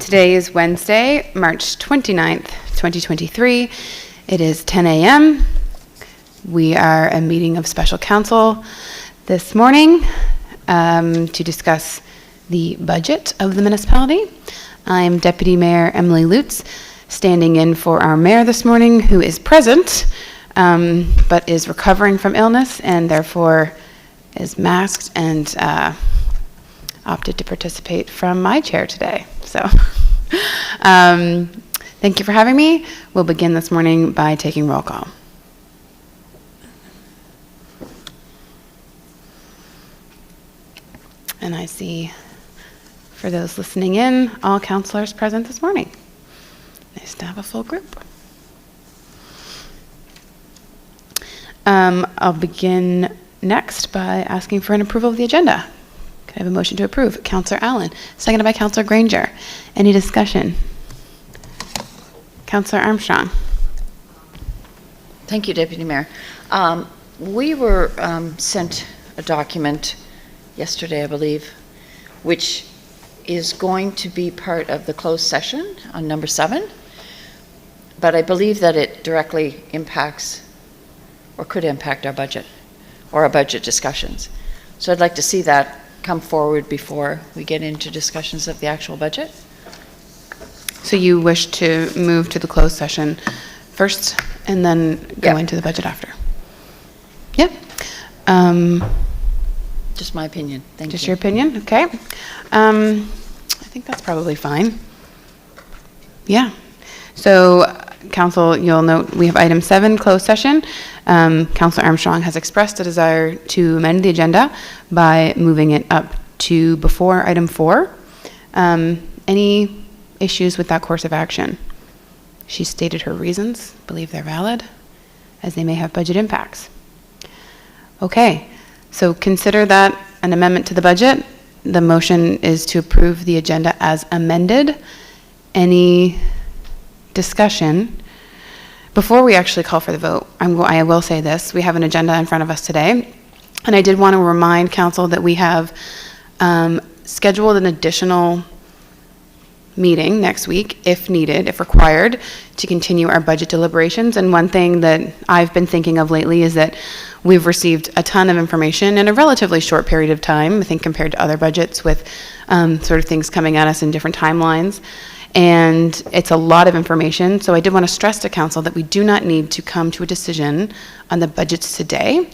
Today is Wednesday, March 29th, 2023. It is 10 a.m. We are a meeting of special council this morning to discuss the budget of the municipality. I'm Deputy Mayor Emily Lutz, standing in for our mayor this morning, who is present, but is recovering from illness and therefore is masked and opted to participate from my chair today. So thank you for having me. We'll begin this morning by taking roll call. And I see, for those listening in, all councillors present this morning. Nice to have a full group. I'll begin next by asking for an approval of the agenda. Can I have a motion to approve? Councillor Allen, seconded by Councillor Granger. Any discussion? Councillor Armstrong. Thank you, Deputy Mayor. We were sent a document yesterday, I believe, which is going to be part of the closed session on number 7, but I believe that it directly impacts or could impact our budget or our budget discussions. So I'd like to see that come forward before we get into discussions of the actual budget. So you wish to move to the closed session first and then go into the budget after? Yep. Just my opinion. Thank you. Just your opinion? Okay. I think that's probably fine. Yeah. So, Council, you'll note we have item 7, closed session. Councillor Armstrong has expressed a desire to amend the agenda by moving it up to before item 4. Any issues with that course of action? She stated her reasons, believe they're valid, as they may have budget impacts. Okay. So consider that an amendment to the budget. The motion is to approve the agenda as amended. Any discussion? Before we actually call for the vote, I will say this. We have an agenda in front of us today, and I did want to remind council that we have scheduled an additional meeting next week, if needed, if required, to continue our budget deliberations. And one thing that I've been thinking of lately is that we've received a ton of information in a relatively short period of time, I think, compared to other budgets, with sort of things coming at us in different timelines. And it's a lot of information. So I did want to stress to council that we do not need to come to a decision on the budgets today,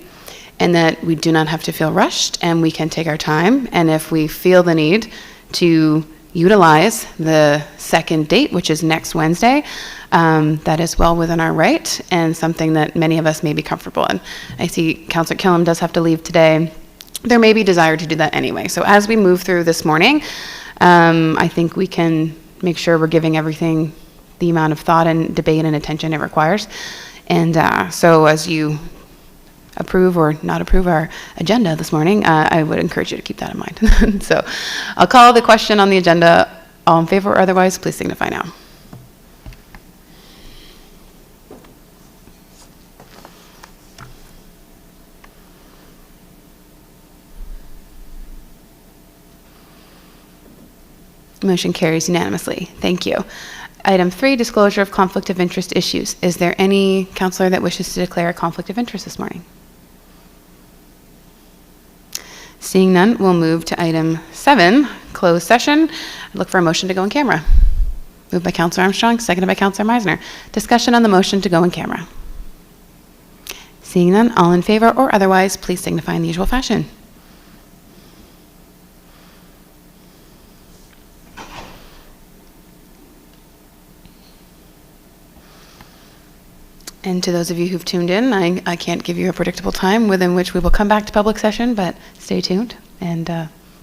and that we do not have to feel rushed, and we can take our time. And if we feel the need to utilize the second date, which is next Wednesday, that is well within our right and something that many of us may be comfortable in. I see Councillor Killam does have to leave today. There may be desire to do that anyway. So as we move through this morning, I think we can make sure we're giving everything the amount of thought and debate and attention it requires. And so as you approve or not approve our agenda this morning, I would encourage you to keep that in mind. So I'll call the question on the agenda. All in favor or otherwise, please signify now. Motion carries unanimously. Thank you. Item 3, disclosure of conflict of interest issues. Is there any councillor that wishes to declare a conflict of interest this morning? Seeing none, we'll move to item 7, closed session. I look for a motion to go in camera. Moved by Councillor Armstrong, seconded by Councillor Meisner. Discussion on the motion to go in camera. Seeing none, all in favor or otherwise, please signify in the usual fashion. And to those of you who've tuned in, I can't give you a predictable time within which we will come back to public session, but stay tuned, and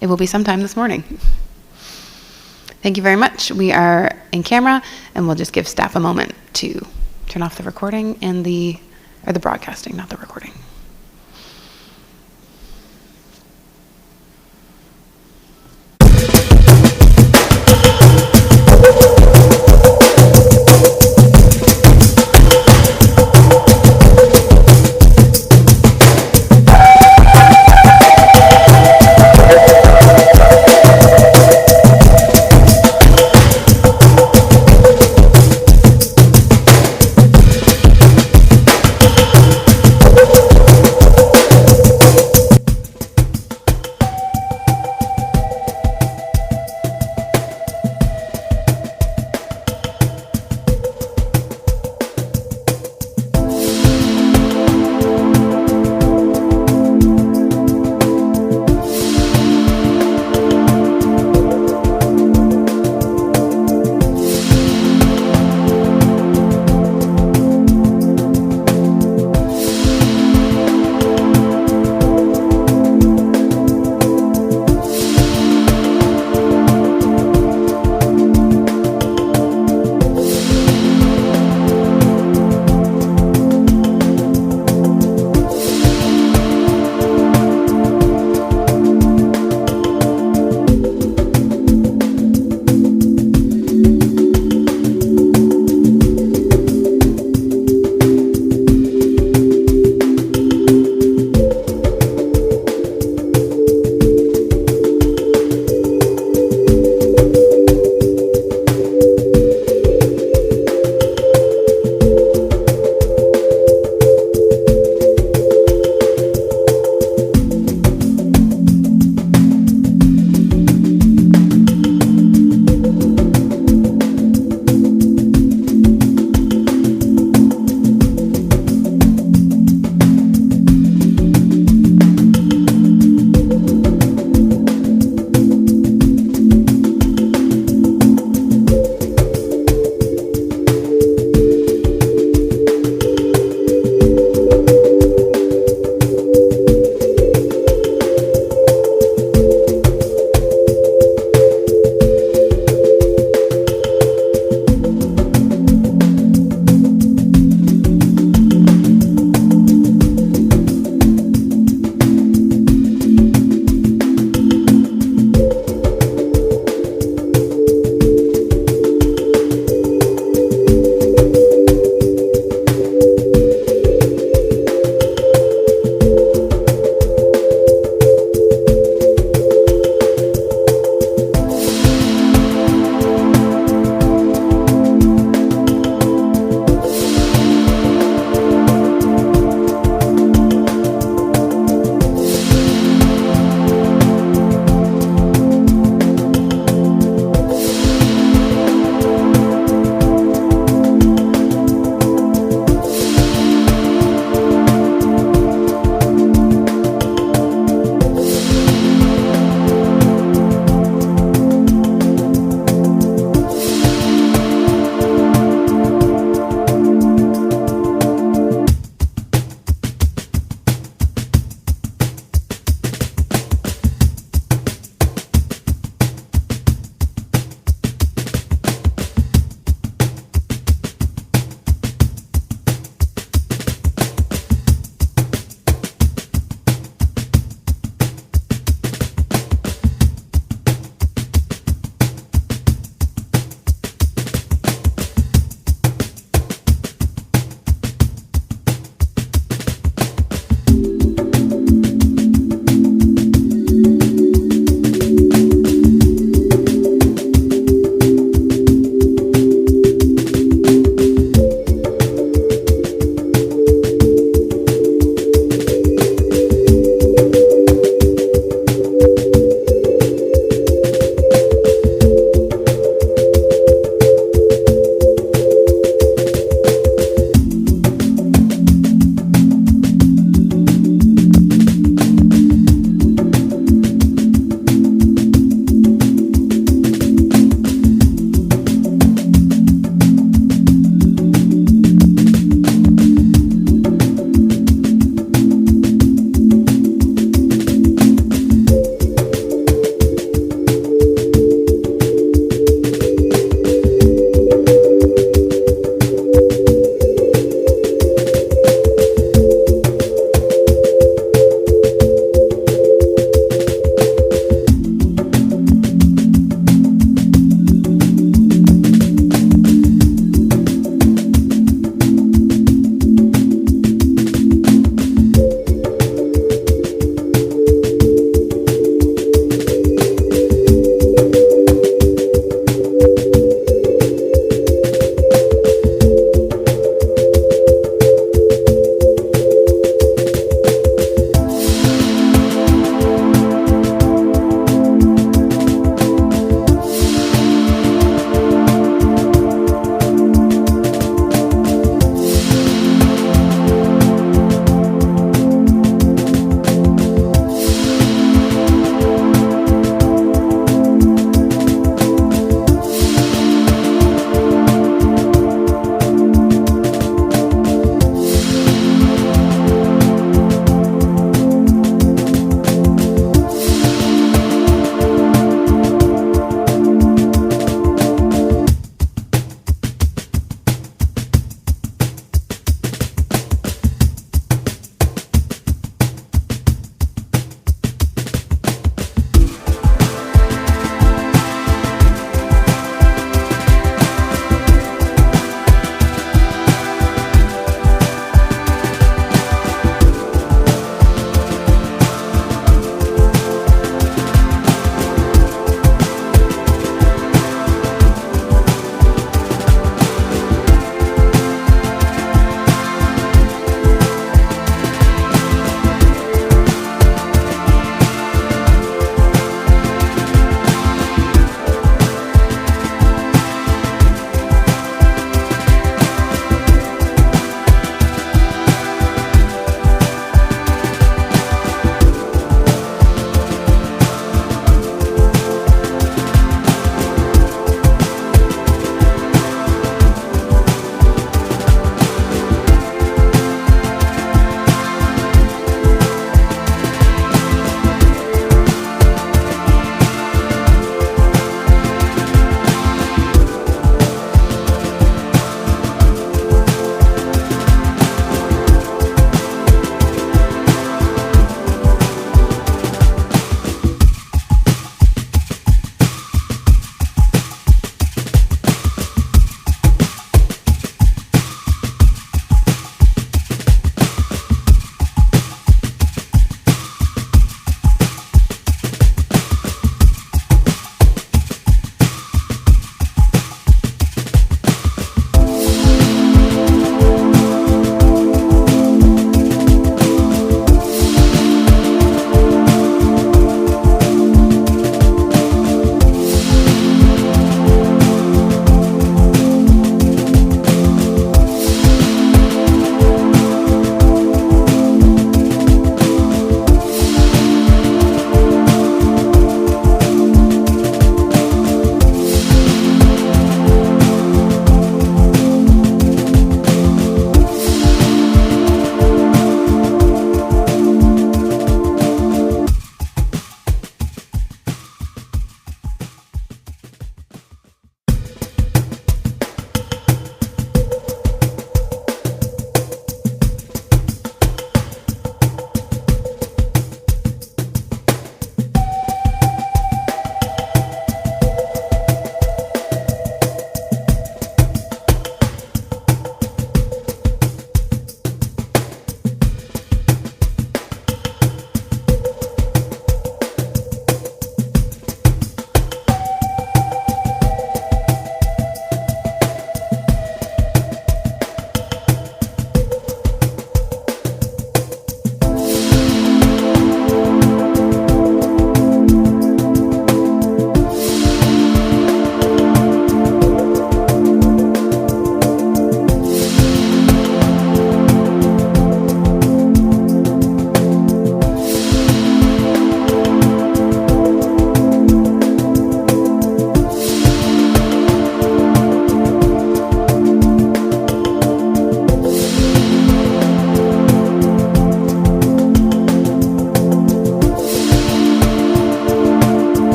it will be sometime this morning. Thank you very much. We are in camera, and we'll just give staff a moment to turn off the recording and the broadcasting, not the recording.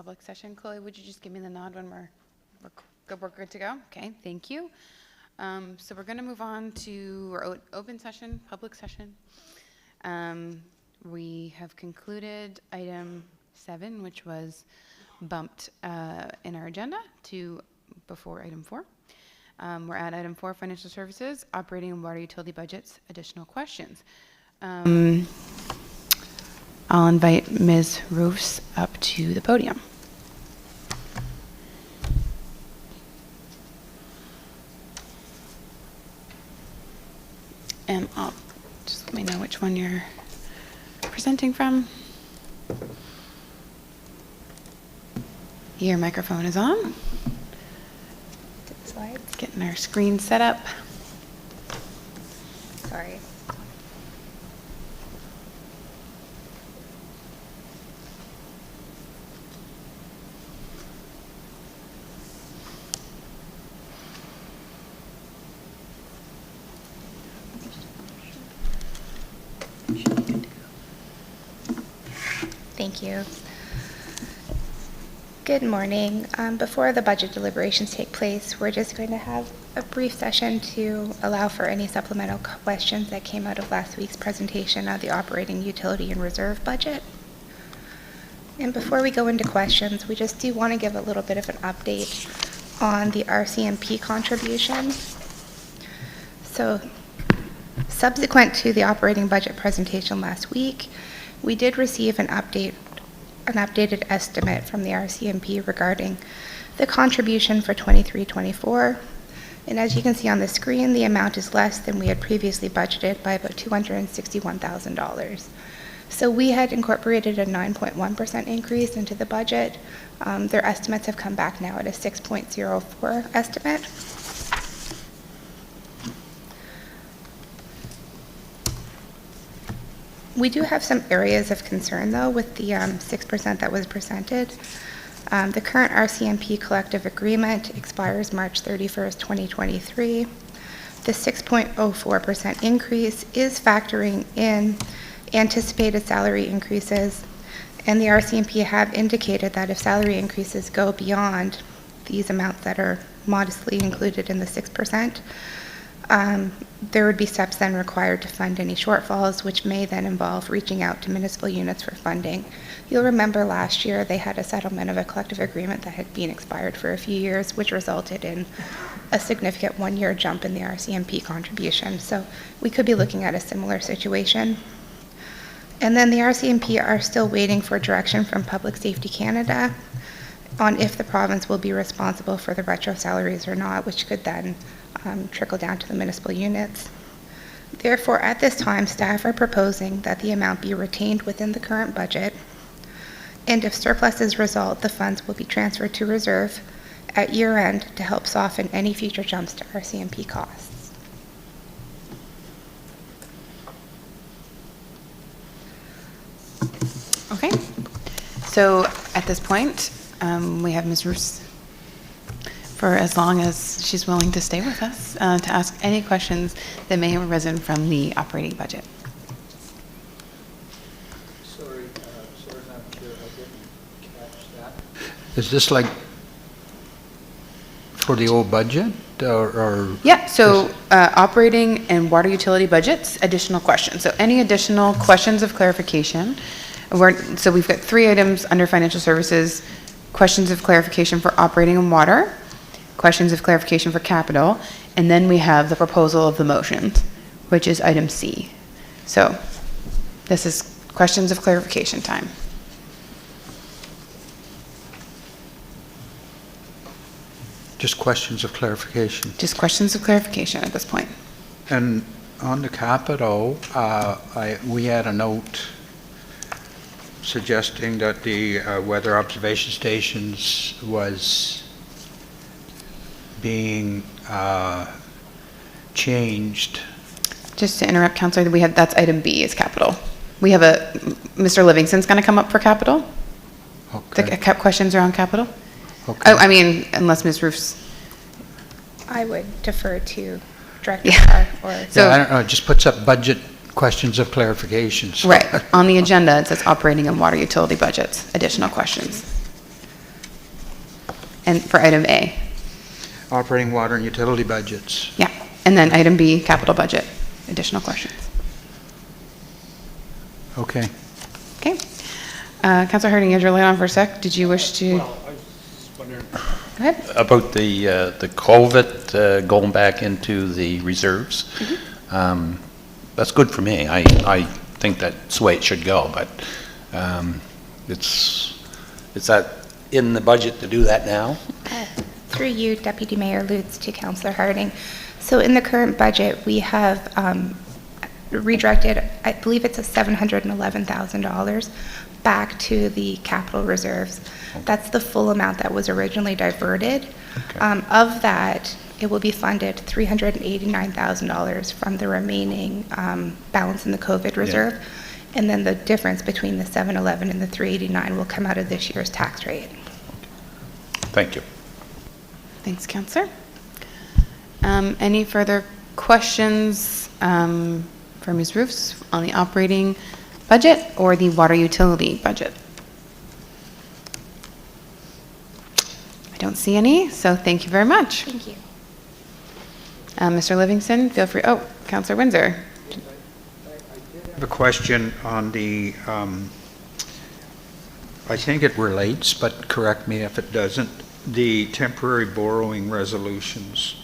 public session. Chloe, would you just give me the nod when we're good to go? Okay, thank you. So we're going to move on to our open session, public session. We have concluded item 7, which was bumped in our agenda to before item 4. We're at item 4, financial services, operating and water utility budgets, additional questions. I'll invite Ms. Roos up to the podium. And I'll just let me know which one you're presenting from. Your microphone is on. Slides. Getting our screen set up. Sorry. Thank you. Good morning. Before the budget deliberations take place, we're just going to have a brief session to allow for any supplemental questions that came out of last week's presentation of the operating utility and reserve budget. And before we go into questions, we just do want to give a little bit of an update on the RCMP contribution. So, subsequent to the operating budget presentation last week, we did receive an updated estimate from the RCMP regarding the contribution for 23-24. And as you can see on the screen, the amount is less than we had previously budgeted by about $261,000. So we had incorporated a 9.1% increase into the budget. Their estimates have come back now at a 6.04 estimate. We do have some areas of concern, though, with the 6% that was presented. The current RCMP collective agreement expires March 31st, 2023. The 6.04% increase is factoring in anticipated salary increases, and the RCMP have indicated that if salary increases go beyond these amounts that are modestly included in the 6%, there would be steps then required to fund any shortfalls, which may then involve reaching out to municipal units for funding. You'll remember last year they had a settlement of a collective agreement that had been expired for a few years, which resulted in a significant one-year jump in the RCMP contribution. So we could be looking at a similar situation. And then the RCMP are still waiting for direction from Public Safety Canada on if the province will be responsible for the retro salaries or not, which could then trickle down to the municipal units. Therefore, at this time, staff are proposing that the amount be retained within the current budget, and if surpluses result, the funds will be transferred to reserve at year-end to help soften any future jumps to RCMP costs. Okay. So at this point, we have Ms. Roos for as long as she's willing to stay with us to ask any questions that may have arisen from the operating budget. Sorry, Madam Chair, I didn't catch that. Is this like for the old budget or? Yeah, so operating and water utility budgets, additional questions. So any additional questions of clarification? So we've got 3 items under financial services: questions of clarification for operating and water, questions of clarification for capital, and then we have the proposal of the motions, which is item C. So this is questions of clarification time. Just questions of clarification. Just questions of clarification at this point. And on the capital, we had a note suggesting that the weather observation stations was being changed. Just to interrupt, Councillor, that's item B is capital. We have Mr. Livingston's going to come up for capital. Okay. The questions around capital. Okay. Oh, I mean, unless Ms. Roofs. I would defer to Director Yeah. Carr or... So- I don't know, it just puts up budget questions of clarifications. Right. On the agenda, it says operating and water utility budgets, additional questions. and for item A. Operating water and utility budgets. Yeah, and then item B, capital budget. Additional questions? Okay. Okay. Councilor Harding, you had your light on for a sec. Did you wish to? Well, I was just wondering Go ahead. about the COVID going back into the reserves. That's good for me. I think that's the way it should go, but is that in the budget to do that now? Through you, Deputy Mayor Lutz, to Councillor Harding. So in the current budget, we have redirected, I believe it's a $711,000 back to the capital reserves. That's the full amount that was originally diverted. Okay. Of that, it will be funded $389,000 from the remaining balance in the COVID reserve. And then the difference between the 711 and the 389 will come out of this year's tax rate. Thank you. Thanks, Councillor. Any further questions for Ms. Roofs on the operating budget or the water utility budget? I don't see any, so thank you very much. Thank you. Mr. Livingston, feel free. Oh, Councillor Windsor. I have a question on the, I think it relates, but correct me if it doesn't, the temporary borrowing resolutions.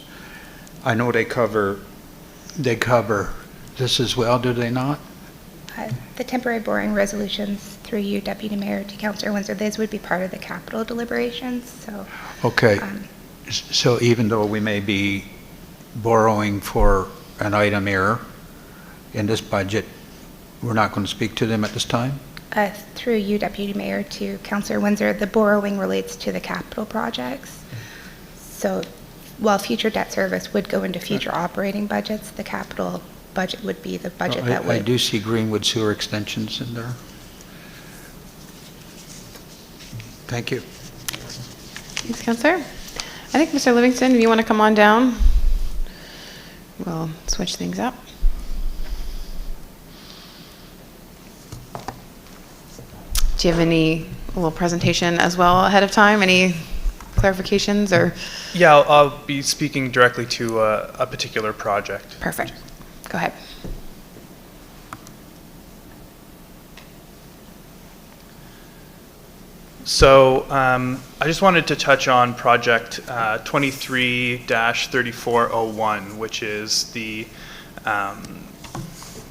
I know they cover this as well, do they not? The temporary borrowing resolutions through you, Deputy Mayor, to Councillor Windsor, these would be part of the capital deliberations, so. Okay, so even though we may be borrowing for an item here in this budget, we're not going to speak to them at this time? Through you, Deputy Mayor, to Councillor Windsor, the borrowing relates to the capital projects. So while future debt service would go into future operating budgets, the capital budget would be the budget that would. I do see Greenwood sewer extensions in there. Thank you. Thanks, Councillor. I think, Mr. Livingston, if you want to come on down, we'll switch things up. Do you have any little presentation as well ahead of time? Any clarifications or? Yeah, I'll be speaking directly to a particular project. Perfect. Go ahead. So I just wanted to touch on project 23-3401, which is the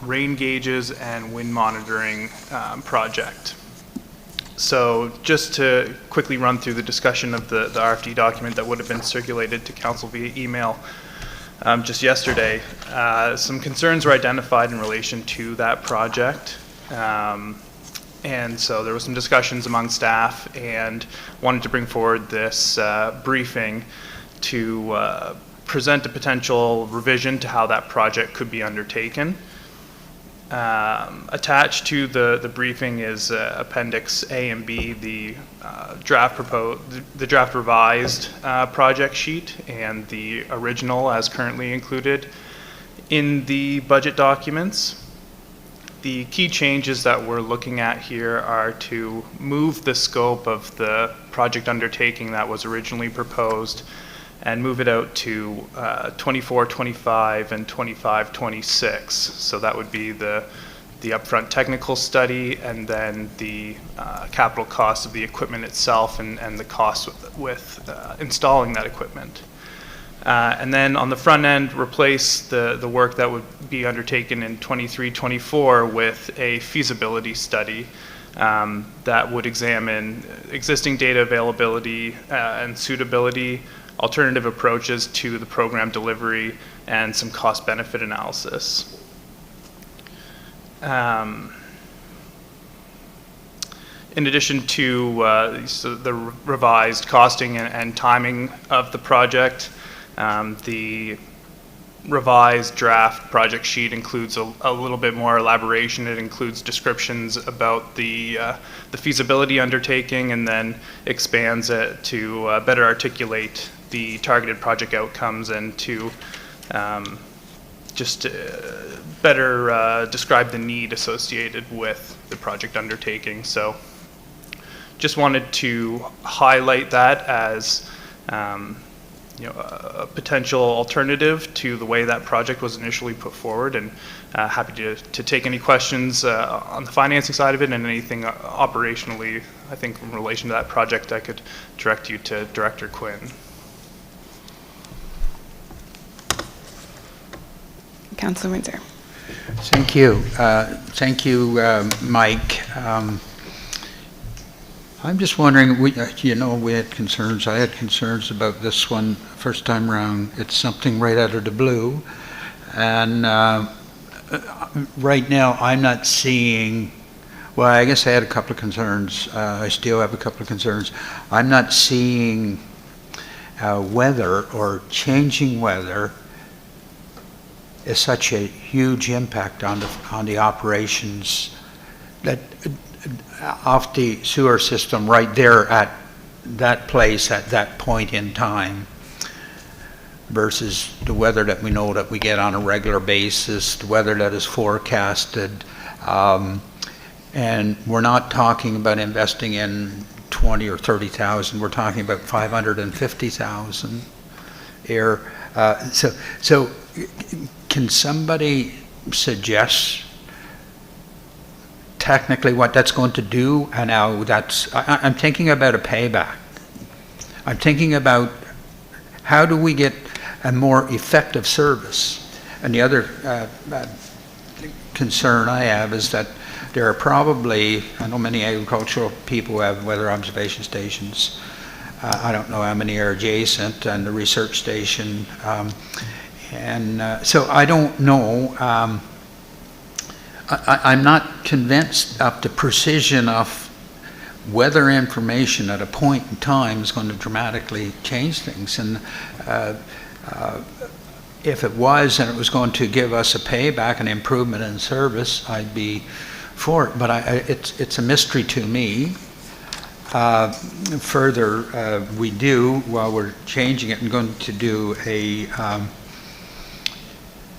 rain gauges and wind monitoring project. So just to quickly run through the discussion of the RFD document that would have been circulated to council via email just yesterday, some concerns were identified in relation to that project. And so there was some discussions among staff and wanted to bring forward this briefing to present a potential revision to how that project could be undertaken. Attached to the briefing is Appendix A and B, the draft revised project sheet and the original as currently included in the budget documents. The key changes that we're looking at here are to move the scope of the project undertaking that was originally proposed and move it out to 24-25 and 25-26. So that would be the upfront technical study and then the capital cost of the equipment itself and the cost with installing that equipment. And then on the front end, replace the work that would be undertaken in 23-24 with a feasibility study that would examine existing data availability and suitability, alternative approaches to the program delivery, and some cost-benefit analysis. In addition to the revised costing and timing of the project, the revised draft project sheet includes a little bit more elaboration. It includes descriptions about the feasibility undertaking and then expands it to better articulate the targeted project outcomes and to better describe the need associated with the project undertaking. So just wanted to highlight that as a potential alternative to the way that project was initially put forward, and happy to take any questions on the financing side of it, and anything operationally, I think, in relation to that project, I could direct you to Director Quinn. Councilor Windsor. Thank you. Thank you, Mike. I'm just wondering, we had concerns. I had concerns about this one first time around. It's something right out of the blue. And right now, I'm not seeing, well, I guess I had a couple of concerns. I still have a couple of concerns. I'm not seeing weather or changing weather is such a huge impact on the operations that off the sewer system right there at that place at that point in time versus the weather that we know that we get on a regular basis, the weather that is forecasted. And we're not talking about investing in 20 or 30,000. We're talking about 550,000 here. So can somebody suggest technically what that's going to do? And now I'm thinking about a payback. I'm thinking about how do we get a more effective service? And the other concern I have is that there are probably, I know many agricultural people have weather observation stations. I don't know how many are adjacent, and the research station. So I don't know. I'm not convinced of the precision of weather information at a point in time is going to dramatically change things. And if it was, and it was going to give us a payback, an improvement in service, I'd be for it. But it's a mystery to me. Further, we do, while we're changing it, and going to do a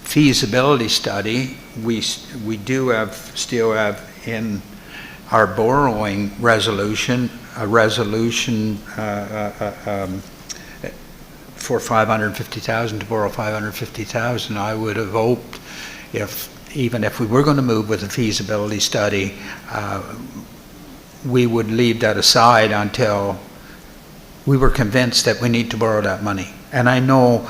feasibility study. We do still have in our borrowing resolution a resolution for 550,000 to borrow 550,000. I would have hoped, even if we were going to move with a feasibility study, we would leave that aside until we were convinced that we need to borrow that money. And I know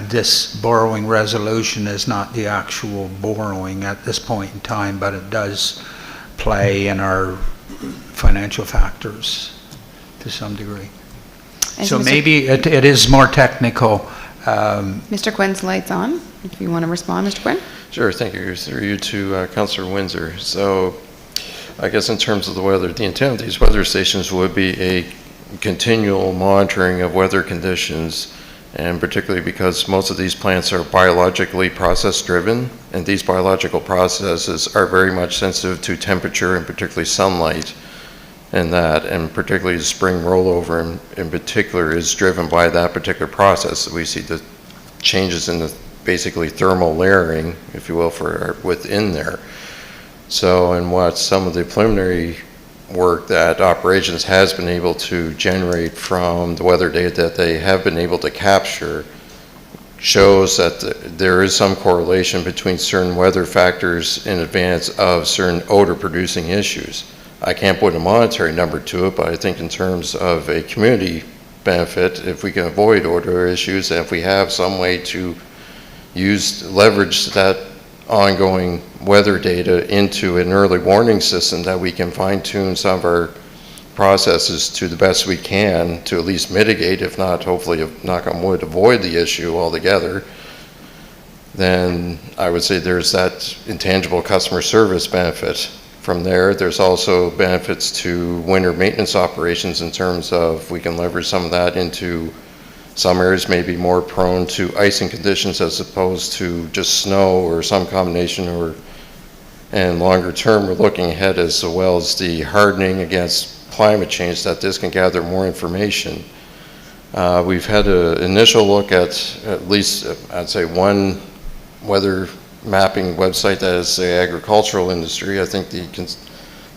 this borrowing resolution is not the actual borrowing at this point in time, but it does play in our financial factors to some degree. And So Mr. maybe it is more technical. Mr. Quinn's light's on. If you want to respond, Mr. Quinn. Sure, thank you. Through you to Councillor Windsor. So I guess in terms of the weather, the intent of these weather stations would be a continual monitoring of weather conditions, and particularly because most of these plants are biologically process driven, and these biological processes are very much sensitive to temperature and particularly sunlight, and particularly the spring rollover in particular is driven by that particular process. We see the changes in the basically thermal layering, if you will, within there. So, and what some of the preliminary work that operations has been able to generate from the weather data that they have been able to capture shows that there is some correlation between certain weather factors in advance of certain odor producing issues. I can't put a monetary number to it, but I think in terms of a community benefit, if we can avoid odor issues, and if we have some way to leverage that ongoing weather data into an early warning system, that we can fine-tune some of our processes to the best we can to at least mitigate, if not, hopefully, knock on wood, avoid the issue altogether, then I would say there's that intangible customer service benefit. From there, there's also benefits to winter maintenance operations in terms of we can leverage some of that into some areas may be more prone to icing conditions as opposed to just snow or some combination, and longer term we're looking ahead as well as the hardening against climate change, that this can gather more information. We've had an initial look at least I'd say one weather mapping website that is the agricultural industry. I think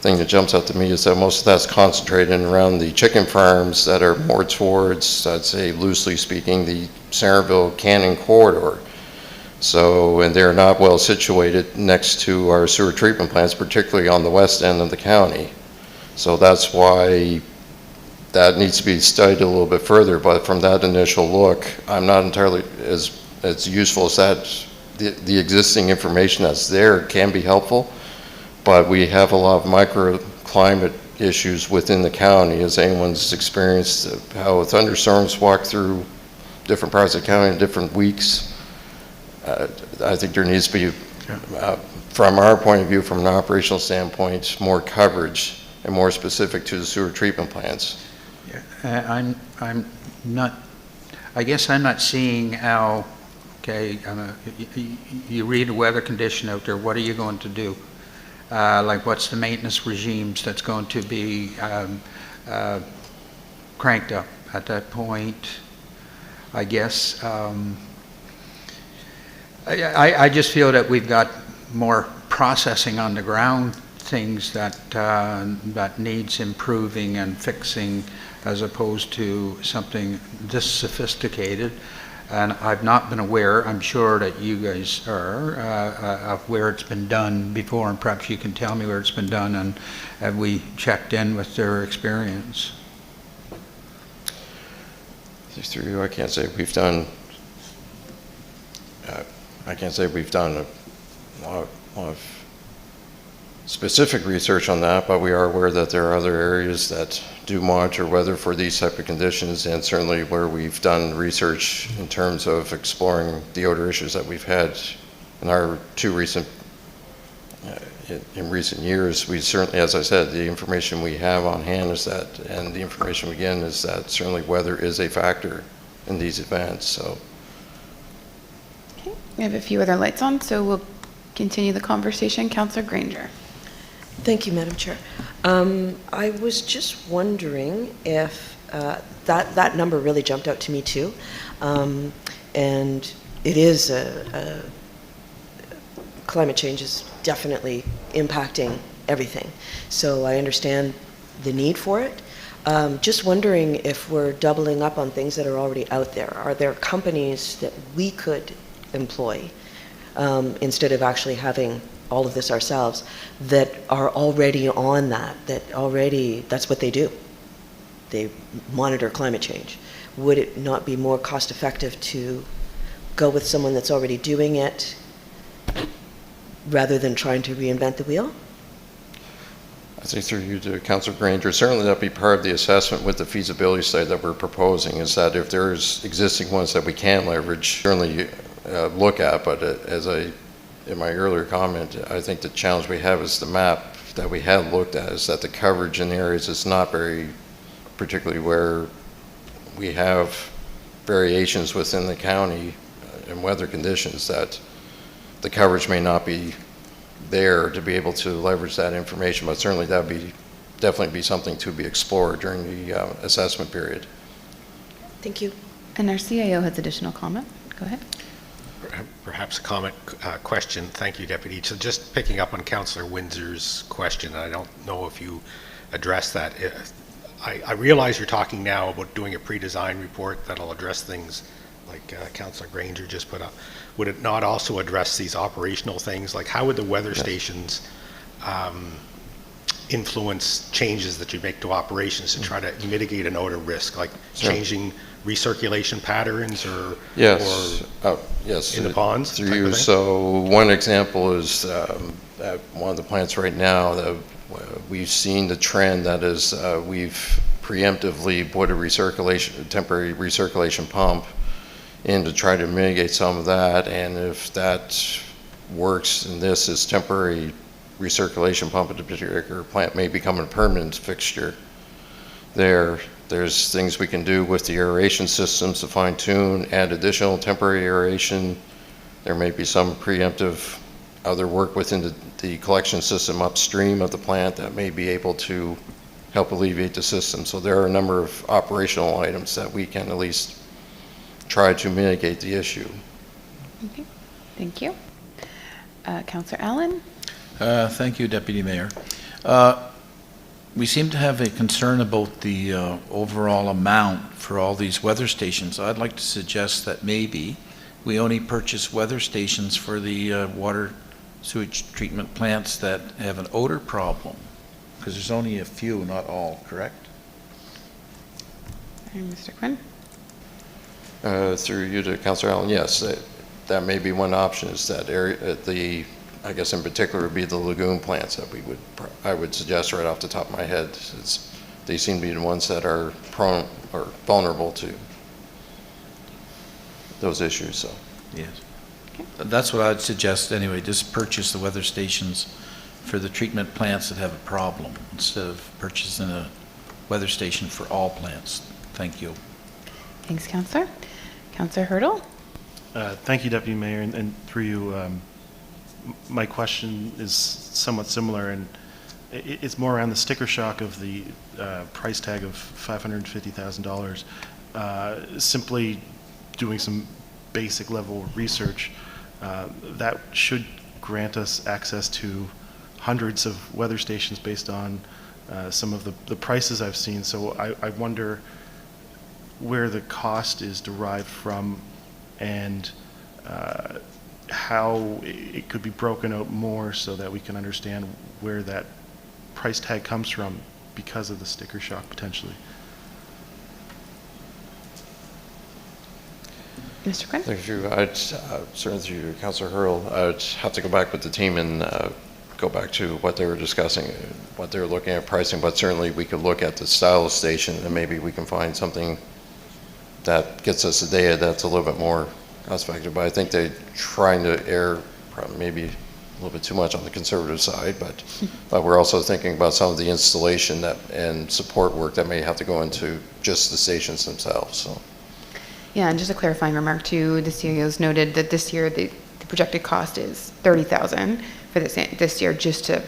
thing that jumps out to me is that most of that's concentrated around the chicken farms that are more towards, I'd say loosely speaking, the Centerville Cannon corridor. So, and they're not well situated next to our sewer treatment plants, particularly on the west end of the county. So that's why that needs to be studied a little bit further. But from that initial look, I'm not entirely as useful as that. The existing information that's there can be helpful, but we have a lot of microclimate issues within the county, as anyone's experienced how thunderstorms walk through different parts of the county in different weeks. I think there needs to be, from our point of view, from an operational standpoint, more coverage and more specific to the sewer treatment plants. Yeah, I'm not, I guess I'm not seeing how, okay, you read a weather condition out there, what are you going to do? Like what's the maintenance regimes that's going to be cranked up at that point? I guess I just feel that we've got more processing on the ground, things that that needs improving and fixing, as opposed to something this sophisticated. And I've not been aware, I'm sure that you guys are, of where it's been done before, and perhaps you can tell me where it's been done, and have we checked in with their experience? Through you, I can't say we've done a lot of specific research on that, but we are aware that there are other areas that do monitor weather for these type of conditions, and certainly where we've done research in terms of exploring the odor issues that we've had in our two recent in recent years. We certainly, as I said, the information we have on hand is that, and the information we get is that certainly weather is a factor in these events. So Okay, we have a few other lights on, so we'll continue the conversation. Councillor Granger. Thank you, Madam Chair. I was just wondering if that number really jumped out to me too, and it is climate change is definitely impacting everything. So I understand the need for it. Just wondering if we're doubling up on things that are already out there. Are there companies that we could employ instead of actually having all of this ourselves that are already on that's what they do. They monitor climate change. Would it not be more cost effective to go with someone that's already doing it rather than trying to reinvent the wheel? I think through you to Councilor Granger, certainly that'd be part of the assessment with the feasibility study that we're proposing, is that if there's existing ones that we can leverage, certainly look at, but in my earlier comment, I think the challenge we have is the map that we have looked at is that the coverage in areas is not very, particularly where we have variations within the county and weather conditions, that the coverage may not be there to be able to leverage that information, but certainly that would be definitely be something to be explored during the assessment period. Thank you. And our CIO has additional comment. Go ahead. Perhaps a comment, question. Thank you, Deputy. So just picking up on Councillor Windsor's question, I don't know if you addressed that. I realize you're talking now about doing a pre-design report that'll address things like Councillor Granger just put up. Would it not also address these operational things? Like how would the weather stations influence changes that you make to operations to try to mitigate an odor risk, like changing recirculation patterns or yes, yes, in the ponds? Through you. So one example is at one of the plants right now that we've seen the trend that is we've preemptively put a temporary recirculation pump in to try to mitigate some of that, and if that works and this is temporary recirculation pump at a particular plant may become a permanent fixture there's things we can do with the aeration systems to fine tune, add additional temporary aeration. There may be some preemptive other work within the collection system upstream of the plant that may be able to help alleviate the system. So there are a number of operational items that we can at least try to mitigate the issue. Okay, thank you. Councillor Allen? Thank you, Deputy Mayor. we seem to have a concern about the overall amount for all these weather stations. I'd like to suggest that maybe we only purchase weather stations for the water sewage treatment plants that have an odor problem, because there's only a few, not all, correct? And Mr. Quinn? Through you to Councillor Allen, yes, that may be one option, is that area, I guess in particular would be the lagoon plants that I would suggest right off the top of my head. They seem to be the ones that are prone or vulnerable to those issues, so. Yes. That's what I'd suggest anyway, just purchase the weather stations for the treatment plants that have a problem instead of purchasing a weather station for all plants. Thank you. Thanks, Councillor. Councillor Hurdle? Thank you, Deputy Mayor, and through you, my question is somewhat similar, and it's more around the sticker shock of the price tag of $550,000. Simply doing some basic level research, that should grant us access to hundreds of weather stations based on some of the prices I've seen. So I wonder where the cost is derived from, and how it could be broken out more so that we can understand where that price tag comes from because of the sticker shock potentially. Mr. Quinn? Thank you. I'd certainly through you, Councillor Hurl, I'd have to go back with the team and go back to what they were discussing, what they were looking at pricing, but certainly we could look at the style of station and maybe we can find something that gets us the data that's a little bit more cost-effective. But I think they're trying to err probably maybe a little bit too much on the conservative side, but we're also thinking about some of the installation and support work that may have to go into just the stations themselves. So. Yeah, and just a clarifying remark too, the CEO's noted that this year the projected cost is $30,000 for this year, just to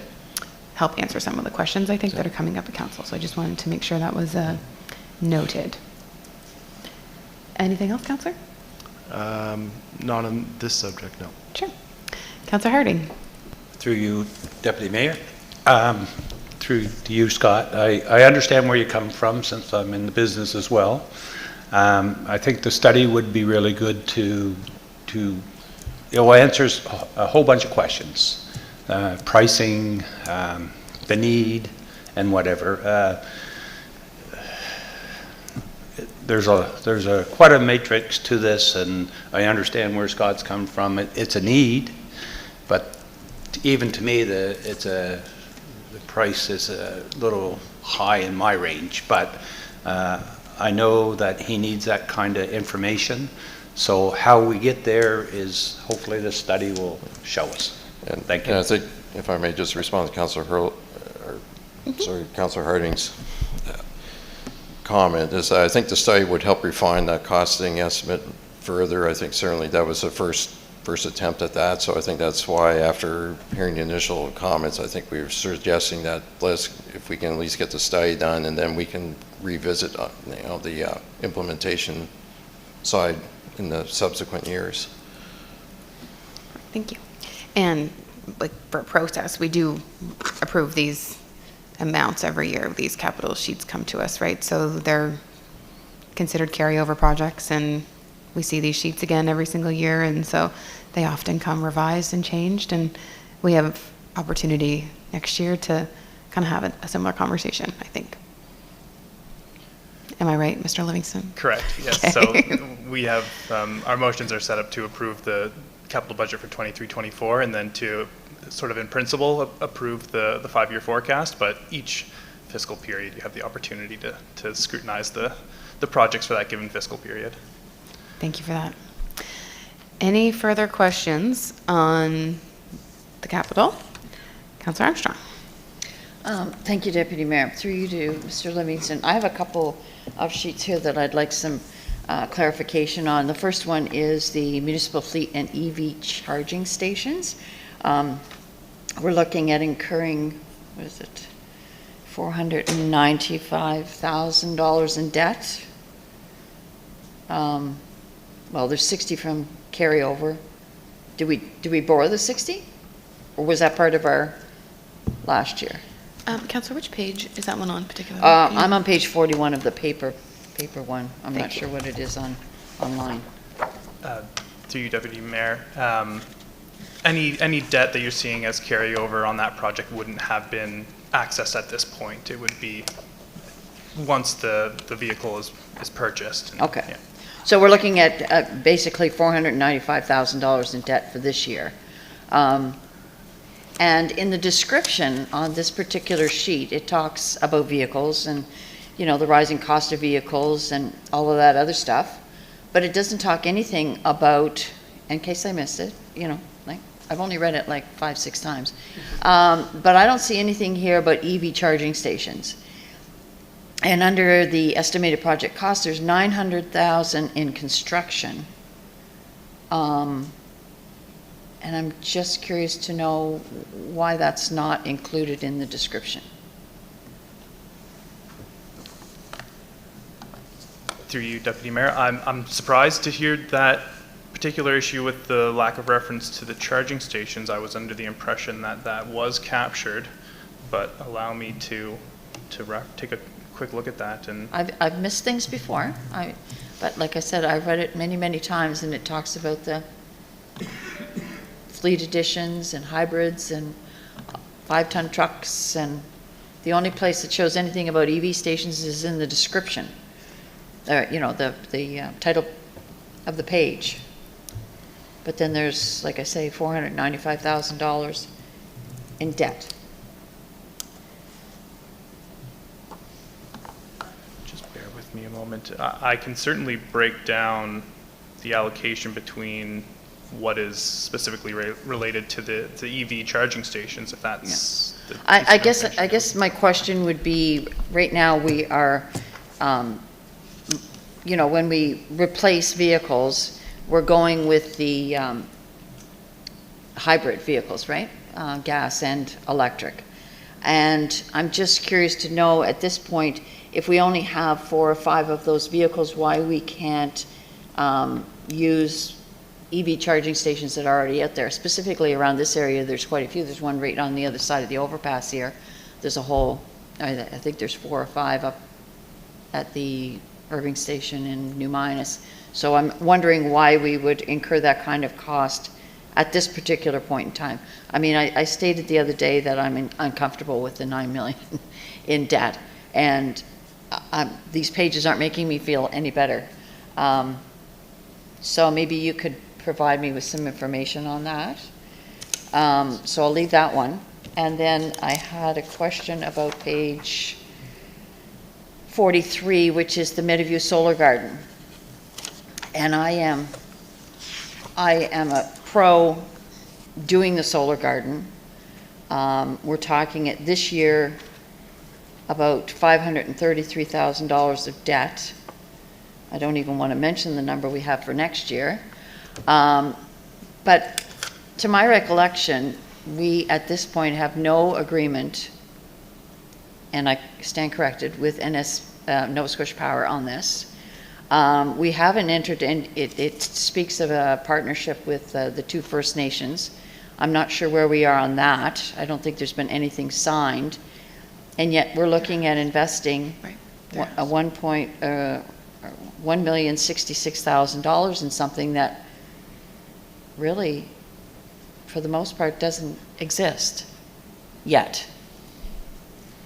help answer some of the questions I think that are coming up at council. So I just wanted to make sure that was noted. Anything else, Councillor? Not on this subject, no. Sure. Councillor Harding? Through you, Deputy Mayor. Through to you, Scott. I understand where you come from, since I'm in the business as well. I think the study would be really good to answers a whole bunch of questions. Pricing, the need, and whatever. There's quite a matrix to this, and I understand where Scott's come from. It's a need, but even to me, the price is a little high in my range. But I know that he needs that kind of information. So how we get there is hopefully the study will show us. And thank you. And I think if I may just respond to Councillor Hurl, Councillor Harding's comment, is I think the study would help refine that costing estimate further. I think certainly that was the first attempt at that. So I think that's why, after hearing the initial comments, I think we were suggesting that if we can at least get the study done, and then we can revisit the implementation side in the subsequent years. Thank you. And like for a process, we do approve these amounts every year. These capital sheets come to us, right? So they're considered carryover projects, and we see these sheets again every single year, and so they often come revised and changed, and we have opportunity next year to kind of have a similar conversation, I think. Am I right, Mr. Livingston? Correct, yes. Okay. So we have, our motions are set up to approve the capital budget for 23-24, and then to sort of in principle approve the 5-year forecast, but each fiscal period you have the opportunity to scrutinize the projects for that given fiscal period. Thank you for that. Any further questions on the capital? Councillor Armstrong. Thank you, Deputy Mayor. Through you to Mr. Livingston. I have a couple of sheets here that I'd like some clarification on. The first one is the municipal fleet and EV charging stations. We're looking at incurring, what is it, $495,000 in debt. Well, there's 60 from carryover. Did we borrow the 60? Or was that part of our last year? Counselor, which page is that one on particularly? Can you- I'm on page 41 of the paper one. I'm Thank not you. sure what it is online. Through you, Deputy Mayor. Any debt that you're seeing as carryover on that project wouldn't have been accessed at this point. It would be once the vehicle is purchased. And- Okay. yeah. So we're looking at basically $495,000 in debt for this year. And in the description on this particular sheet, it talks about vehicles and, you know, the rising cost of vehicles and all of that other stuff. But it doesn't talk anything about, in case I missed it, you know, like, I've only read it like 5, 6 times. But I don't see anything here about EV charging stations. And under the estimated project cost, there's $900,000 in construction. And I'm just curious to know why that's not included in the description. Through you, Deputy Mayor, I'm surprised to hear that particular issue with the lack of reference to the charging stations. I was under the impression that that was captured, but allow me to take a quick look at that. And I've missed things before, but like I said, I've read it many, many times, and it talks about the fleet additions and hybrids and 5-ton trucks, and the only place that shows anything about EV stations is in the description, you know, the title of the page. But then there's, like I say, $495,000 in debt. just bear with me a moment. I can certainly break down the allocation between what is specifically related to the EV charging stations, if that's the piece I of information you're guess my question would be, right now we are, you know, when we replace vehicles, we're going with the hybrid vehicles, right? Gas and electric. And I'm just curious to know at this point, if we only have 4 or 5 of those vehicles, why we can't use EV charging stations that are already out there. Specifically around this area, there's quite a few. There's one right on the other side of the overpass here. There's a whole, I think there's 4 or 5 up at the Irving Station in New Minas. So I'm wondering why we would incur that kind of cost at this particular point in time. I mean, I stated the other day that I'm uncomfortable with the $9 million in debt, and these pages aren't making me feel any better. So maybe you could provide me with some information on that. So I'll leave that one. And then I had a question about page 43, which is the Meadowview Solar Garden. And I am a pro doing the solar garden. We're talking at this year about $533,000 of debt. I don't even want to mention the number we have for next year. But to my recollection, we at this point have no agreement, and I stand corrected, with Nova Scotia Power on this. We haven't entered in, it speaks of a partnership with the 2 First Nations. I'm not sure where we are on that. I don't think there's been anything signed. And yet we're looking at investing $1,066,000 in something that really, for the most part, doesn't exist yet.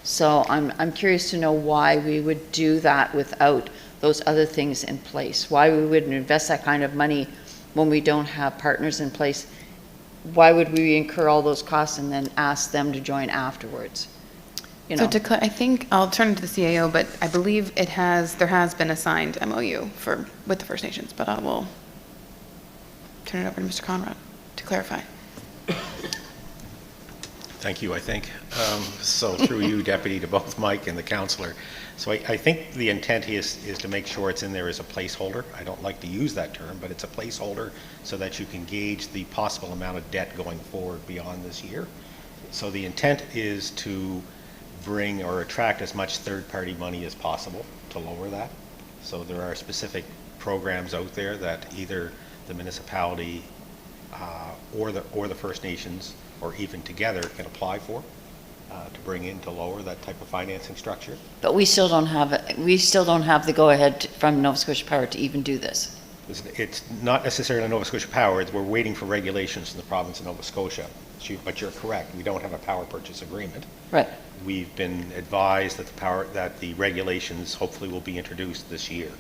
So I'm curious to know why we would do that without those other things in place. Why we wouldn't invest that kind of money when we don't have partners in place. Why would we incur all those costs and then ask them to join afterwards? You know. So I think I'll turn to the CAO, but I believe there has been a signed MOU with the First Nations, but I will turn it over to Mr. Conrad to clarify. Thank you, I think. So through you, Deputy, to both Mike and the councillor. So I think the intent is to make sure it's in there as a placeholder. I don't like to use that term, but it's a placeholder so that you can gauge the possible amount of debt going forward beyond this year. So the intent is to bring or attract as much third-party money as possible to lower that. So there are specific programs out there that either the municipality or the First Nations or even together can apply for. to bring in to lower that type of financing structure. But we still don't have, the go-ahead from Nova Scotia Power to even do this. It's not necessarily Nova Scotia Power, we're waiting for regulations in the province of Nova Scotia. But you're correct, we don't have a power purchase agreement. Right. We've been advised that the regulations hopefully will be introduced this year.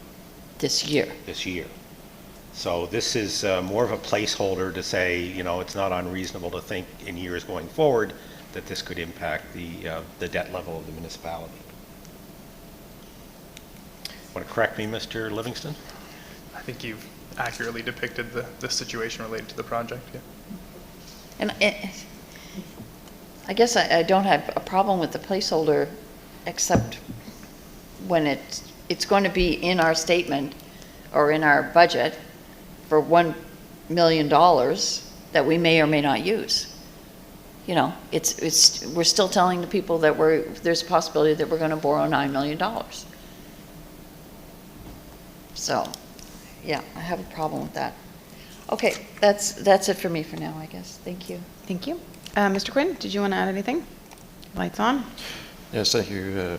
This year. So this is more of a placeholder to say, it's not unreasonable to think in years going forward that this could impact the debt level of the municipality. Want to correct me, Mr. Livingston? I think you've accurately depicted the situation related to the project, yeah. And I guess I don't have a problem with the placeholder, except when it's going to be in our statement or in our budget for $1 million that we may or may not use. We're still telling the people that there's a possibility that we're going to borrow $9 million. So, yeah, I have a problem with that. Okay, that's it for me for now, I guess. Thank you. Thank you. Mr. Quinn, did you want to add anything? Lights on. Yes, thank you,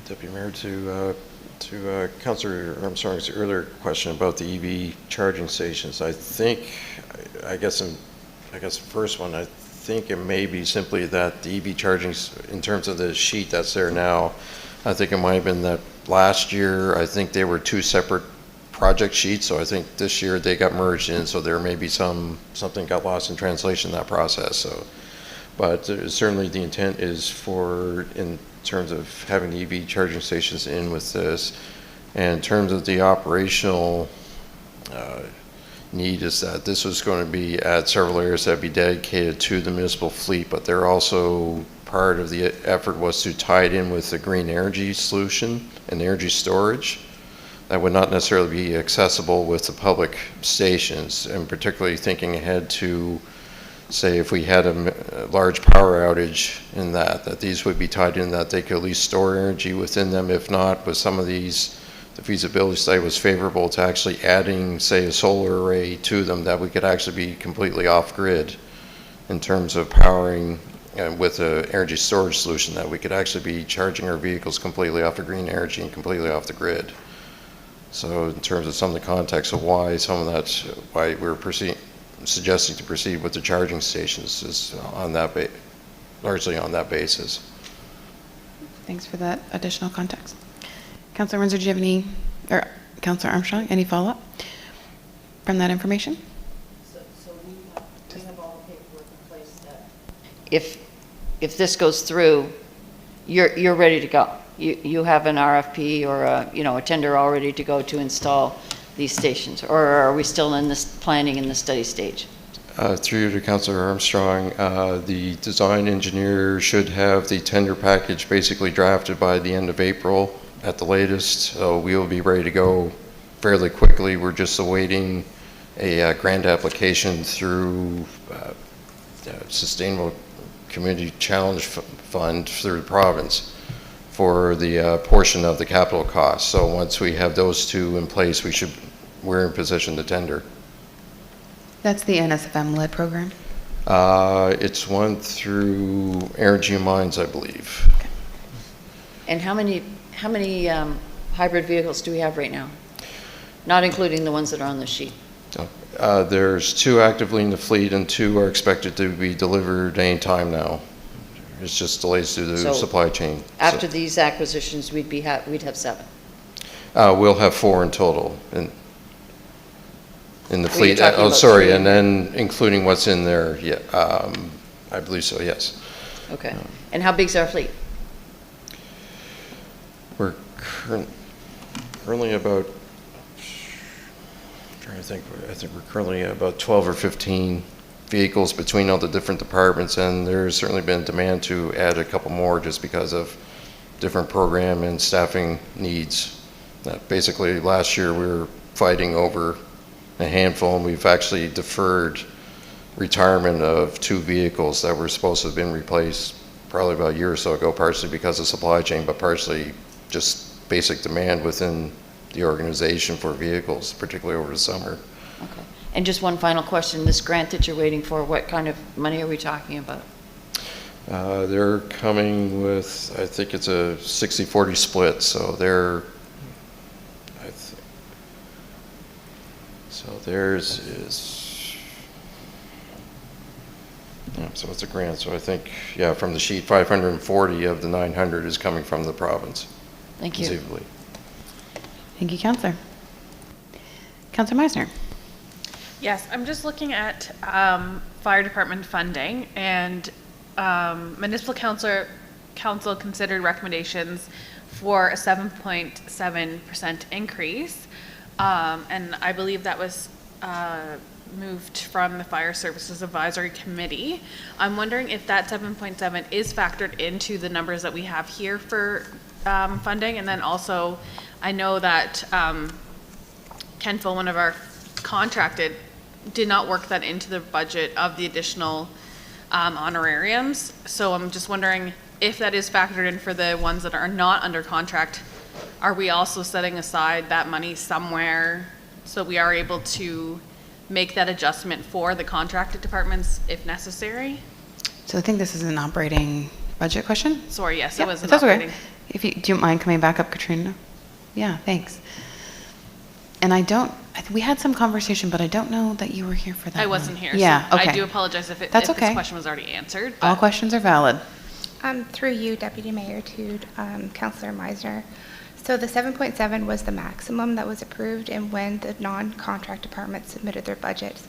Deputy Mayor. To Councillor Armstrong's earlier question about the EV charging stations, I guess the first one, I think it may be simply that the EV charging, in terms of the sheet that's there now, I think it might have been that last year, I think they were two separate project sheets, so I think this year they got merged in, so there may be something got lost in translation in that process. So, but certainly the intent is in terms of having EV charging stations in with this, and in terms of the operational need, is that this was going to be at several areas that would be dedicated to the municipal fleet, but they're also part of the effort was to tie it in with the green energy solution and energy storage. That would not necessarily be accessible with the public stations, and particularly thinking ahead to, say, if we had a large power outage in that these would be tied in, that they could at least store energy within them. If not, with some of these, the feasibility study was favorable to actually adding, say, a solar array to them, that we could actually be completely off-grid in terms of powering with an energy storage solution, that we could actually be charging our vehicles completely off of green energy and completely off the grid. So in terms of some of the context of why we're suggesting to proceed with the charging stations is largely on that basis. Thanks for that additional context. Councillor Windsor, do you have any, or Councillor Armstrong, any follow-up from that information? So we have all the paperwork in place that if this goes through, you're ready to go. You have an RFP or a tender all ready to go to install these stations, or are we still in this planning in the study stage? Through you to Councillor Armstrong, the design engineer should have the tender package basically drafted by the end of April at the latest. So we will be ready to go fairly quickly. We're just awaiting a grant application through Sustainable Community Challenge Fund through the province for the portion of the capital cost. So once we have those two in place, we're in position to tender. That's the NSFM-led program? It's one through Energy Mines, I believe. Okay. And how many hybrid vehicles do we have right now? Not including the ones that are on the sheet. There's 2 actively in the fleet, and 2 are expected to be delivered any time now. It's just delays due to the supply chain. After these acquisitions, we'd have 7. We'll have 4 in total in the Were you fleet. talking about Sorry, 3? and then including what's in there. Yeah, I believe so. Yes. Okay. And how big's our fleet? We're currently about. I think we're currently about 12 or 15 vehicles between all the different departments, and there's certainly been demand to add a couple more just because of different program and staffing needs. Basically, last year we were fighting over a handful, and we've actually deferred retirement of 2 vehicles that were supposed to have been replaced probably about a year or so ago, partially because of supply chain, but partially just basic demand within the organization for vehicles, particularly over the summer. Okay. And just one final question. This grant that you're waiting for, what kind of money are we talking about? They're coming with, I think it's a 60-40 split, so so theirs is, yeah, so it's a grant. So I think, yeah, from the sheet, 540 of the 900 is coming from the province. Thank you. Conceivably. Thank you, Councillor. Councillor Meisner. Yes, I'm just looking at fire department funding, and municipal council considered recommendations for a 7.7% increase, and I believe that was moved from the Fire Services Advisory Committee. I'm wondering if that 7.7 is factored into the numbers that we have here for funding, and then also I know that Kenville, one of our contracted, did not work that into the budget of the additional honorariums. So I'm just wondering if that is factored in for the ones that are not under contract. Are we also setting aside that money somewhere so we are able to make that adjustment for the contracted departments if necessary? So I think this is an operating budget question. Sorry, yes, Yeah, it was an that's operating. okay. If you, do you mind coming back up, Katrina? Yeah, thanks. And we had some conversation, but I don't know that you were here for that I wasn't one. here, Yeah, so okay. I do apologize if That's this okay. question was already answered. All but- questions are valid. Through you, Deputy Mayor, to Councillor Meisner. So the 7.7 was the maximum that was approved, and when the non-contract departments submitted their budgets,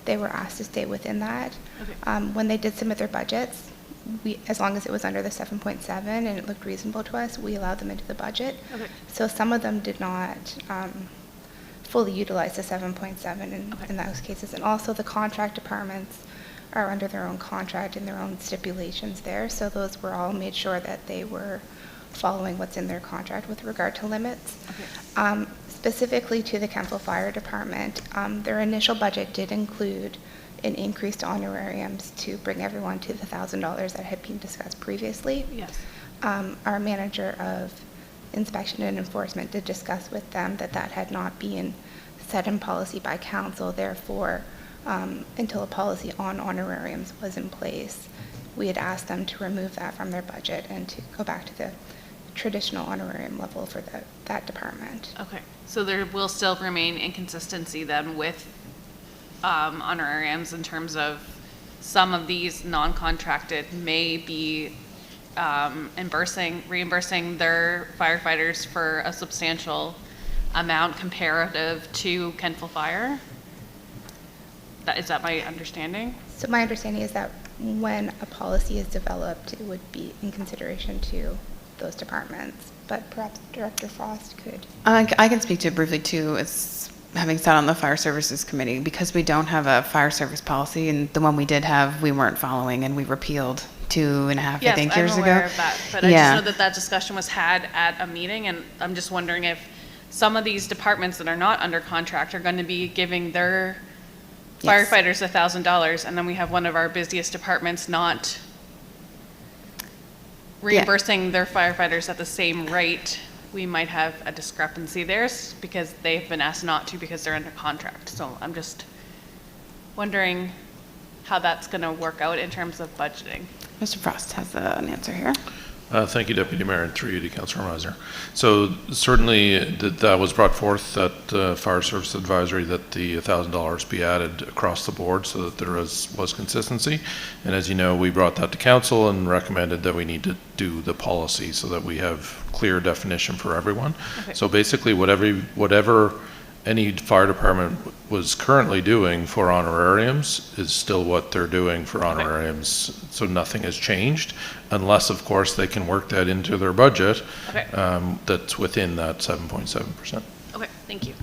they were asked to stay within that. Okay. When they did submit their budgets, as long as it was under the 7.7 and it looked reasonable to us, we allowed them into the budget. Okay. So some of them did not fully utilize the 7.7 in those cases. And also the contract departments are under their own contract and their own stipulations there. So those were all made sure that they were following what's in their contract with regard to limits. Okay. Specifically to the Kenville Fire Department, their initial budget did include an increase to honorariums to bring everyone to the $1,000 that had been discussed previously. Yes. Our manager of inspection and enforcement did discuss with them that that had not been set in policy by council. Therefore, until a policy on honorariums was in place, we had asked them to remove that from their budget and to go back to the traditional honorarium level for that department. Okay, so there will still remain inconsistency then with honorariums in terms of some of these non-contracted may be reimbursing their firefighters for a substantial amount comparative to Kenville Fire? Is that my understanding? So my understanding is that when a policy is developed, it would be in consideration to those departments, but perhaps Director Frost could. I can speak to it briefly too, as having sat on the Fire Services Committee, because we don't have a fire service policy, and the one we did have, we weren't following, and we repealed 2.5, I think, years ago. Yes, I'm aware of that, but I Yeah. just know that discussion was had at a meeting, and I'm just wondering if some of these departments that are not under contract are going to be giving their Yes. firefighters $1,000, and then we have one of our busiest departments not reimbursing their firefighters at the same rate. We might have a discrepancy there because they've been asked not to because they're under contract. So I'm just wondering how that's going to work out in terms of budgeting. Mr. Frost has an answer here. Thank you, Deputy Mayor, and through you to Councillor Meisner. So certainly that was brought forth at Fire Service Advisory that the $1,000 be added across the board so that there was consistency. And as you know, we brought that to council and recommended that we need to do the policy so that we have clear definition for everyone. Okay. So basically whatever any fire department was currently doing for honorariums is still what they're doing for honorariums. So nothing has changed, unless, of course, they can work that into their budget. Okay. That's within that 7.7%. Okay, thank you.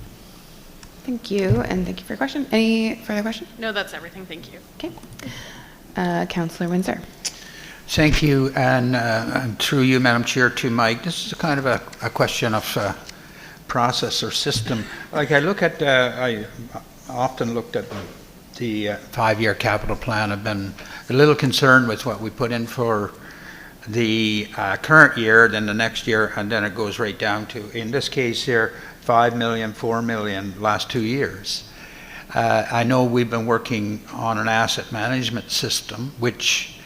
Thank you, and thank you for your question. Any further questions? No, that's everything. Thank you. Okay. Councillor Windsor. Thank you, and through you, Madam Chair, to Mike. This is kind of a question of process or system. Like I often looked at the 5-year capital plan. I've been a little concerned with what we put in for the current year, then the next year, and then it goes right down to, in this case here, 5 million, 4 million last 2 years. I know we've been working on an asset management system, which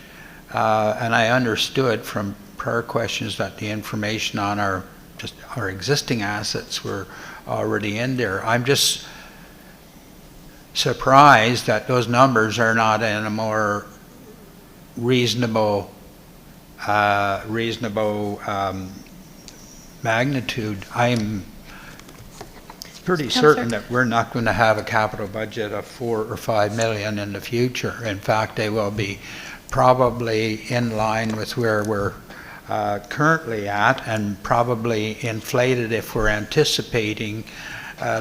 And I understood from prior questions that the information on our existing assets were already in there. I'm just surprised that those numbers are not in a more reasonable magnitude. I'm pretty certain that we're not going to have a capital budget of 4 or 5 million in the future. In fact, they will be probably in line with where we're currently at, and probably inflated if we're anticipating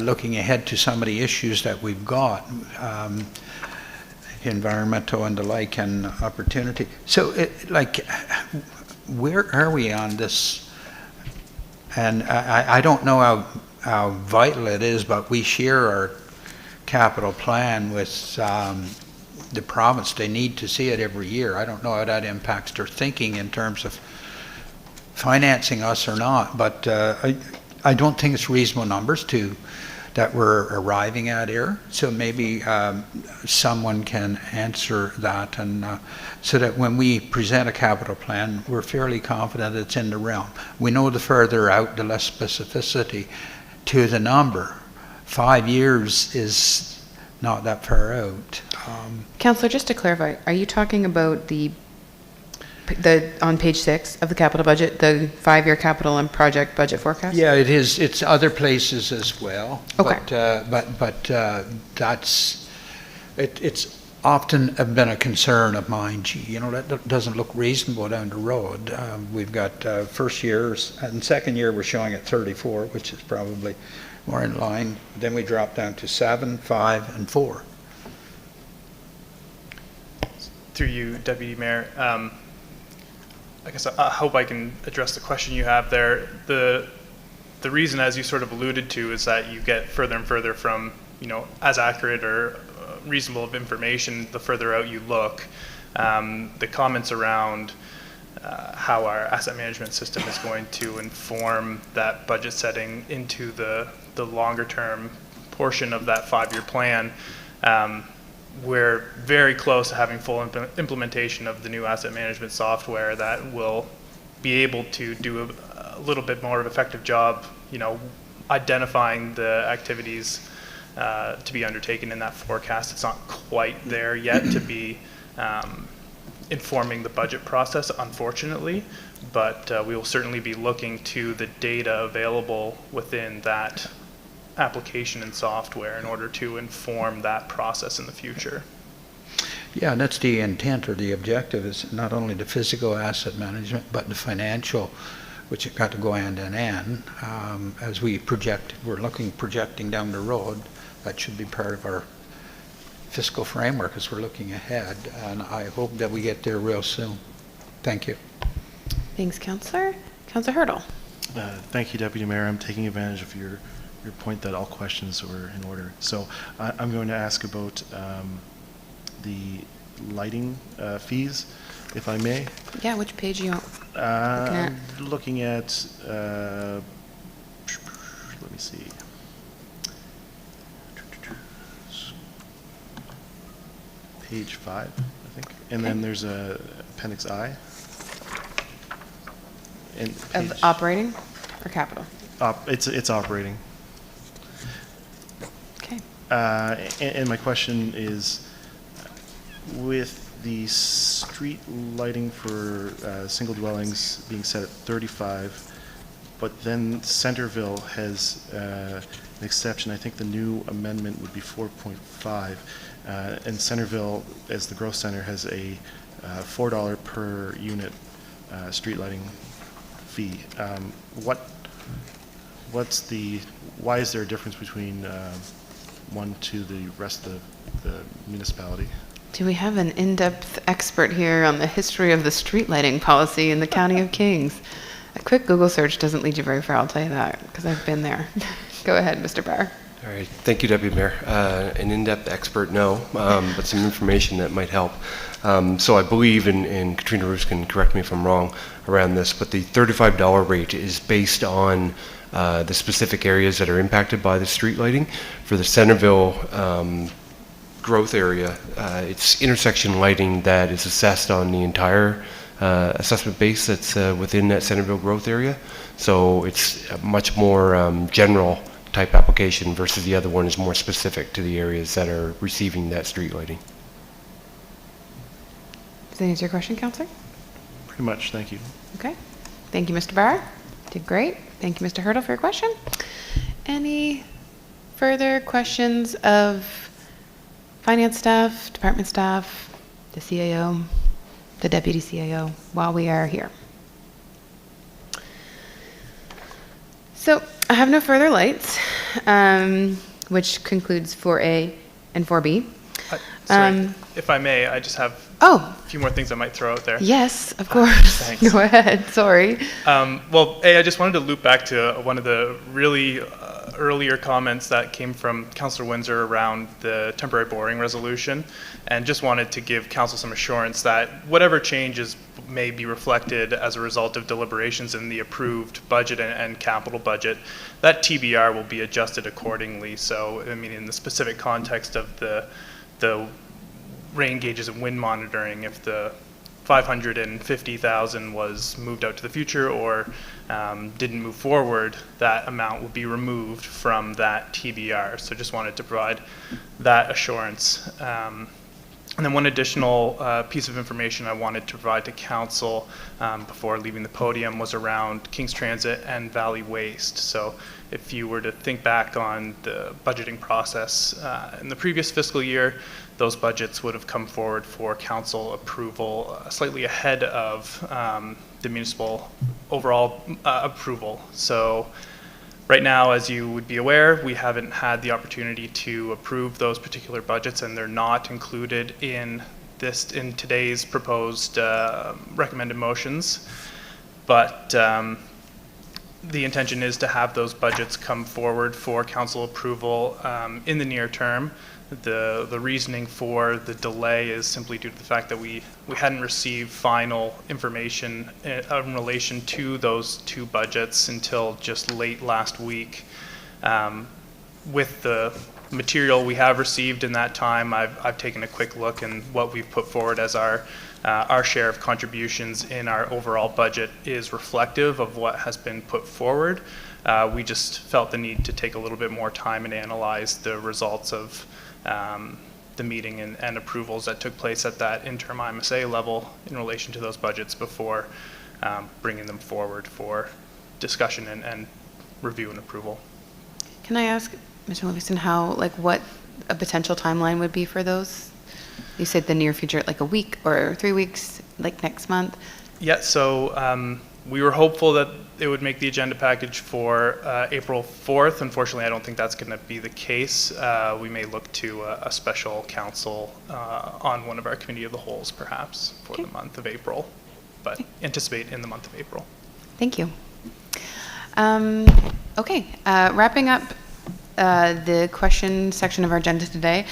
looking ahead to some of the issues that we've got, environmental and the like, and opportunity. So, where are we on this? And I don't know how vital it is, but we share our capital plan with the province. They need to see it every year. I don't know how that impacts their thinking in terms of financing us or not, but I don't think it's reasonable numbers that we're arriving at here. So maybe someone can answer that, and so that when we present a capital plan, we're fairly confident it's in the realm. We know the further out, the less specificity to the number. 5 years is not that far out. Councillor, just to clarify, are you talking about the on page 6 of the capital budget, the 5-year capital and project budget forecast? Yeah, it is. It's other places as well. Okay. But it's often been a concern of mine. Gee, you know, that doesn't look reasonable down the road. We've got first years, and second year we're showing at 34, which is probably more in line. Then we drop down to 7, 5, and 4. Through you, Deputy Mayor, I guess I hope I can address the question you have there. The reason, as you sort of alluded to, is that you get further and further from, you know, as accurate or reasonable of information the further out you look. The comments around how our asset management system is going to inform that budget setting into the longer term portion of that 5-year plan. We're very close to having full implementation of the new asset management software that will be able to do a little bit more of an effective job, you know, identifying the activities to be undertaken in that forecast. It's not quite there yet to be informing the budget process, unfortunately, but we will certainly be looking to the data available within that application and software in order to inform that process in the future. Yeah, and that's the intent, or the objective, is not only the physical asset management, but the financial, which have got to go hand in hand. As we project, projecting down the road, that should be part of our fiscal framework as we're looking ahead, and I hope that we get there real soon. Thank you. Thanks, Councillor. Councillor Hurdle. Thank you, Deputy Mayor. I'm taking advantage of your point that all questions were in order. So I'm going to ask about the lighting fees, if I may. Yeah, which page are you on? I'm looking at, let me see. Page 5, I think. And then there's a Appendix I. And Of operating or capital? It's operating. Okay. And my question is, with the street lighting for single dwellings being set at 35, but then Centerville has an exception. I think the new amendment would be 4.5, and Centerville, as the growth center, has a $4 per unit street lighting fee. Why is there a difference between one to the rest of the municipality? Do we have an in-depth expert here on the history of the street lighting policy in the County of Kings? A quick Google search doesn't lead you very far, I'll tell you that, because I've been there. Go ahead, Mr. Barr. All right, thank you, Deputy Mayor. An in-depth expert, no, but some information that might help. So I believe, and Katrina Roos can correct me if I'm wrong around this, but the $35 rate is based on the specific areas that are impacted by the street lighting. For the Centerville growth area. It's intersection lighting that is assessed on the entire assessment base that's within that Centerville growth area. So it's a much more general type application versus the other one is more specific to the areas that are receiving that street lighting. Does that answer your question, Counselor? Pretty much, thank you. Okay. Thank you, Mr. Barr. Did great. Thank you, Mr. Hurdle, for your question. Any further questions of finance staff, department staff, the CAO, the deputy CAO, while we are here? So I have no further lights, which concludes 4A and 4B. Sorry, if I may, I just have Oh, a few more things I might throw out there. yes, of course. Thanks. Go ahead. Sorry. Well, I just wanted to loop back to one of the really earlier comments that came from Councillor Windsor around the temporary borrowing resolution, and just wanted to give Council some assurance that whatever changes may be reflected as a result of deliberations in the approved budget and capital budget, that TBR will be adjusted accordingly. So, I mean, in the specific context of the rain gauges and wind monitoring, if the 550,000 was moved out to the future or didn't move forward, that amount will be removed from that TBR. So just wanted to provide that assurance. And then one additional piece of information I wanted to provide to Council before leaving the podium was around King's Transit and Valley Waste. So if you were to think back on the budgeting process in the previous fiscal year, those budgets would have come forward for Council approval slightly ahead of the municipal overall approval. So right now, as you would be aware, we haven't had the opportunity to approve those particular budgets, and they're not included in today's proposed recommended motions. But the intention is to have those budgets come forward for Council approval in the near term. The reasoning for the delay is simply due to the fact that we hadn't received final information in relation to those two budgets until just late last week. With the material we have received in that time, I've taken a quick look, and what we've put forward as our share of contributions in our overall budget is reflective of what has been put forward. We just felt the need to take a little bit more time and analyze the results of the meeting and approvals that took place at that interim IMSA level in relation to those budgets before bringing them forward for discussion and review and approval. Can I ask, Mr. Livingston, what a potential timeline would be for those? You said the near future, like a week or 3 weeks, like next month? Yeah, so we were hopeful that it would make the agenda package for April 4th. Unfortunately, I don't think that's going to be the case. We may look to a special council on one of our committee of the wholes, perhaps, for the month of April, but anticipate in the month of April. Thank you. Okay, wrapping up the question section of our agenda today,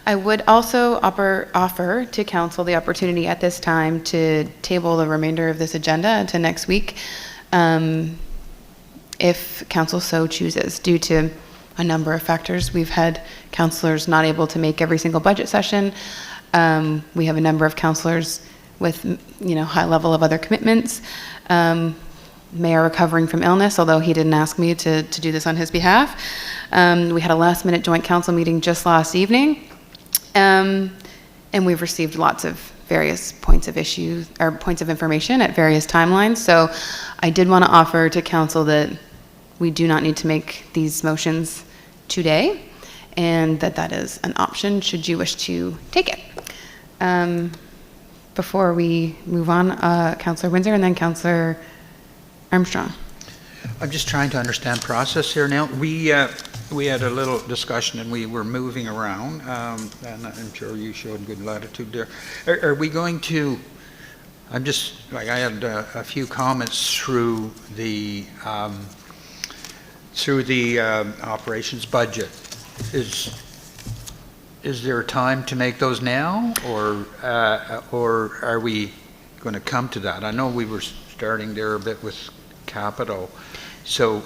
I would also offer to Council the opportunity at this time to table the remainder of this agenda to next week, if Council so chooses, due to a number of factors. We've had councillors not able to make every single budget session. We have a number of councillors with, high level of other commitments. Mayor recovering from illness, although he didn't ask me to do this on his behalf. We had a last-minute joint council meeting just last evening, and we've received lots of various points of information at various timelines. So I did want to offer to council that we do not need to make these motions today, and that is an option should you wish to take it. Before we move on, Councillor Windsor and then Councillor Armstrong. I'm just trying to understand process here now. We had a little discussion and we were moving around, and I'm sure you showed good latitude there. Are we going to, I had a few comments through the operations budget. Is there a time to make those now, or are we going to come to that? I know we were starting there a bit with capital, so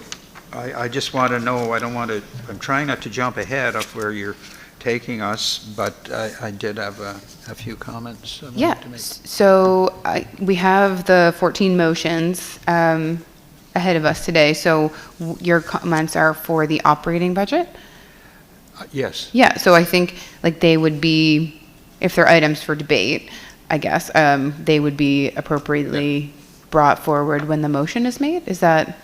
I just want to know, I'm trying not to jump ahead of where you're taking us, but I did have a few comments I'd like Yeah, to make. so we have the 14 motions ahead of us today, so your comments are for the operating budget? Yes. Yeah, so I think like they would be, if they're items for debate, I guess, they would be appropriately brought forward when the motion is made? Is that,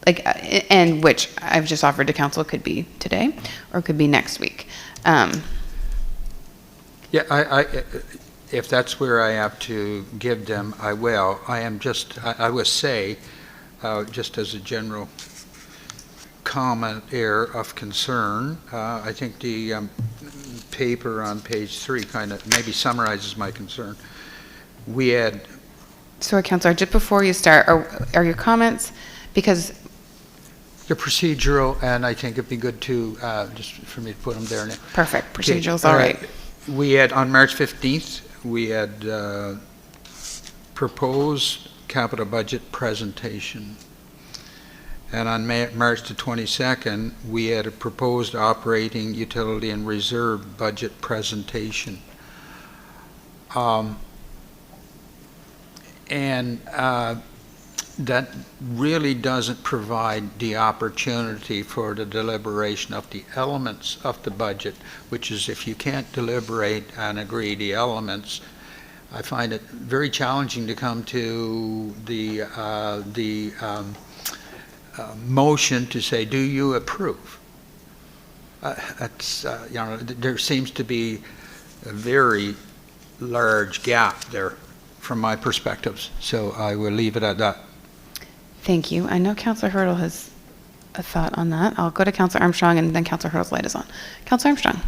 like, and which I've just offered to council could be today or could be next week. Yeah, if that's where I have to give them, I will. I would say, just as a general comment here of concern, I think the paper on page 3 kind of maybe summarizes my concern. We had... Sorry, Councillor, just before you start, are your comments, because... They're procedural, and I think it'd be good to, just for me to put them there now. Perfect, procedural's all right. We had, on March 15th, we had proposed capital budget presentation. And on March the 22nd, we had a proposed operating utility and reserve budget presentation. That really doesn't provide the opportunity for the deliberation of the elements of the budget, which is if you can't deliberate and agree the elements, I find it very challenging to come to the motion to say, do you approve? There seems to be a very large gap there from my perspectives, so I will leave it at that. Thank you. I know Councillor Hurdle has a thought on that. I'll go to Councillor Armstrong and then Councillor Hurdle's light is on. Councillor Armstrong.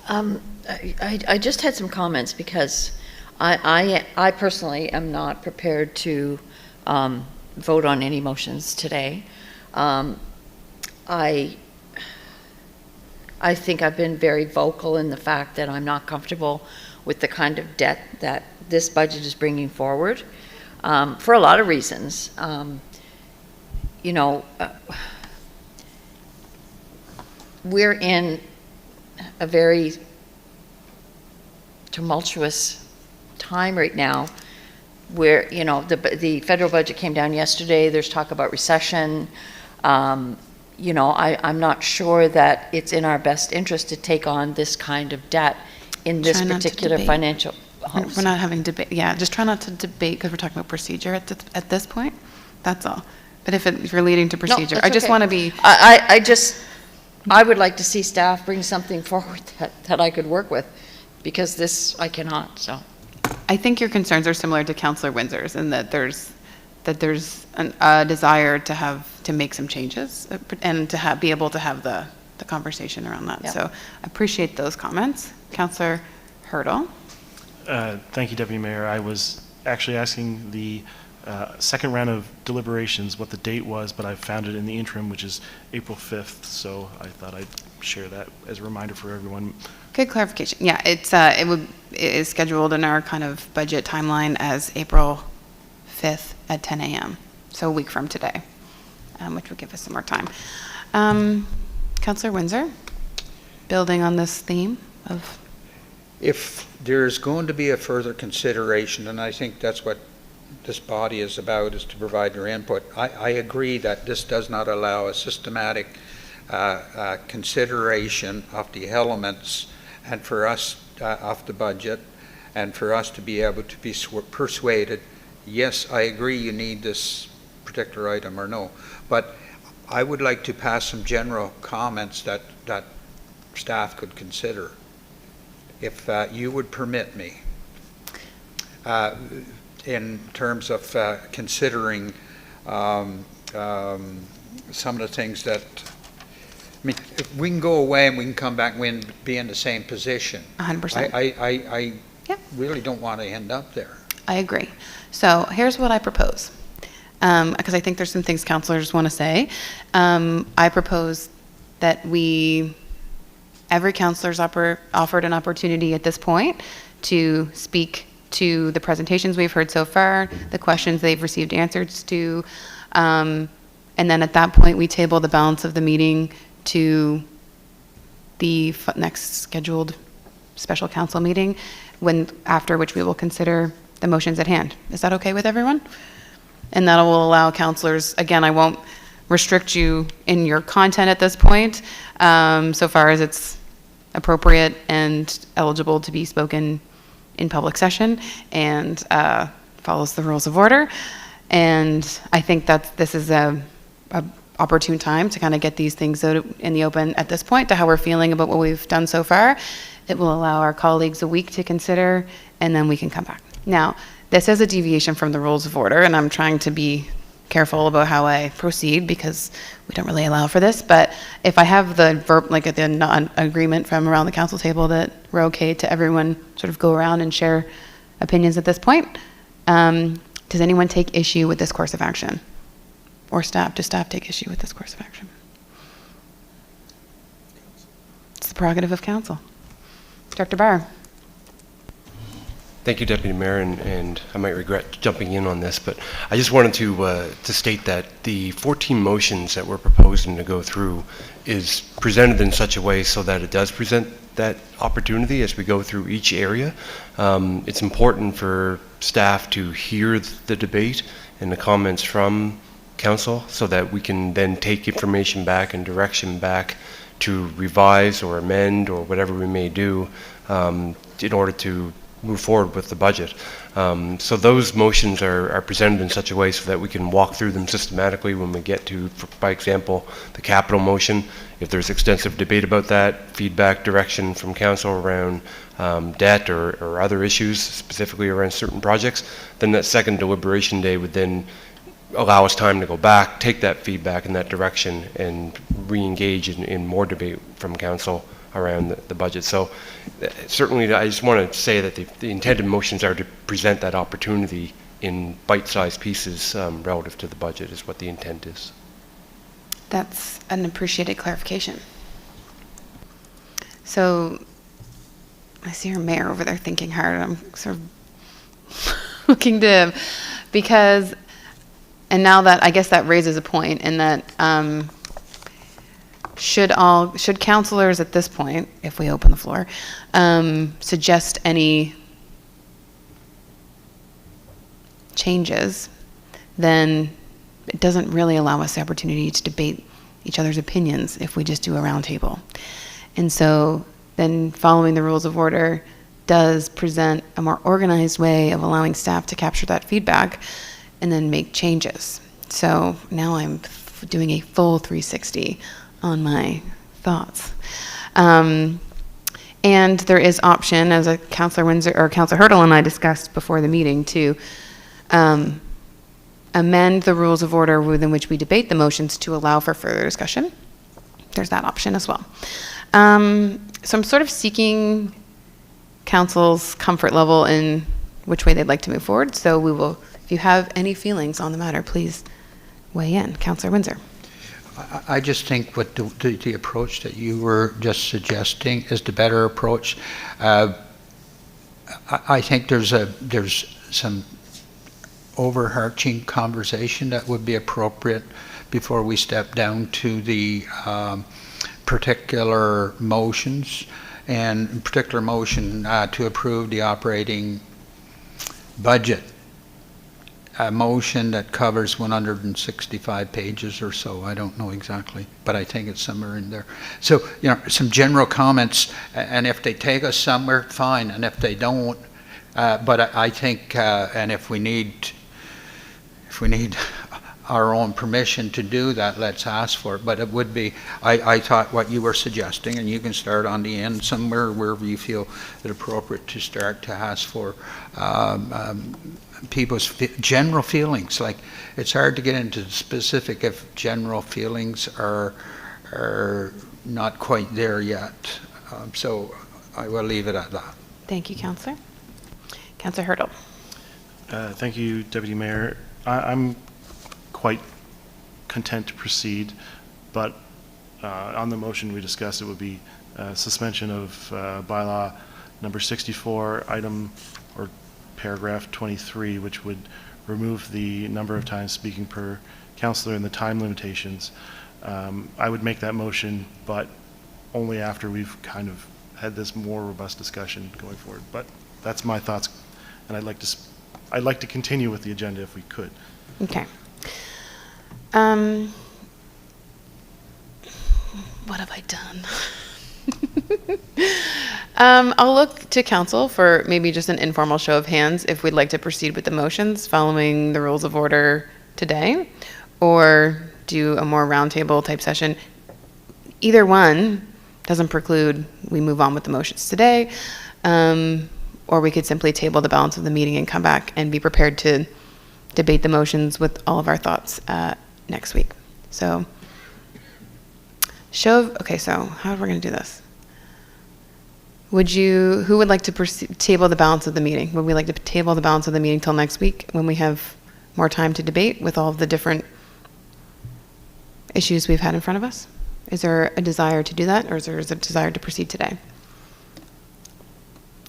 I just had some comments because I personally am not prepared to vote on any motions today. I think I've been very vocal in the fact that I'm not comfortable with the kind of debt that this budget is bringing forward. For a lot of reasons. We're in a very tumultuous time right now where, the federal budget came down yesterday. There's talk about recession. I'm not sure that it's in our best interest to take on this kind of debt in this particular financial... We're not having debate. Yeah, just try not to debate because we're talking about procedure at this point. That's all. But if you're leading to procedure, No, I just okay. want to be... I would like to see staff bring something forward that I could work with, because this, I cannot, so. I think your concerns are similar to Councillor Windsor's in that there's a desire to make some changes and to be able to have the conversation around that. Yeah. So I appreciate those comments. Councillor Hurdle. Thank you, Deputy Mayor. I was actually asking the second round of deliberations what the date was, but I found it in the interim, which is April 5th, so I thought I'd share that as a reminder for everyone. Good clarification. Yeah, it is scheduled in our kind of budget timeline as April 5th at 10 a.m., so a week from today, which would give us some more time. Councillor Windsor, building on this theme of... If there's going to be a further consideration, and I think that's what this body is about, is to provide your input, I agree that this does not allow a systematic consideration of the elements and for us of the budget, and for us to be able to be persuaded, yes, I agree you need this particular item or no. But I would like to pass some general comments that staff could consider. If you would permit me, in terms of considering some of the things that, I mean, if we can go away and we can come back and be in the same position. 100%. I Yep. really don't want to end up there. I agree. So here's what I propose, because I think there's some things councillors want to say. I propose that every councillor's offered an opportunity at this point to speak to the presentations we've heard so far, the questions they've received answers to, and then at that point we table the balance of the meeting to the next scheduled special council meeting, after which we will consider the motions at hand. Is that okay with everyone? And that will allow councilors, again, I won't restrict you in your content at this point, so far as it's appropriate and eligible to be spoken in public session and follows the rules of order. And I think that this is a opportune time to kind of get these things out in the open at this point to how we're feeling about what we've done so far. It will allow our colleagues a week to consider, and then we can come back. Now, this is a deviation from the rules of order, and I'm trying to be careful about how I proceed because we don't really allow for this. But if I have the agreement from around the council table that we're okay to everyone sort of go around and share opinions at this point, does anyone take issue with this course of action? Or does staff take issue with this course of action? It's the prerogative of council. Director Barr. Thank you, Deputy Mayor, and I might regret jumping in on this, but I just wanted to state that the 14 motions that we're proposing to go through is presented in such a way so that it does present that opportunity as we go through each area. It's important for staff to hear the debate and the comments from council so that we can then take information back and direction back to revise or amend or whatever we may do in order to move forward with the budget. So those motions are presented in such a way so that we can walk through them systematically when we get to, by example, the capital motion. If there's extensive debate about that, feedback, direction from council around debt or other issues, specifically around certain projects, then that second deliberation day would then allow us time to go back, take that feedback in that direction, and re-engage in more debate from council around the budget. So certainly I just want to say that the intended motions are to present that opportunity in bite-sized pieces relative to the budget is what the intent is. That's an appreciated clarification. So I see our mayor over there thinking hard. I'm sort of looking to him because, and now that I guess that raises a point in that should councilors at this point, if we open the floor, suggest any changes, then it doesn't really allow us the opportunity to debate each other's opinions if we just do a round table. And so then following the rules of order does present a more organized way of allowing staff to capture that feedback and then make changes. So now I'm doing a full 360 on my thoughts. And there is option, as a Councillor Windsor or Councillor Hurdle and I discussed before the meeting, to amend the rules of order within which we debate the motions to allow for further discussion. There's that option as well. So I'm sort of seeking council's comfort level in which way they'd like to move forward. So we will, if you have any feelings on the matter, please weigh in. Councillor Windsor. I just think what the approach that you were just suggesting is the better approach. I think there's some overarching conversation that would be appropriate before we step down to the particular motions, and in particular motion to approve the operating budget. A motion that covers 165 pages or so. I don't know exactly, but I think it's somewhere in there. So, you know, some general comments, and if they take us somewhere, fine, and if they don't, but I think, and if we need our own permission to do that, let's ask for it. But it would be, I thought what you were suggesting, and you can start on the end somewhere wherever you feel it appropriate to start to ask for people's general feelings. Like, it's hard to get into specific if general feelings are not quite there yet. So I will leave it at that. Thank you, Councillor. Councillor Hurdle. Thank you, Deputy Mayor. I'm quite content to proceed, but on the motion we discussed, it would be suspension of bylaw number 64, item or paragraph 23, which would remove the number of times speaking per councillor and the time limitations. I would make that motion, but only after we've kind of had this more robust discussion going forward. But that's my thoughts, and I'd like to continue with the agenda if we could. Okay. What have I done? I'll look to council for maybe just an informal show of hands if we'd like to proceed with the motions following the rules of order today, or do a more roundtable type session. Either one doesn't preclude we move on with the motions today, or we could simply table the balance of the meeting and come back and be prepared to debate the motions with all of our thoughts next week. So, okay, so how are we going to do this? Who would like to table the balance of the meeting? Would we like to table the balance of the meeting till next week when we have more time to debate with all of the different issues we've had in front of us? Is there a desire to do that, or is there a desire to proceed today?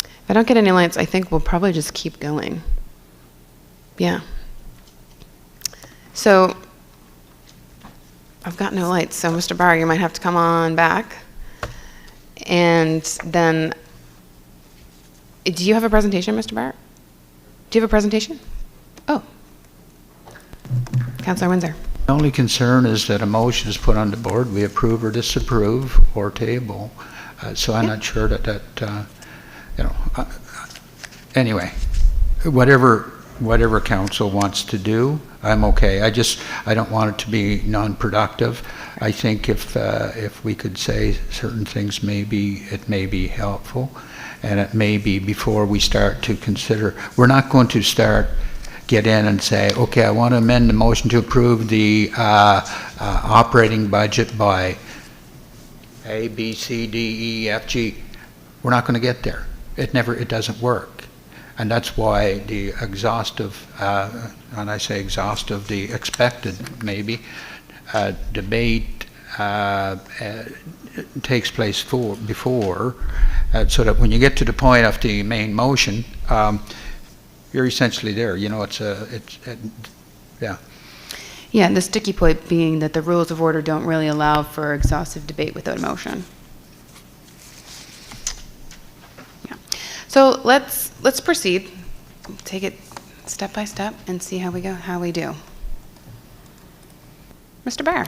If I don't get any lights, I think we'll probably just keep going. Yeah. So, I've got no lights, so Mr. Barr, you might have to come on back. And then, do you have a presentation, Mr. Barr? Do you have a presentation? Oh. Councillor Windsor. The only concern is that a motion is put on the board, we approve or disapprove or table. So I'm not sure that anyway, whatever council wants to do, I'm okay. I don't want it to be non-productive. I think if we could say certain things, it may be helpful, and it may be before we start to consider. We're not going to get in and say, okay, I want to amend the motion to approve the operating budget by A, B, C, D, E, F, G. We're not going to get there. It doesn't work. And that's why the exhaustive, and I say exhaustive, the expected maybe, debate takes place before, so that when you get to the point of the main motion, you're essentially there. Yeah. Yeah, the sticky point being that the rules of order don't really allow for exhaustive debate without a motion. Yeah. So let's proceed. Take it step by step and see how we do. Mr. Barr,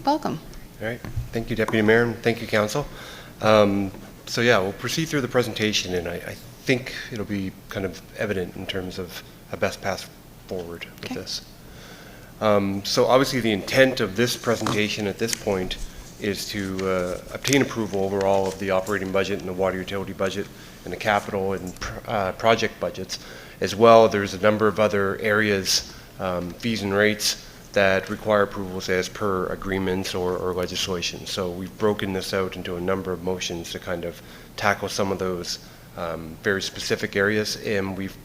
welcome. All right. Thank you, Deputy Mayor, and thank you, Council. So yeah, we'll proceed through the presentation, and I think it'll be kind of evident in terms of a best path forward with this. So obviously the intent of this presentation at this point is to obtain approval overall of the operating budget and the water utility budget and the capital and project budgets. As well, there's a number of other areas, fees and rates, that require approvals as per agreements or legislation. So we've broken this out into a number of motions to kind of tackle some of those very specific areas, and we've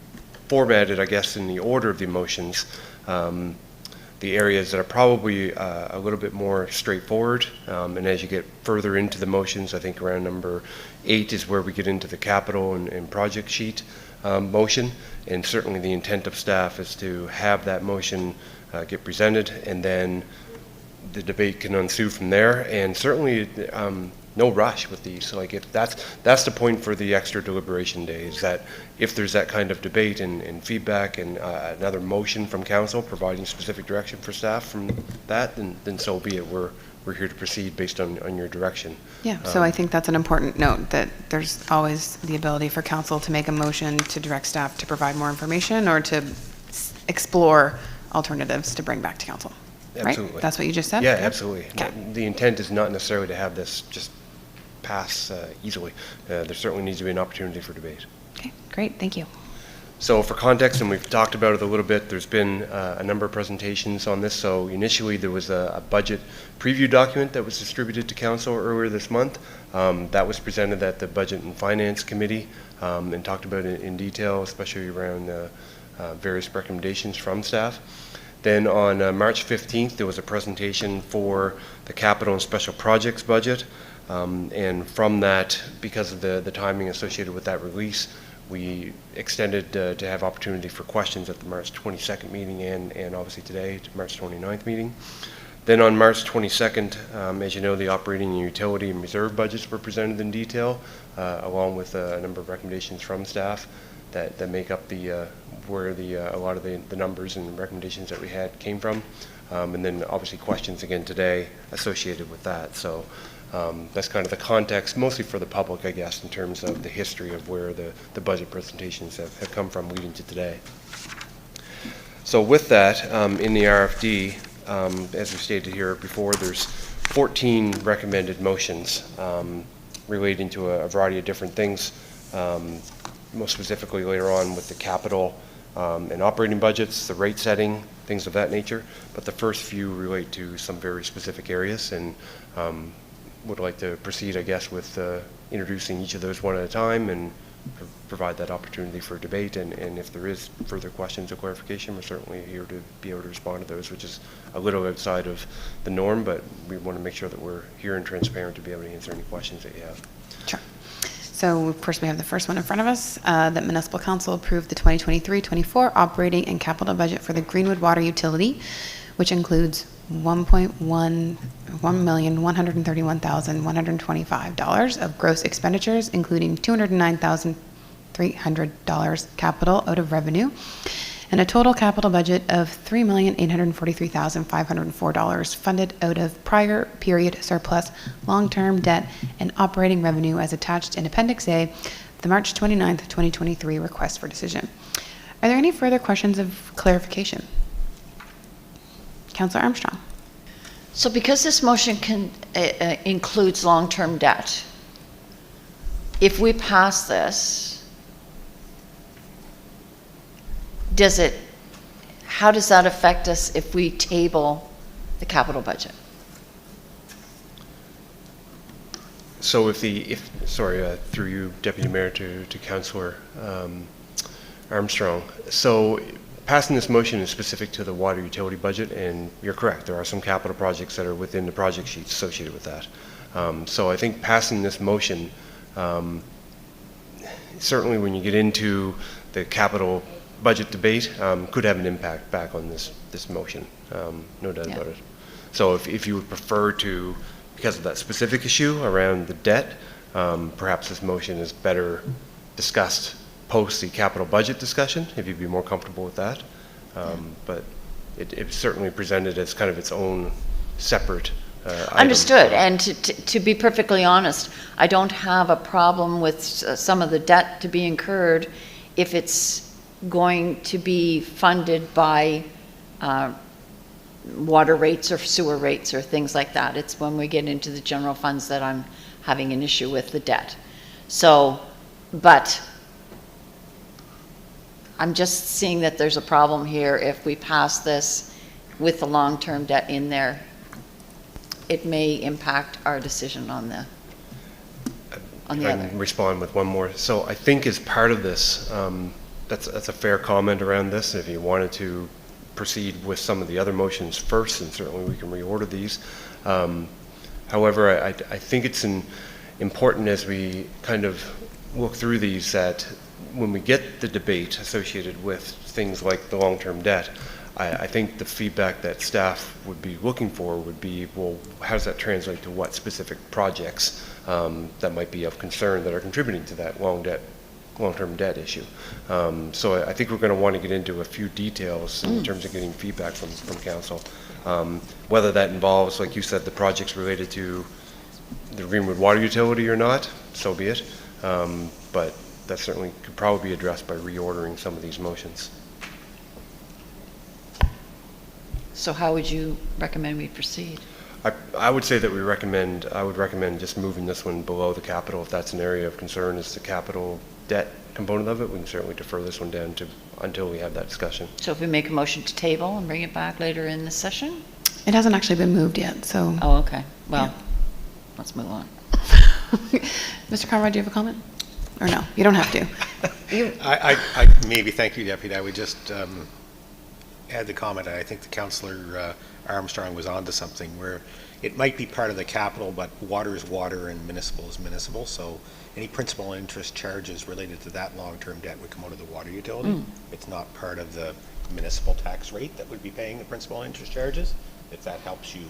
formatted, I guess, in the order of the motions, the areas that are probably a little bit more straightforward, and as you get further into the motions, I think around number 8 is where we get into the capital and project sheet motion, and certainly the intent of staff is to have that motion get presented, and then the debate can ensue from there, and certainly no rush with these. So like, if that's the point for the extra deliberation day, is that if there's that kind of debate and feedback and another motion from council providing specific direction for staff from that, then so be it. We're here to proceed based on your direction. Yeah, so I think that's an important note, that there's always the ability for council to make a motion to direct staff to provide more information or to explore alternatives to bring back to council. Absolutely. Right? That's what you just said? Yeah, Good. absolutely. Okay. The intent is not necessarily to have this just pass easily. There certainly needs to be an opportunity for debate. Okay, great, thank you. So for context, and we've talked about it a little bit, there's been a number of presentations on this. So initially there was a budget preview document that was distributed to council earlier this month. That was presented at the Budget and Finance Committee and talked about it in detail, especially around various recommendations from staff. Then on March 15th, there was a presentation for the capital and special projects budget. And from that, because of the timing associated with that release, we extended to have opportunity for questions at the March 22nd meeting and obviously today, to March 29th meeting. Then on March 22nd, as you know, the operating and utility and reserve budgets were presented in detail, along with a number of recommendations from staff that make up where a lot of the numbers and recommendations that we had came from. And then obviously questions again today associated with that. So that's kind of the context, mostly for the public, I guess, in terms of the history of where the budget presentations have come from leading to today. So with that, in the RFD, as we stated here before, there's 14 recommended motions relating to a variety of different things, most specifically later on with the capital and operating budgets, the rate setting, things of that nature. But the first few relate to some very specific areas, and would like to proceed, I guess, with introducing each of those one at a time and provide that opportunity for debate. And if there is further questions or clarification, we're certainly here to be able to respond to those, which is a little outside of the norm, but we want to make sure that we're here and transparent to be able to answer any questions that you have. Sure. So of course we have the first one in front of us, that Municipal Council approved the 2023-24 operating and capital budget for the Greenwood Water Utility, which includes $1,131,125 of gross expenditures, including $209,300 capital out of revenue, and a total capital budget of $3,843,504 funded out of prior period surplus, long-term debt, and operating revenue as attached in Appendix A, the March 29th, 2023 request for decision. Are there any further questions of clarification? Councillor Armstrong. So because this motion includes long-term debt, if we pass this, how does that affect us if we table the capital budget? So through you, Deputy Mayor, to Councillor Armstrong. So passing this motion is specific to the water utility budget, and you're correct, there are some capital projects that are within the project sheets associated with that. So I think passing this motion, certainly when you get into the capital budget debate, could have an impact back on this motion, no doubt about it. So if you would prefer to, because of that specific issue around the debt, perhaps this motion is better discussed post the capital budget discussion, if you'd be more comfortable with that. But it's certainly presented as kind of its own separate item. Understood. And to be perfectly honest, I don't have a problem with some of the debt to be incurred if it's going to be funded by water rates or sewer rates or things like that. It's when we get into the general funds that I'm having an issue with the debt. So, but I'm just seeing that there's a problem here. If we pass this with the long-term debt in there, it may impact our decision on the other. I can respond with one more. So I think as part of this, that's a fair comment around this. If you wanted to proceed with some of the other motions first, and certainly we can reorder these. However, I think it's important as we kind of look through these that when we get the debate associated with things like the long-term debt, I think the feedback that staff would be looking for would be, well, how does that translate to what specific projects that might be of concern that are contributing to that long-term debt issue. So I think we're going to want to get into a few details in terms of getting feedback from council. Whether that involves, like you said, the projects related to the Greenwood Water Utility or not, so be it. But that certainly could probably be addressed by reordering some of these motions. So how would you recommend we proceed? I would say that I would recommend just moving this one below the capital. If that's an area of concern, is the capital debt component of it, we can certainly defer this one down until we have that discussion. So if we make a motion to table and bring it back later in the session? It hasn't actually been moved yet, so. Oh, okay. Well, let's move on. Mr. Conrad, do you have a comment? Or no, you don't have to. I maybe, thank you, Deputy. I would just add the comment, I think the Councillor Armstrong was onto something where it might be part of the capital, but water is water and municipal is municipal. So any principal and interest charges related to that long-term debt would come out of the water utility. It's not part of the municipal tax rate that would be paying the principal and interest charges. if that helps you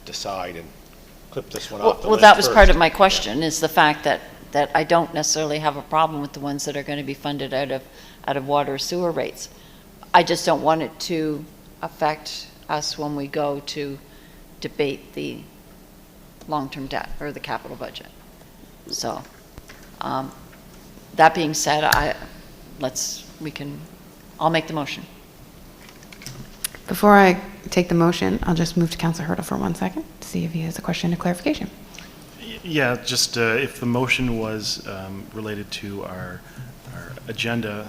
decide and clip this one off the Well, list that was part of first. my question, is the fact that I don't necessarily have a problem with the ones that are going to be funded out of water sewer rates. I just don't want it to affect us when we go to debate the long-term debt or the capital budget. So, that being said, I'll make the motion. Before I take the motion, I'll just move to Councillor Hurdle for 1 second to see if he has a question or clarification. Yeah, just if the motion was related to our agenda,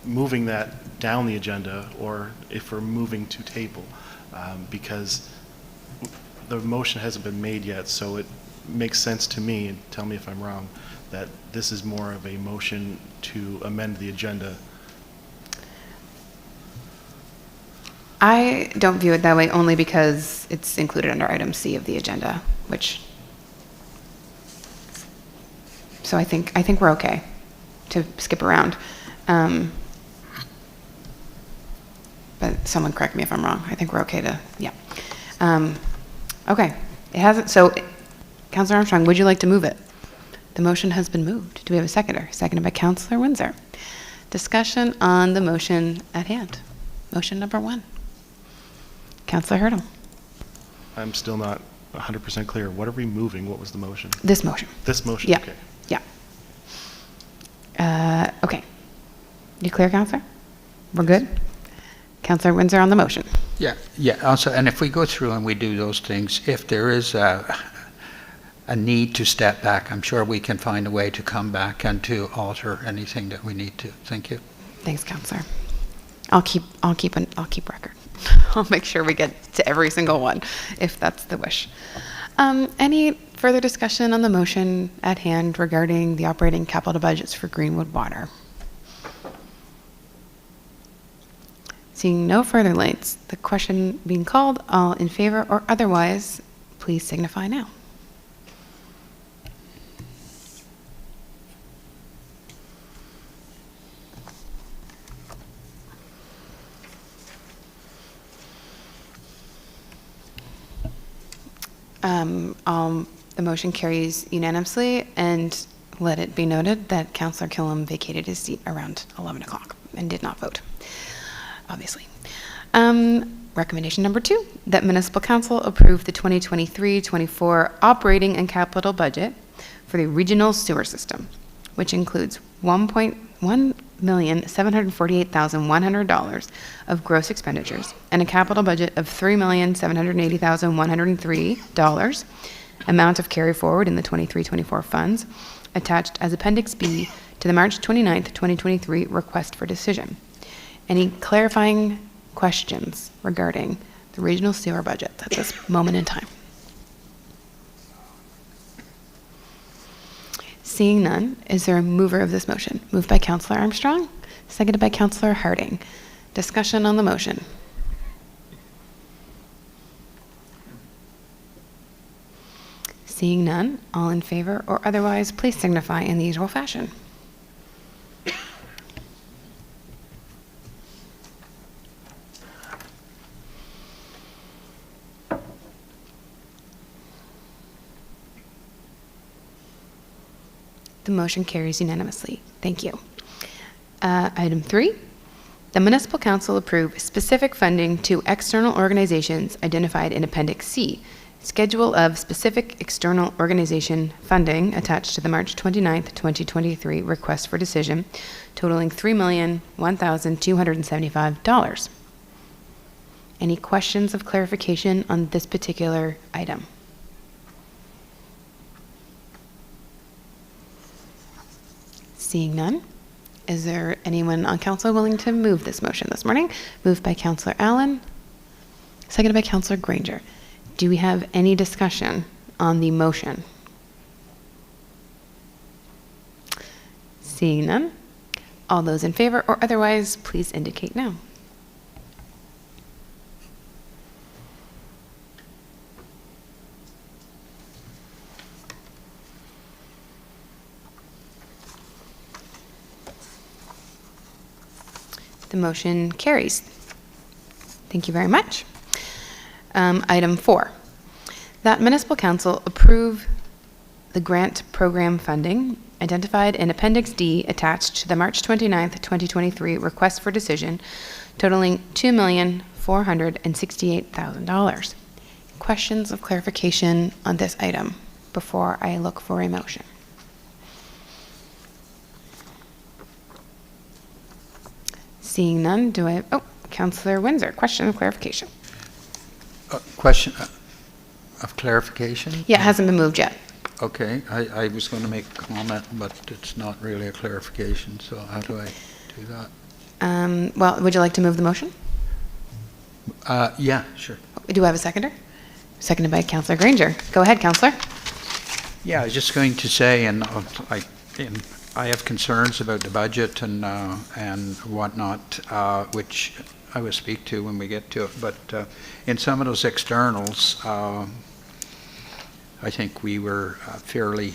moving that down the agenda, or if we're moving to table, because the motion hasn't been made yet, so it makes sense to me, and tell me if I'm wrong, that this is more of a motion to amend the agenda. I don't view it that way only because it's included under item C of the agenda, so I think we're okay to skip around. But someone correct me if I'm wrong. I think we're okay to, yeah. Okay, it hasn't, so Councillor Armstrong, would you like to move it? The motion has been moved. Do we have a seconder? Seconded by Councillor Windsor. Discussion on the motion at hand. Motion number 1. Councillor Hurdle. I'm still not 100% clear. What are we moving? What was the motion? This motion. This motion, Yeah. okay. Yeah. Okay. You clear, Councillor? We're good? Councillor Windsor on the motion. Yeah, also, and if we go through and we do those things, if there is a need to step back, I'm sure we can find a way to come back and to alter anything that we need to. Thank you. Thanks, Councillor. I'll keep record. I'll make sure we get to every single one, if that's the wish. Any further discussion on the motion at hand regarding the operating capital budgets for Greenwood Water? Seeing no further lights, the question being called, all in favor or otherwise, please signify now. The motion carries unanimously, and let it be noted that Councillor Killam vacated his seat around 11 o'clock and did not vote, obviously. Recommendation number 2, that Municipal Council approve the 2023-24 operating and capital budget for the regional sewer system, which includes $1,748,100 of gross expenditures and a capital budget of $3,780,103, amount of carry forward in the 23-24 funds, attached as Appendix B to the March 29th, 2023 request for decision. Any clarifying questions regarding the regional sewer budget at this moment in time? Seeing none, is there a mover of this motion? Moved by Councillor Armstrong, seconded by Councillor Harding. Discussion on the motion. Seeing none, all in favor or otherwise, please signify in the usual fashion. The motion carries unanimously. Thank you. Item 3, the Municipal Council approve specific funding to external organizations identified in Appendix C, schedule of specific external organization funding attached to the March 29th, 2023 request for decision, totaling $3,001,275. Any questions of clarification on this particular item? Seeing none, is there anyone on council willing to move this motion this morning? Moved by Councillor Allen, seconded by Councillor Granger. Do we have any discussion on the motion? Seeing none, all those in favor or otherwise, please indicate now. The motion carries. Thank you very much. Item 4, that municipal council approve the grant program funding identified in Appendix D attached to the March 29th, 2023 request for decision totaling $2,468,000. Questions of clarification on this item before I look for a motion? Seeing none, Councillor Windsor, question of clarification. Question of clarification? Yeah, it hasn't been moved yet. Okay, I was going to make a comment, but it's not really a clarification, so how do I do that? Well, would you like to move the motion? Yeah, sure. Do I have a seconder? Seconded by Councillor Granger. Go ahead, Councillor. Yeah, I was just going to say, and I have concerns about the budget and whatnot, which I will speak to when we get to it. But in some of those externals, I think we were fairly,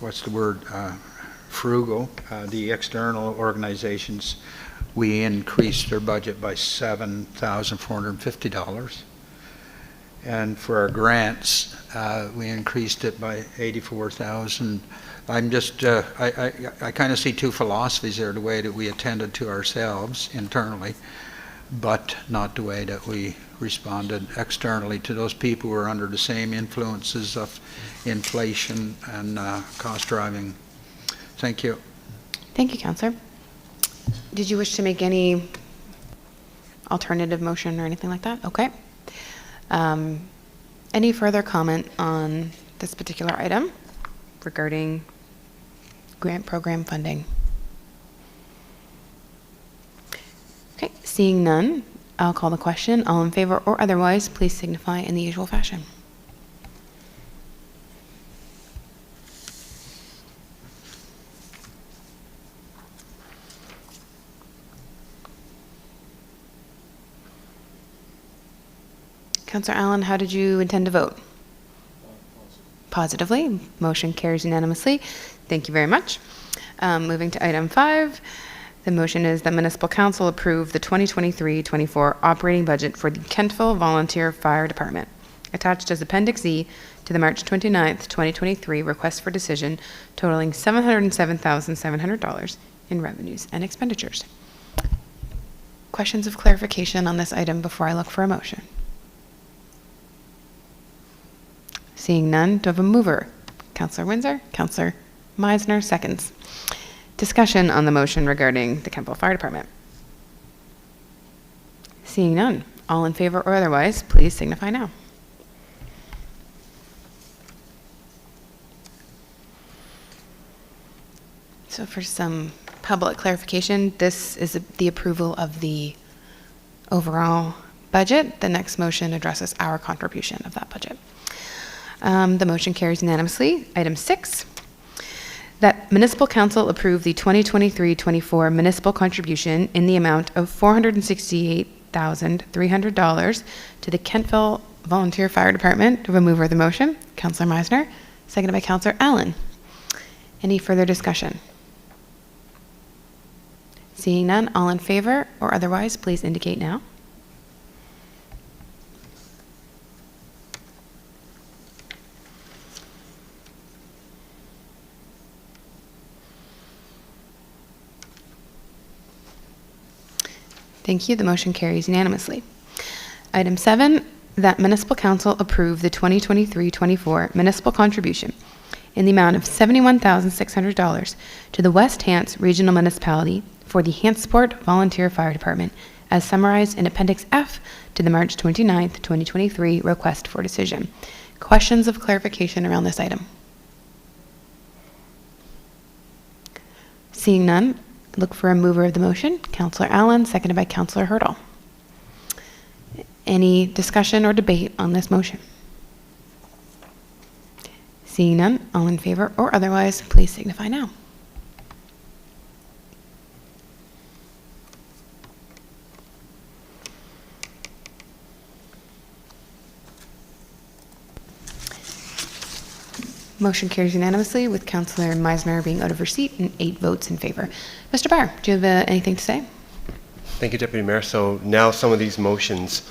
what's the word, frugal. The external organizations, we increased their budget by $7,450. And for our grants, we increased it by $84,000. I'm just, I kind of see two philosophies there, the way that we attended to ourselves internally, but not the way that we responded externally to those people who are under the same influences of inflation and cost driving. Thank you. Thank you, Councillor. Did you wish to make any alternative motion or anything like that? Okay. Any further comment on this particular item regarding grant program funding? Okay, seeing none, I'll call the question. All in favor or otherwise, please signify in the usual fashion. Councillor Allen, how did you intend to vote? Positively. Motion carries unanimously. Thank you very much. Moving to item 5, the motion is that Municipal Council approve the 2023-24 operating budget for the Kentville Volunteer Fire Department, attached as Appendix E to the March 29th, 2023 request for decision totaling $707,700 in revenues and expenditures. Questions of clarification on this item before I look for a motion? Seeing none, do I have a mover? Councillor Windsor, Councillor Meisner, seconds. Discussion on the motion regarding the Kentville Fire Department. Seeing none, all in favor or otherwise, please signify now. So for some public clarification, this is the approval of the overall budget. The next motion addresses our contribution of that budget. The motion carries unanimously. Item 6, that Municipal Council approve the 2023-24 municipal contribution in the amount of $468,300 to the Kentville Volunteer Fire Department. Do I have a mover of the motion? Councillor Meisner, seconded by Councillor Allen. Any further discussion? Seeing none, all in favor or otherwise, please indicate now. Thank you. The motion carries unanimously. Item 7, that Municipal Council approve the 2023-24 municipal contribution in the amount of $71,600 to the West Hants Regional Municipality for the Hantsport Volunteer Fire Department, as summarized in Appendix F to the March 29th, 2023 request for decision. Questions of clarification around this item? Seeing none, look for a mover of the motion. Councillor Allen, seconded by Councillor Hurdle. Any discussion or debate on this motion? Seeing none, all in favor or otherwise, please signify now. Motion carries unanimously with Councillor Meisner being out of her seat and 8 votes in favor. Mr. Barr, do you have anything to say? Thank you, Deputy Mayor. So now some of these motions,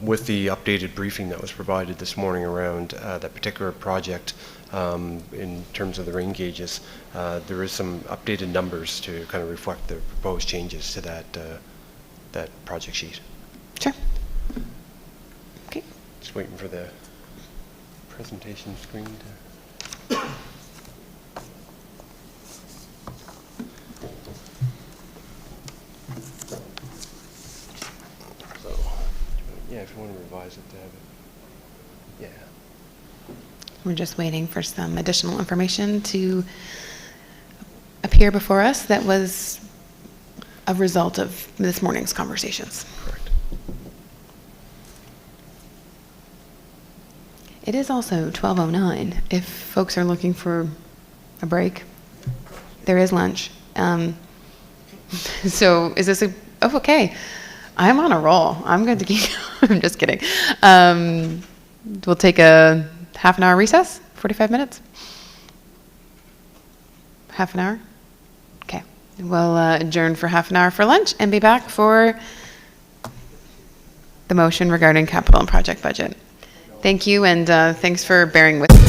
with the updated briefing that was provided this morning around that particular project, in terms of the rain gauges, there is some updated numbers to kind of reflect the proposed changes to that project sheet. Sure. Okay. Just waiting for the presentation screen to... So, yeah, if you want to revise it to have it, yeah. We're just waiting for some additional information to appear before us that was a result of this morning's conversations. Correct. It is also 12:09. If folks are looking for a break, there is lunch. So is this oh, okay. I'm on a roll. I'm going to keep, I'm just kidding. We'll take a half an hour recess, 45 minutes. Half an hour? Okay. We'll adjourn for half an hour for lunch and be back for the motion regarding capital and project budget. Thank you, and thanks for bearing with me.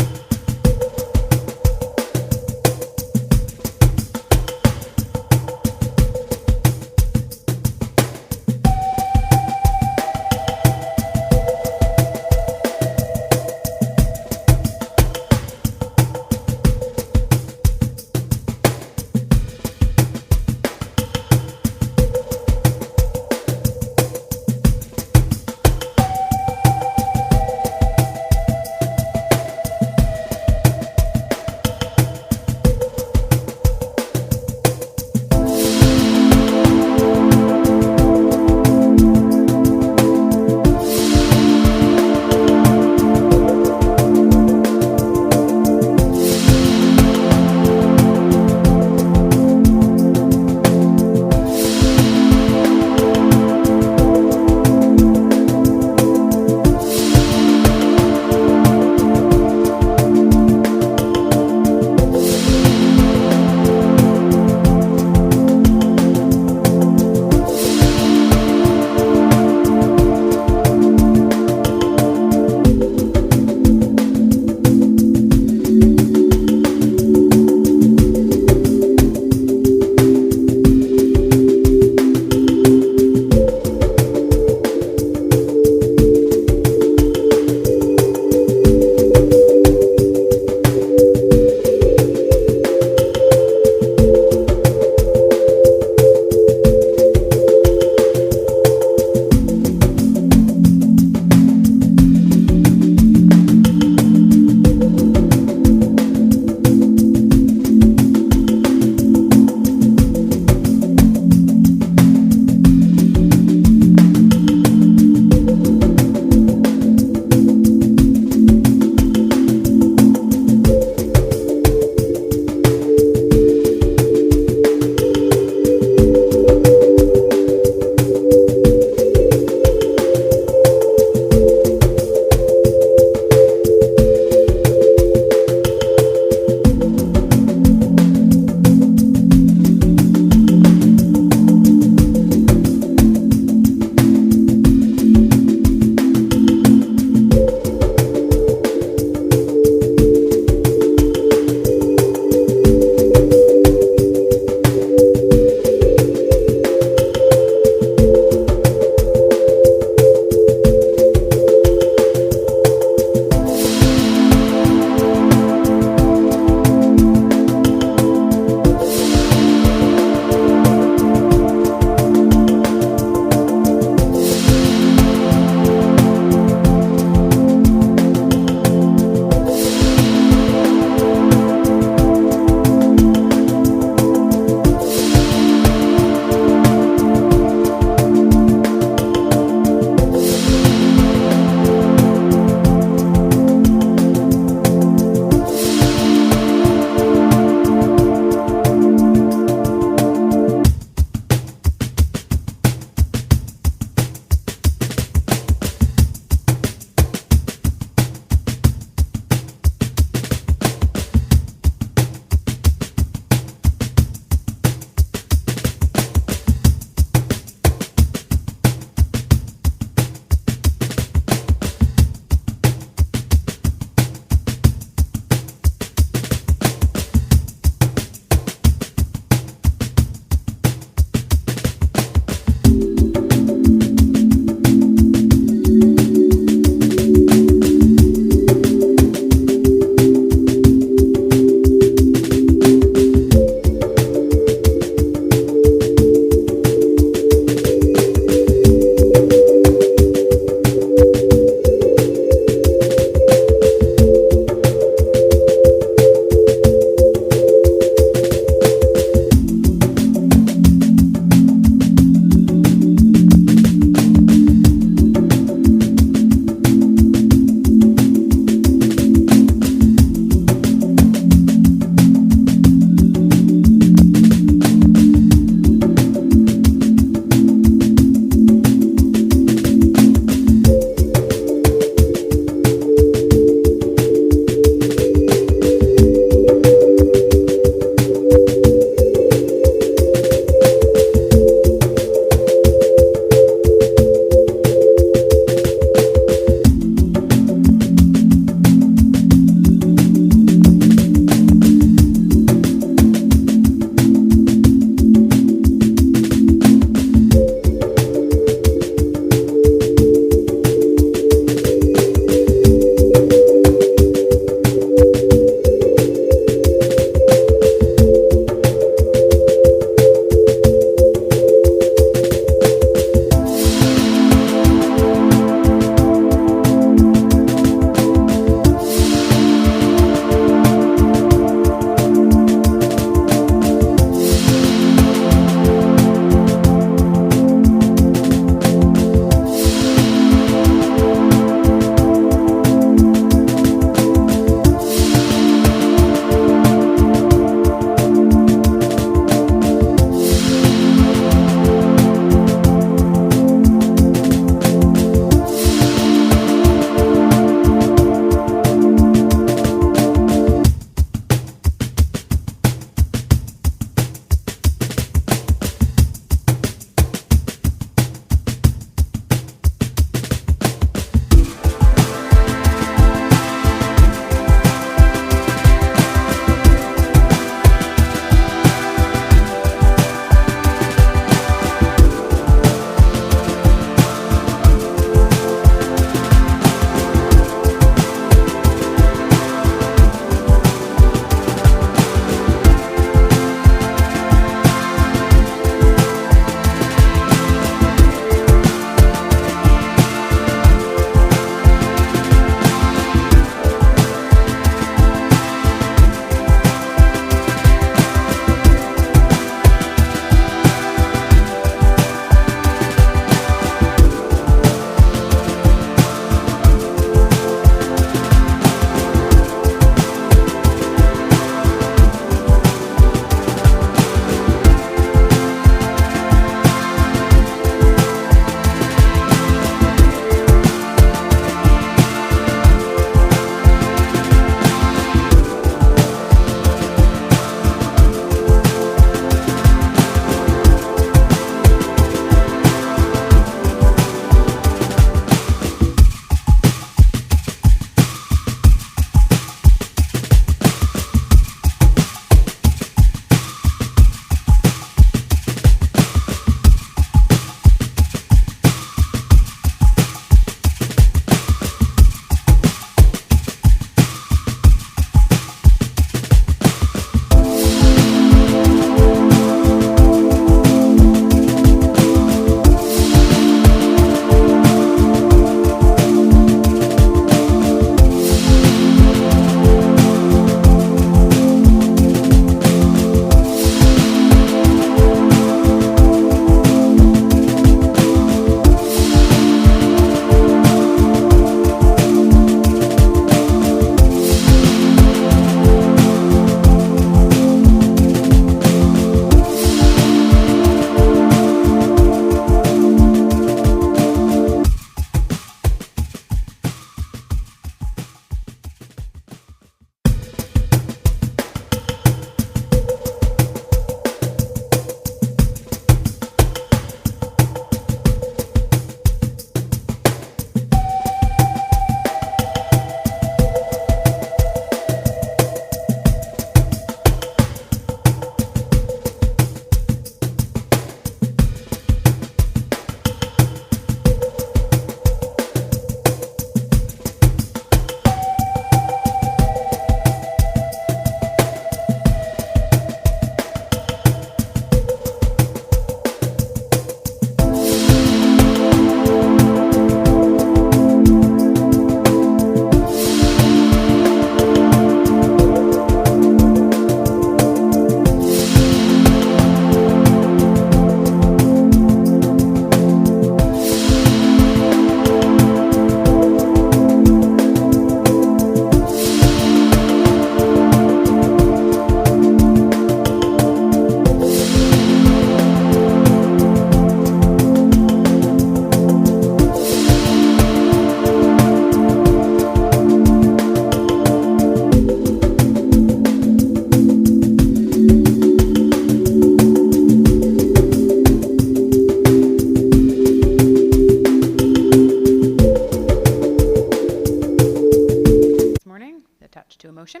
motion.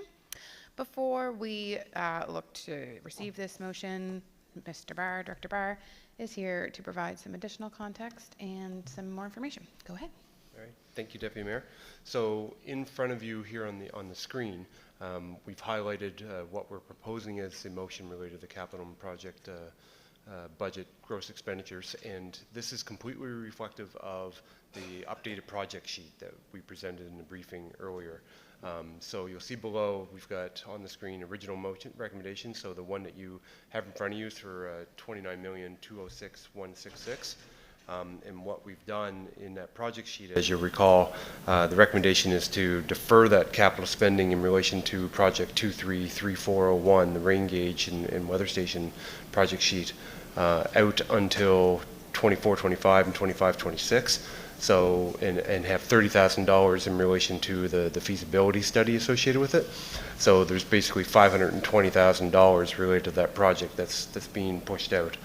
Before we look to receive this motion, Mr. Barr, Director Barr, is here to provide some additional context and some more information. Go ahead. All right. Thank you, Deputy Mayor. So in front of you here on the screen, we've highlighted what we're proposing as the motion related to the capital project budget gross expenditures, and this is completely reflective of the updated project sheet that we presented in the briefing earlier. So you'll see below we've got on the screen original motion recommendation, so the one that you have in front of you is for $29,206,166. And what we've done in that project sheet, as you recall, the recommendation is to defer that capital spending in relation to project 233401, the rain gauge and weather station project sheet, out until 24-25 and 25-26. So, and have $30,000 in relation to the feasibility study associated with it. So there's basically $520,000 related to that project that's being pushed out.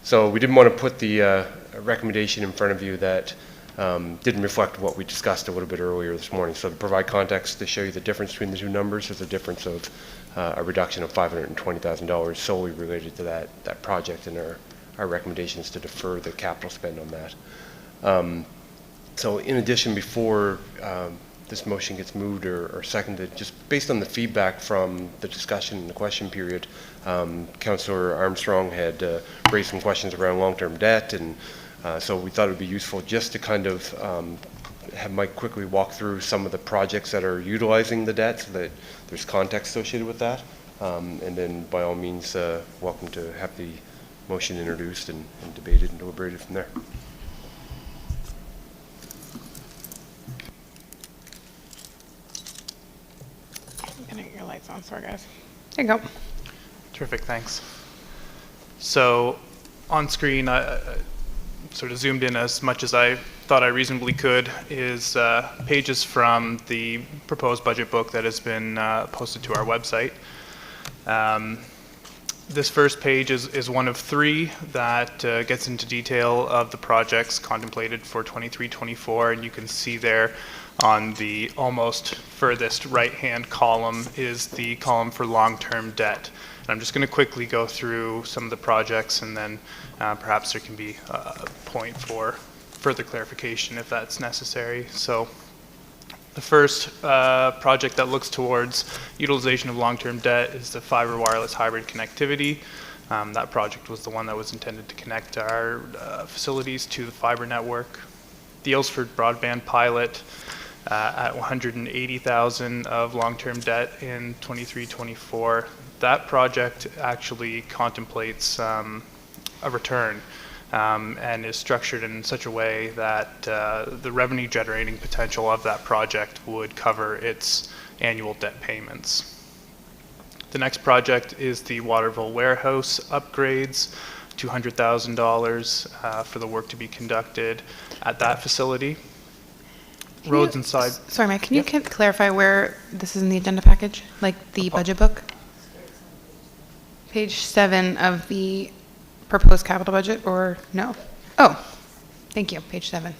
So we didn't want to put the recommendation in front of you that didn't reflect what we discussed a little bit earlier this morning. So to provide context, to show you the difference between the two numbers, there's a difference of a reduction of $520,000 solely related to that project, and our recommendation is to defer the capital spend on that. So in addition, before this motion gets moved or seconded, just based on the feedback from the discussion in the question period, Councillor Armstrong had raised some questions around long-term debt, and so we thought it would be useful just to kind of have Mike quickly walk through some of the projects that are utilizing the debt so that there's context associated with that. And then by all means, welcome to have the motion introduced and debated and deliberated from there. I'm gonna get your lights on, sorry guys. There you go. Terrific, thanks. So on screen, I sort of zoomed in as much as I thought I reasonably could, is pages from the proposed budget book that has been posted to our website. This first page is one of three that gets into detail of the projects contemplated for 23-24, and you can see there on the almost furthest right-hand column is the column for long-term debt. And I'm just going to quickly go through some of the projects, and then perhaps there can be a point for further clarification if that's necessary. So the first project that looks towards utilization of long-term debt is the fiber wireless hybrid connectivity. That project was the one that was intended to connect our facilities to the fiber network. The Aylesford broadband pilot at $180,000 of long-term debt in 23-24. That project actually contemplates a return and is structured in such a way that the revenue generating potential of that project would cover its annual debt payments. The next project is the Waterville warehouse upgrades, $200,000 for the work to be conducted at that facility. Roads inside. Sorry, Mike, can you clarify where this is in the agenda package? Like the budget book? Page 7 of the proposed capital budget, or no? Oh, thank you, page 7.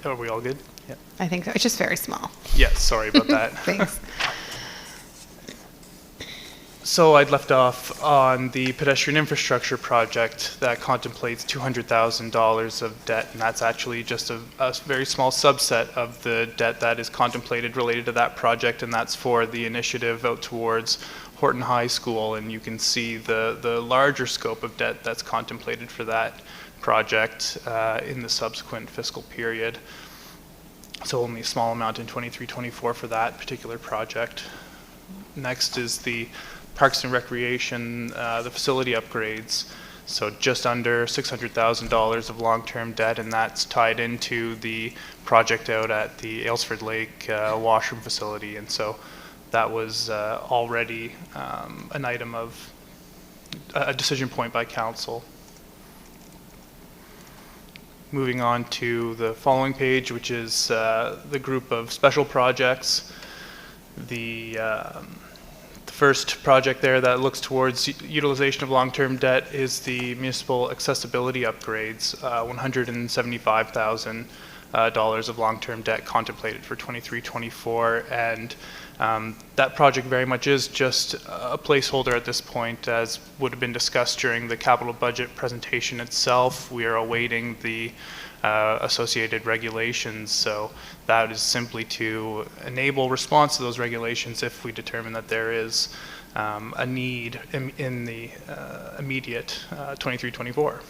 Are we all good? Yeah. I think so. It's just very small. Yes, sorry about that. Thanks. So I'd left off on the pedestrian infrastructure project that contemplates $200,000 of debt, and that's actually just a very small subset of the debt that is contemplated related to that project, and that's for the initiative out towards Horton High School, and you can see the larger scope of debt that's contemplated for that project in the subsequent fiscal period. So only a small amount in 23-24 for that particular project. Next is the Parks and Recreation, the facility upgrades. So just under $600,000 of long-term debt, and that's tied into the project out at the Aylesford Lake washroom facility. And so that was already an item of a decision point by council. Moving on to the following page, which is the group of special projects. The first project there that looks towards utilization of long-term debt is the municipal accessibility upgrades, $175,000 dollars of long-term debt contemplated for 23-24, and that project very much is just a placeholder at this point, as would have been discussed during the capital budget presentation itself. We are awaiting the associated regulations, so that is simply to enable response to those regulations if we determine that there is a need in the immediate 23-24.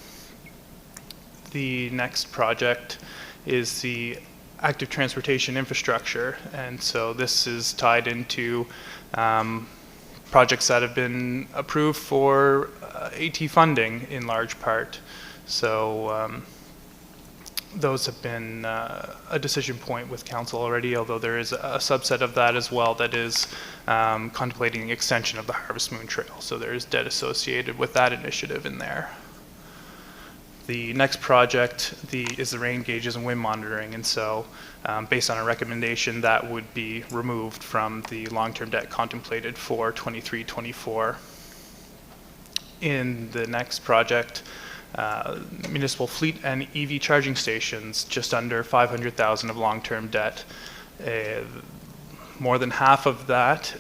The next project is the active transportation infrastructure, and so this is tied into projects that have been approved for AT funding in large part. So those have been a decision point with council already, although there is a subset of that as well that is contemplating the extension of the Harvest Moon Trail. So there is debt associated with that initiative in there. The next project is the rain gauges and wind monitoring, and so based on a recommendation, that would be removed from the long-term debt contemplated for 23-24. In the next project, municipal fleet and EV charging stations, just under 500,000 of long-term debt. More than half of that,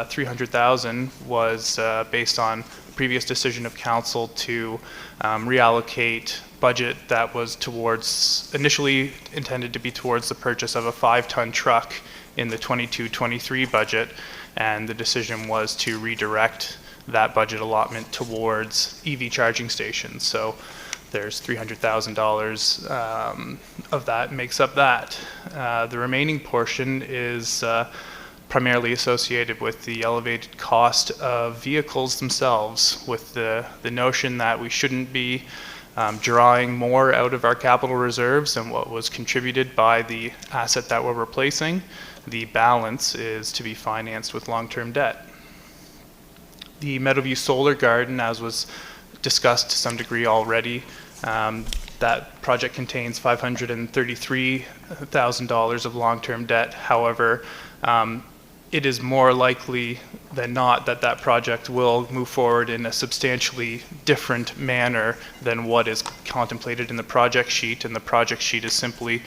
300,000, was based on previous decision of council to reallocate budget that was initially intended to be towards the purchase of a 5-ton truck in the 22-23 budget, and the decision was to redirect that budget allotment towards EV charging stations. So there's $300,000 of that makes up that. The remaining portion is primarily associated with the elevated cost of vehicles themselves, with the notion that we shouldn't be drawing more out of our capital reserves than what was contributed by the asset that we're replacing. The balance is to be financed with long-term debt. The Meadowview Solar Garden, as was discussed to some degree already, that project contains $533,000 of long-term debt. However, it is more likely than not that that project will move forward in a substantially different manner than what is contemplated in the project sheet, and the project sheet is simply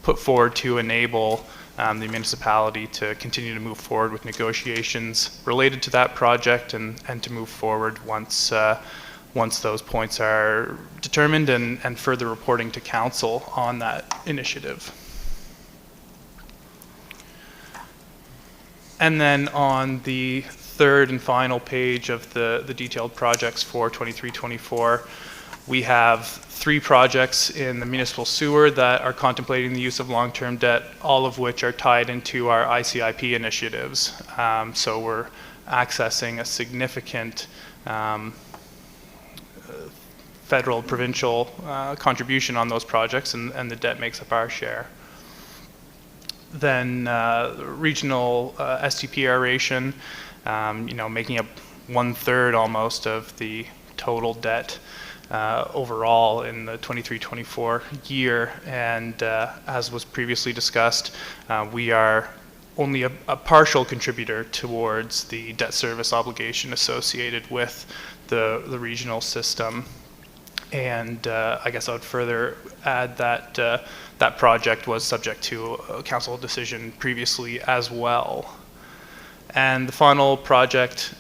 put forward to enable the municipality to continue to move forward with negotiations related to that project, and to move forward once those points are determined, and further reporting to council on that initiative. And then on the third and final page of the detailed projects for 23-24, we have 3 projects in the municipal sewer that are contemplating the use of long-term debt, all of which are tied into our ICIP initiatives. So we're accessing a significant federal, provincial contribution on those projects, and the debt makes up our share. Then regional STP aeration, making up 1/3 almost of the total debt overall in the 23-24 year. And as was previously discussed, we are only a partial contributor towards the debt service obligation associated with the regional system. And I guess I would further add that that project was subject to a council decision previously as well. And the final project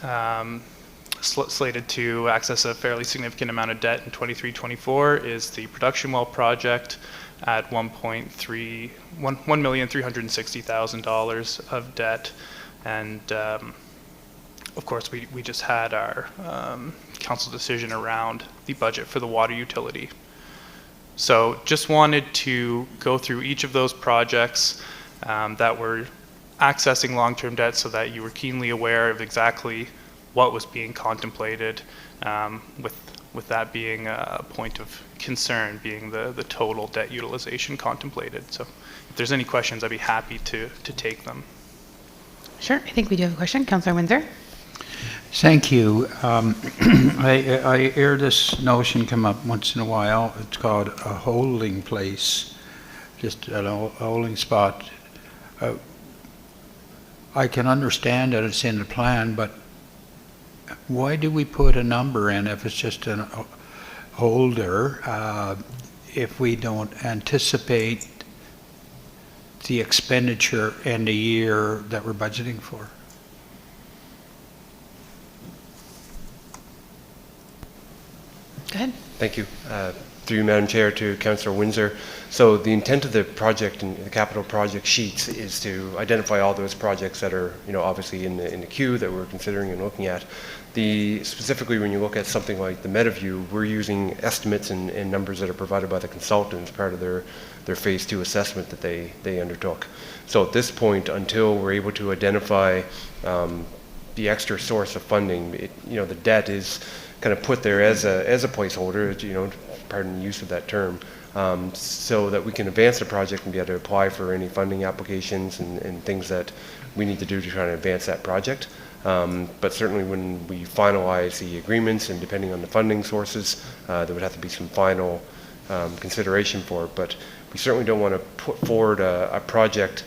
slated to access a fairly significant amount of debt in 23-24 is the production well project at $1,360,000 of debt. And of course, we just had our council decision around the budget for the water utility. So just wanted to go through each of those projects that were accessing long-term debt, so that you were keenly aware of exactly what was being contemplated, with that being a point of concern, being the total debt utilization contemplated. So if there's any questions, I'd be happy to take them. Sure, I think we do have a question. Councillor Windsor? Thank you. I hear this notion come up once in a while. It's called a holding place, just a holding spot. I can understand that it's in the plan, but why do we put a number in if it's just a holder, if we don't anticipate the expenditure and the year that we're budgeting for. Go ahead. Thank you. Through you, Madam Chair, to Councillor Windsor. So the intent of the project and the capital project sheets is to identify all those projects that are, obviously in the queue that we're considering and looking at. Specifically, when you look at something like the MetaView, we're using estimates and numbers that are provided by the consultants, part of their phase 2 assessment that they undertook. So at this point, until we're able to identify the extra source of funding, the debt is kind of put there as a placeholder, pardon the use of that term, so that we can advance the project and be able to apply for any funding applications and things that we need to do to try to advance that project. But certainly when we finalize the agreements and depending on the funding sources, there would have to be some final consideration for it. But we certainly don't want to put forward a project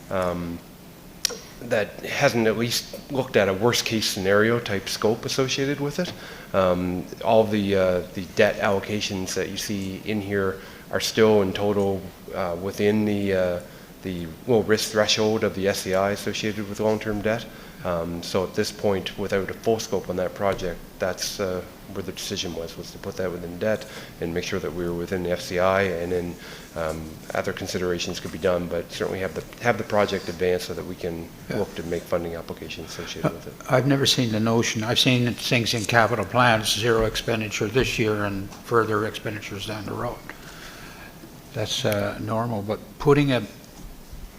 that hasn't at least looked at a worst case scenario type scope associated with it. All the debt allocations that you see in here are still in total within the low risk threshold of the SCI associated with long-term debt. So at this point, without a full scope on that project, that's where the decision was to put that within debt and make sure that we were within the FCI, and then other considerations could be done, but certainly have the project advanced so that we can look to make funding applications associated with it. I've never seen the notion. I've seen things in capital plans, zero expenditure this year and further expenditures down the road. That's normal, but putting a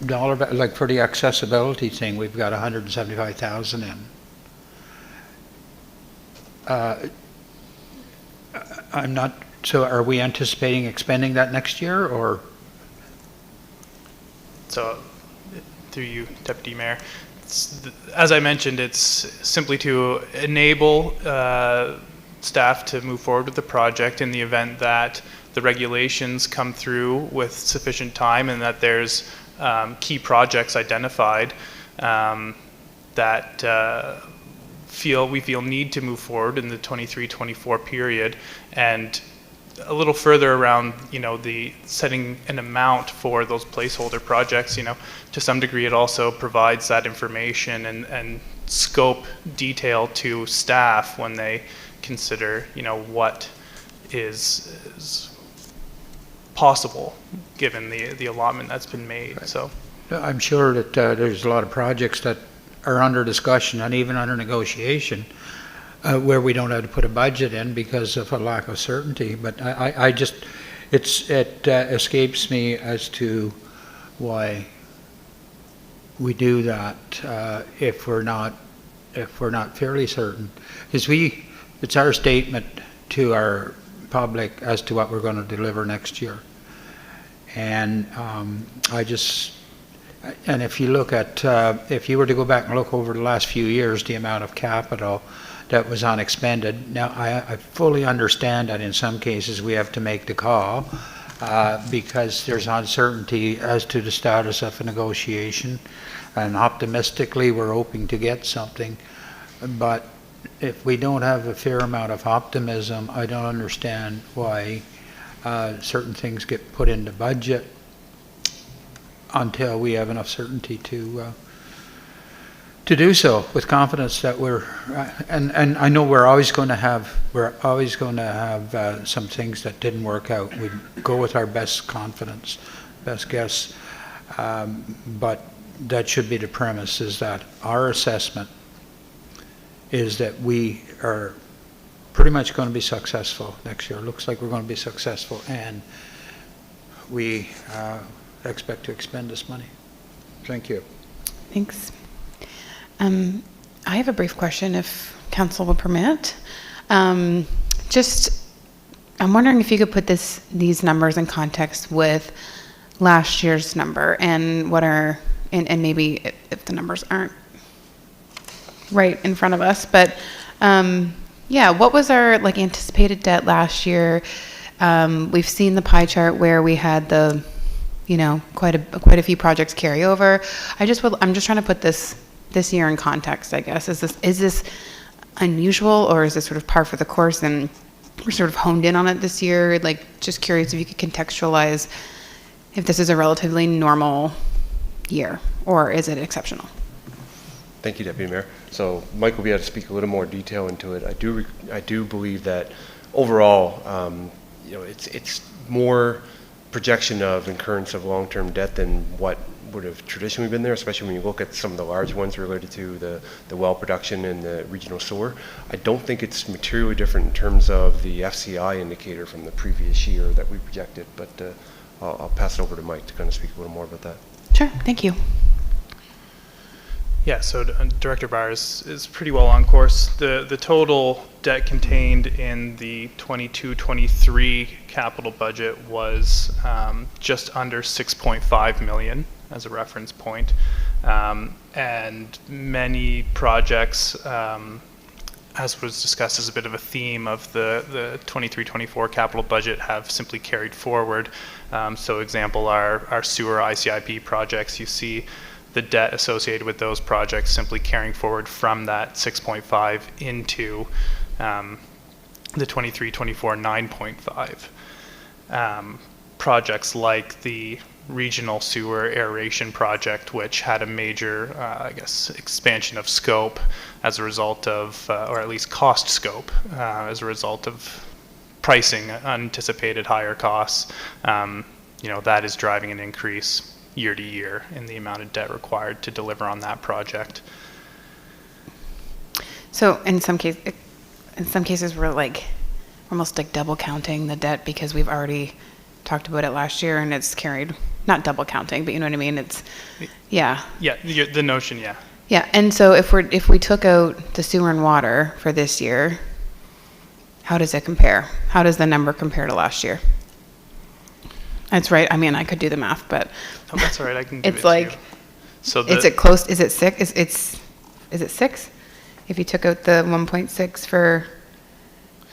dollar, like for the accessibility thing, we've got 175,000 in. I'm not, so are we anticipating expending that next year, or? So, through you, Deputy Mayor, as I mentioned, it's simply to enable staff to move forward with the project in the event that the regulations come through with sufficient time and that there's key projects identified that we feel need to move forward in the 23-24 period, and a little further around, the setting an amount for those placeholder projects. To some degree, it also provides that information and scope detail to staff when they consider, what is possible given the allotment that's been made. Right. So I'm sure that there's a lot of projects that are under discussion and even under negotiation where we don't have to put a budget in because of a lack of certainty. But I just, it escapes me as to why we do that if we're not fairly certain. Because it's our statement to our public as to what we're going to deliver next year. And and if you look at, if you were to go back and look over the last few years, the amount of capital that was unexpended. Now, I fully understand that in some cases we have to make the call because there's uncertainty as to the status of a negotiation, and optimistically we're hoping to get something. But if we don't have a fair amount of optimism, I don't understand why certain things get put into budget until we have enough certainty to do so with confidence that we're and I know we're always going to have some things that didn't work out. We go with our best confidence, best guess, but that should be the premise, is that our assessment is that we are pretty much going to be successful next year. It looks like we're going to be successful, and we expect to expend this money. Thank you. Thanks. I have a brief question, if council will permit. I'm wondering if you could put these numbers in context with last year's number, and and maybe if the numbers aren't right in front of us, but what was our anticipated debt last year? We've seen the pie chart where we had the quite a few projects carry over. I'm just trying to put this year in context, I guess. Is this unusual, or is this sort of par for the course and we're sort of honed in on it this year? Just curious if you could contextualize if this is a relatively normal year, or is it exceptional? Thank you, Deputy Mayor. So Mike will be able to speak a little more detail into it. I do believe that overall, it's more projection of incurrence of long-term debt than what would have traditionally been there, especially when you look at some of the large ones related to the well production and the regional sewer. I don't think it's materially different in terms of the FCI indicator from the previous year that we projected, but I'll pass it over to Mike to kind of speak a little more about that. Sure, thank you. Yeah, so Director Byers is pretty well on course. The total debt contained in the 22-23 capital budget was just under 6.5 million as a reference point. And many projects, as was discussed as a bit of a theme of the 23-24 capital budget, have simply carried forward. So example, our sewer ICIP projects, you see the debt associated with those projects simply carrying forward from that 6.5 into the 23-24 9.5. Projects like the regional sewer aeration project, which had a major, expansion of scope as a result of, or at least cost scope, as a result of pricing unanticipated higher costs. That is driving an increase year to year in the amount of debt required to deliver on that project. So in some cases we're almost like double counting the debt because we've already talked about it last year and it's carried, not double counting, but you know what I mean? It's, yeah. Yeah, the notion, yeah. Yeah, and so if we took out the sewer and water for this year, how does it compare? How does the number compare to last year? That's right. I mean, I could do the math, but oh, that's all right. I can give it's it like, to you. So is it close? Is it 6? Is it 6? If you took out the 1.6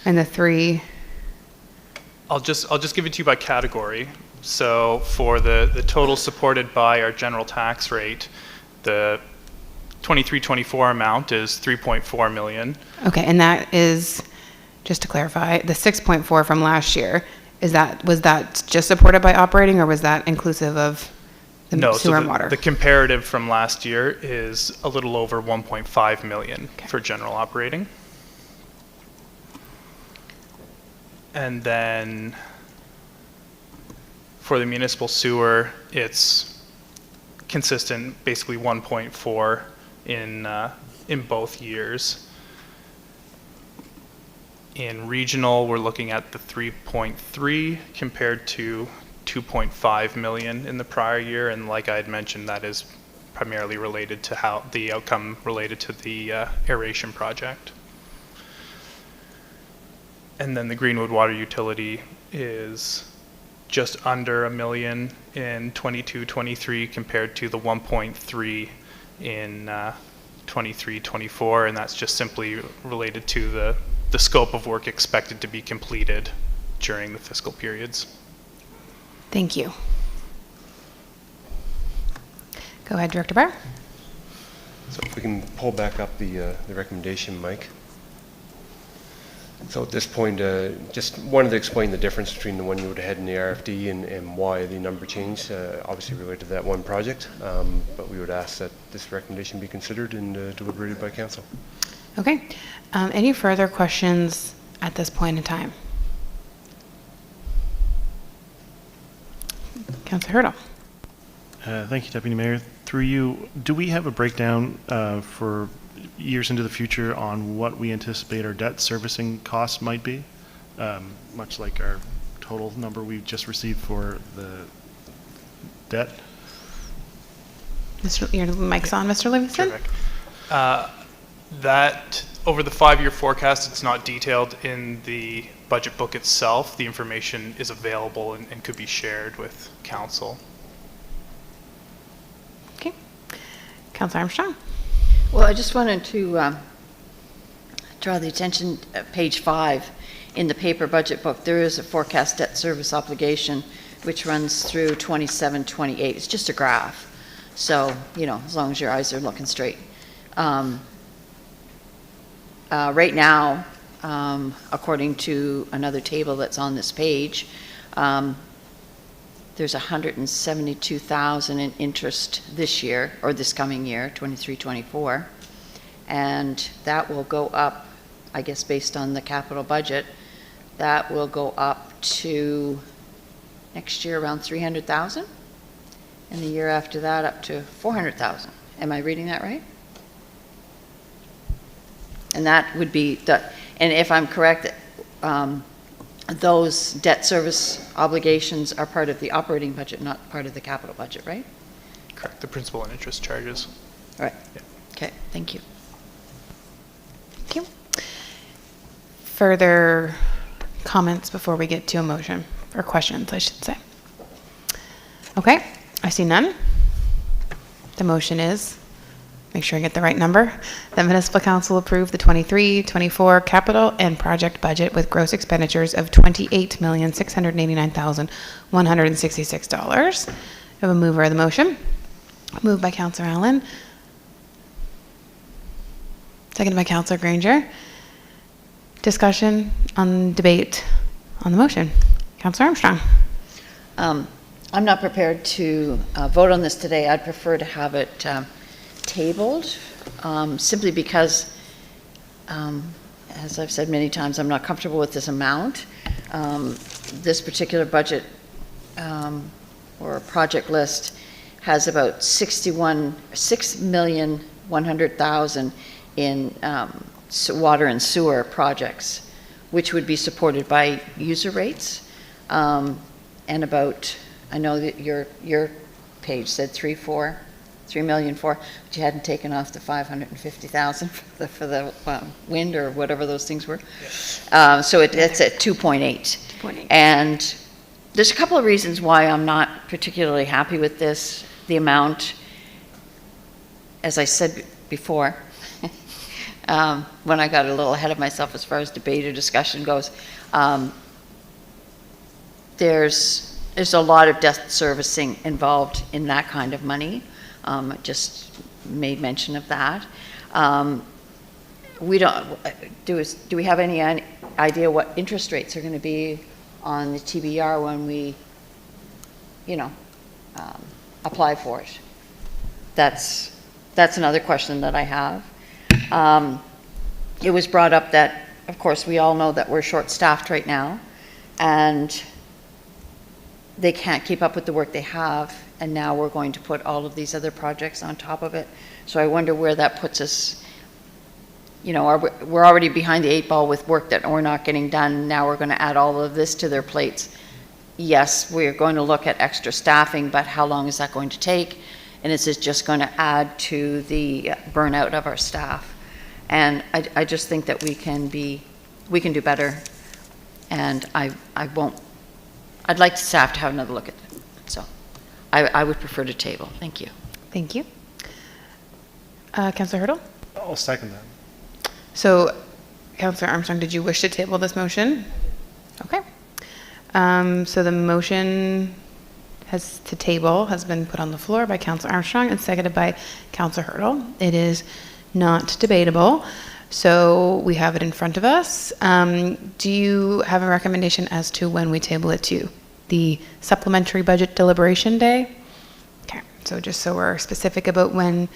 and the 3. I'll just give it to you by category. So for the total supported by our general tax rate, the 23-24 amount is 3.4 million. Okay, and that is, just to clarify, the 6.4 from last year. Was that just supported by operating, or was that inclusive of the sewer and water? The comparative from last year is a little over 1.5 million for general operating. And then for the municipal sewer, it's consistent, basically 1.4 in both years. In regional, we're looking at the 3.3 compared to 2.5 million in the prior year, and like I had mentioned, that is primarily related to how the outcome related to the aeration project. And then the Greenwood Water Utility is just under $1 million in 22-23 compared to the 1.3 in 23-24, and that's just simply related to the scope of work expected to be completed during the fiscal periods. Thank you. Go ahead, Director Barr. So if we can pull back up the recommendation, Mike. So at this point, just wanted to explain the difference between the one you would have had in the RFD and why the number changed, obviously related to that one project, but we would ask that this recommendation be considered and deliberated by council. Okay. Any further questions at this point in time? Councilor Hurdle. Thank you, Deputy Mayor. Through you, do we have a breakdown for years into the future on what we anticipate our debt servicing costs might be? Much like our total number we've just received for the debt? Your mic's on, Mr. Livingston? Terrific. That, over the 5-year forecast, it's not detailed in the budget book itself. The information is available and could be shared with council. Okay. Councilor Armstrong. Well, I just wanted to draw the attention at page 5 in the paper budget book. There is a forecast debt service obligation which runs through 27-28. It's just a graph. So, as long as your eyes are looking straight. Right now, according to another table that's on this page, there's 172,000 in interest this year, or this coming year, 23-24. And that will go up, I guess, based on the capital budget, that will go up to next year around 300,000, and the year after that up to 400,000. Am I reading that right? And that would be and if I'm correct, those debt service obligations are part of the operating budget, not part of the capital budget, right? Correct, the principal and interest charges. All right. Yeah. Okay, thank you. Thank you. Further comments before we get to a motion, or questions, I should say. Okay, I see none. The motion is, make sure I get the right number, that Municipal Council approve the 23-24 capital and project budget with gross expenditures of $28,689,166. I have a mover of the motion. Moved by Councillor Allen. Seconded by Councillor Granger. Discussion on debate on the motion. Councillor Armstrong. I'm not prepared to vote on this today. I'd prefer to have it tabled, simply because, as I've said many times, I'm not comfortable with this amount. This particular budget or project list has about $6,100,000 in water and sewer projects, which would be supported by user rates, and about, I know that your page said 3,400,000, but you hadn't taken off the 550,000 for the wind or whatever those things were. So it's at 2.8. And there's a couple of reasons why I'm not particularly happy with this. The amount, as I said before, when I got a little ahead of myself as far as debate or discussion goes, there's a lot of debt servicing involved in that kind of money. I just made mention of that. We don't, do we have any idea what interest rates are going to be on the TBR when we, apply for it? That's another question that I have. It was brought up that, of course, we all know that we're short-staffed right now, and they can't keep up with the work they have, and now we're going to put all of these other projects on top of it. So I wonder where that puts us. We're already behind the 8 ball with work that we're not getting done. Now we're going to add all of this to their plates. Yes, we're going to look at extra staffing, but how long is that going to take? And is it just going to add to the burnout of our staff? And I just think that we can do better. And I'd like staff to have another look at it. So I would prefer to table. Thank you. Thank you. Councillor Hurdle? I'll second that. So, Councillor Armstrong, did you wish to table this motion? Okay. So the motion has been put on the floor by Councillor Armstrong and seconded by Councillor Hurdle. It is not debatable, so we have it in front of us. Do you have a recommendation as to when we table it to? The supplementary budget deliberation day? Okay, so just so we're specific about when,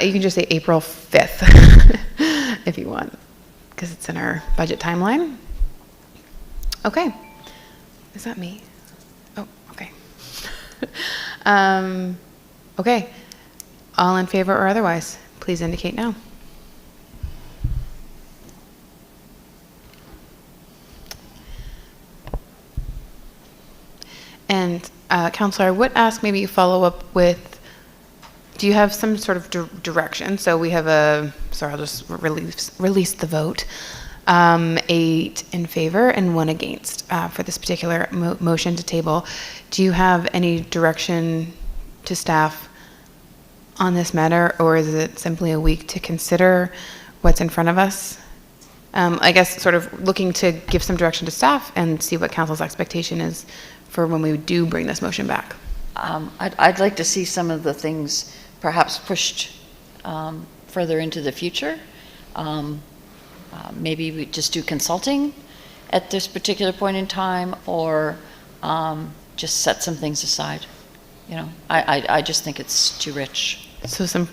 you can just say April 5th if you want, because it's in our budget timeline. Okay. Is that me? Oh, okay. Okay. All in favor or otherwise, please indicate now. And Councillor, I would ask maybe you follow up with, do you have some sort of direction? So we have I'll just release the vote. 8 in favor and 1 against for this particular motion to table. Do you have any direction to staff on this matter, or is it simply a week to consider what's in front of us? I guess sort of looking to give some direction to staff and see what council's expectation is for when we do bring this motion back. I'd like to see some of the things perhaps pushed further into the future. Maybe we just do consulting at this particular point in time, or just set some things aside. You know, I just think it's too rich. So some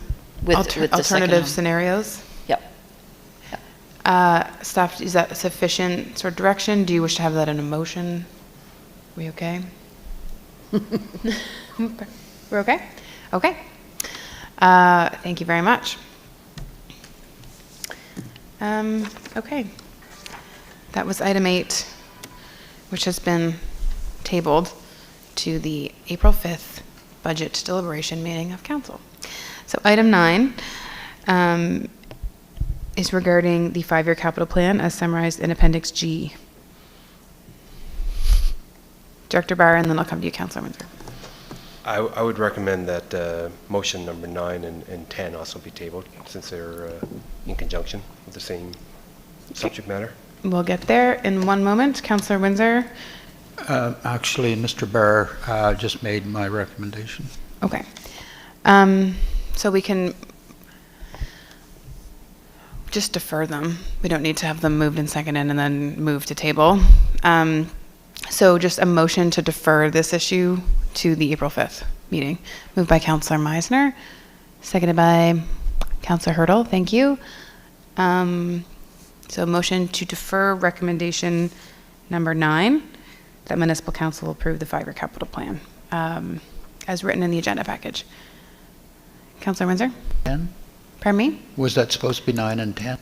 With the second alternative home. scenarios? Yep. Staff, is that sufficient sort of direction? Do you wish to have that in a motion? We okay? We're okay? Okay. Thank you very much. Okay. That was item 8, which has been tabled to the April 5th budget deliberation meeting of council. So item 9 is regarding the 5-year capital plan as summarized in Appendix G. Director Barr, and then I'll come to you, Councilor Windsor. I would recommend that motion number 9 and 10 also be tabled, since they're in conjunction with the same subject matter. We'll get there in one moment. Councilor Windsor. Actually, Mr. Barr just made my recommendation. Okay. So we can just defer them. We don't need to have them moved and seconded and then move to table. So just a motion to defer this issue to the April 5th meeting. Moved by Councilor Meisner, seconded by Councilor Hurdle. Thank you. So motion to defer recommendation number 9, that Municipal Council approve the 5-year capital plan as written in the agenda package. Councilor Windsor? 10? Pardon me? Was that supposed to be 9 and 10?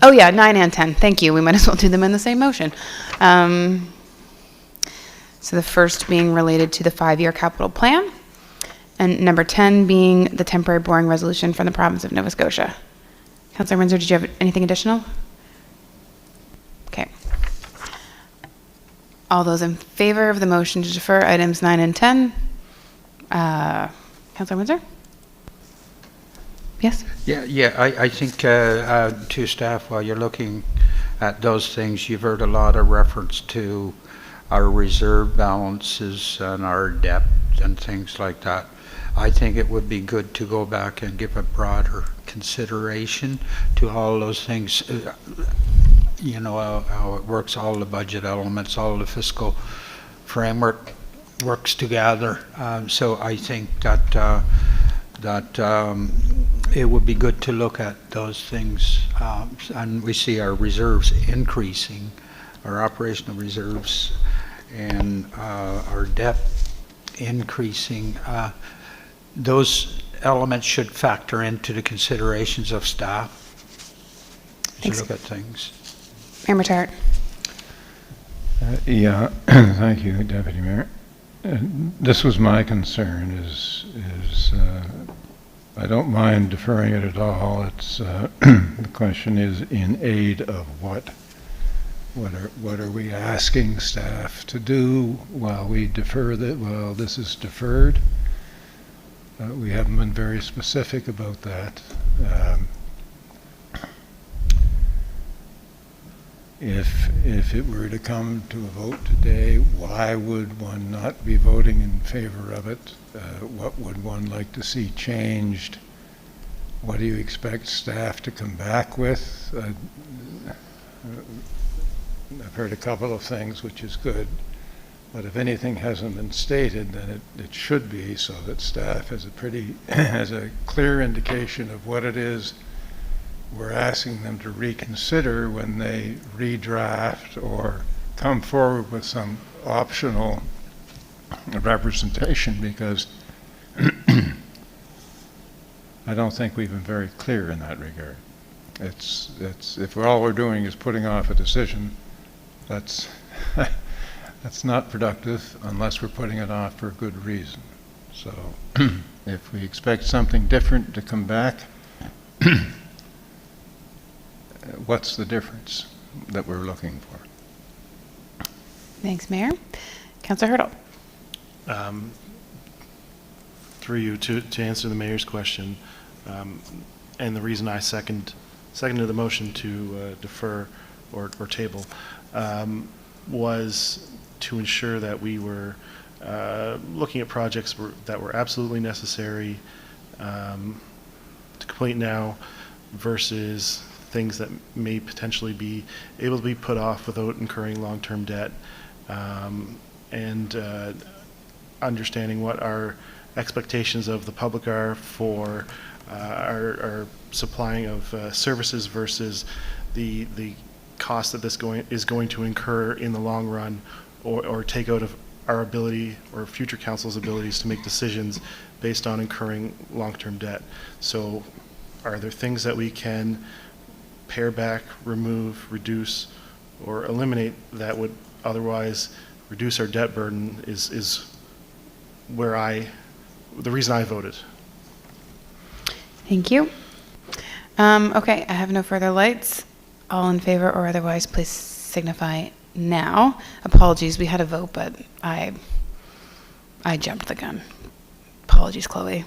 Oh yeah, 9 and 10. Thank you. We might as well do them in the same motion. So the first being related to the 5-year capital plan, and number 10 being the temporary borrowing resolution from the province of Nova Scotia. Councilor Windsor, did you have anything additional? Okay. All those in favor of the motion to defer items 9 and 10? Councilor Windsor? Yes? Yeah, I think to staff, while you're looking at those things, you've heard a lot of reference to our reserve balances and our debt and things like that. I think it would be good to go back and give a broader consideration to all those things. You know, how it works, all the budget elements, all the fiscal framework works together. So I think that it would be good to look at those things. And we see our reserves increasing, our operational reserves, and our debt increasing. Those elements should factor into the considerations of staff as you look at things. Mayor Matart. Yeah, thank you, Deputy Mayor. This was my concern, is I don't mind deferring it at all. It's the question is, in aid of what? What are we asking staff to do while we defer that? Well, this is deferred. We haven't been very specific about that. If it were to come to a vote today, why would one not be voting in favor of it? What would one like to see changed? What do you expect staff to come back with? I've heard a couple of things, which is good, but if anything hasn't been stated, then it should be, so that staff has has a clear indication of what it is we're asking them to reconsider when they redraft or come forward with some optional representation, because I don't think we've been very clear in that regard. It's if all we're doing is putting off a decision, that's not productive unless we're putting it off for a good reason. So if we expect something different to come back, what's the difference that we're looking for? Thanks, Mayor. Councilor Hurdle. Through you, to answer the mayor's question, and the reason I seconded the motion to defer or table was to ensure that we were looking at projects that were absolutely necessary to complete now versus things that may potentially be able to be put off without incurring long-term debt. And understanding what our expectations of the public are for our supplying of services versus the cost that this is going to incur in the long run, or take out of our ability or future council's abilities to make decisions based on incurring long-term debt. So are there things that we can pare back, remove, reduce, or eliminate that would otherwise reduce our debt burden is where the reason I voted. Thank you. Okay, I have no further lights. All in favor or otherwise, please signify now. Apologies, we had a vote, but I jumped the gun. Apologies, Chloe.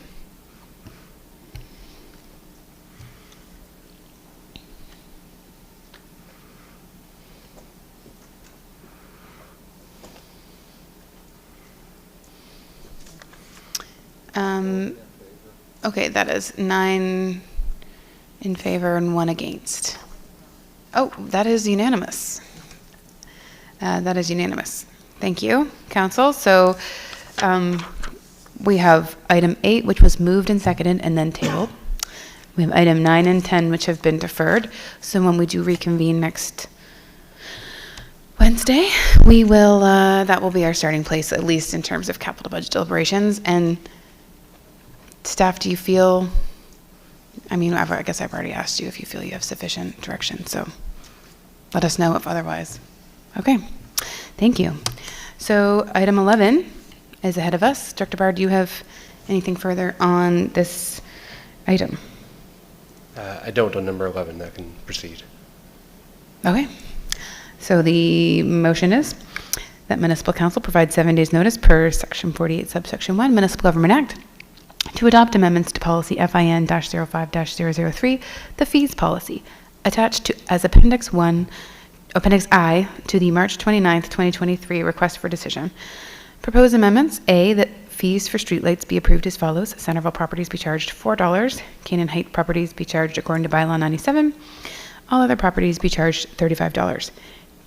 Okay, that is 9 in favor and 1 against. Oh, that is unanimous. That is unanimous. Thank you, Council. So we have item 8, which was moved and seconded and then tabled. We have item 9 and 10, which have been deferred. So when we do reconvene next Wednesday, we will, that will be our starting place, at least in terms of capital budget deliberations. And staff, do you feel, I mean, I guess I've already asked you if you feel you have sufficient direction, so let us know if otherwise. Okay, thank you. So item 11 is ahead of us. Director Barr, do you have anything further on this item? I don't on number 11. That can proceed. Okay. So the motion is that Municipal Council provide 7 days notice per Section 48, Subsection 1, Municipal Government Act, to adopt amendments to Policy FIN-05-003, the fees policy, attached to as Appendix I to the March 29th, 2023 request for decision. Proposed amendments: A, that fees for streetlights be approved as follows. Centerville properties be charged $4. Canaan Heights properties be charged according to Bylaw 97. All other properties be charged $35.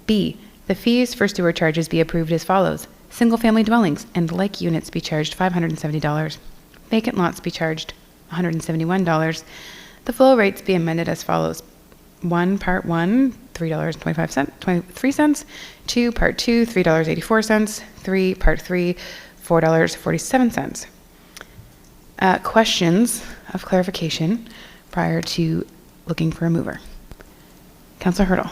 B, the fees for sewer charges be approved as follows. Single-family dwellings and like units be charged $570. Vacant lots be charged $171. The flow rates be amended as follows. 1, Part 1, $3.23. 2, Part 2, $3.84. 3, Part 3, $4.47. Questions of clarification prior to looking for a mover? Councilor Hurdle.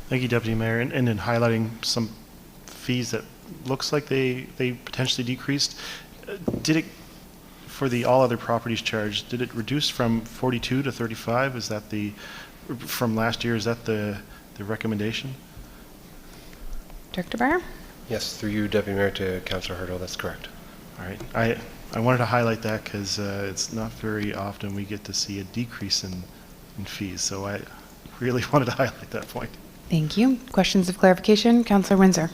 Thank you, Deputy Mayor. And in highlighting some fees that looks like they potentially decreased, did it, for the all other properties charged, did it reduce from 42 to 35? Is that from last year, is that the recommendation? Director Barr? Yes, through you, Deputy Mayor, to Councillor Hurdle. That's correct. All right. I wanted to highlight that because it's not very often we get to see a decrease in fees. So I really wanted to highlight that point. Thank you. Questions of clarification? Councilor Windsor.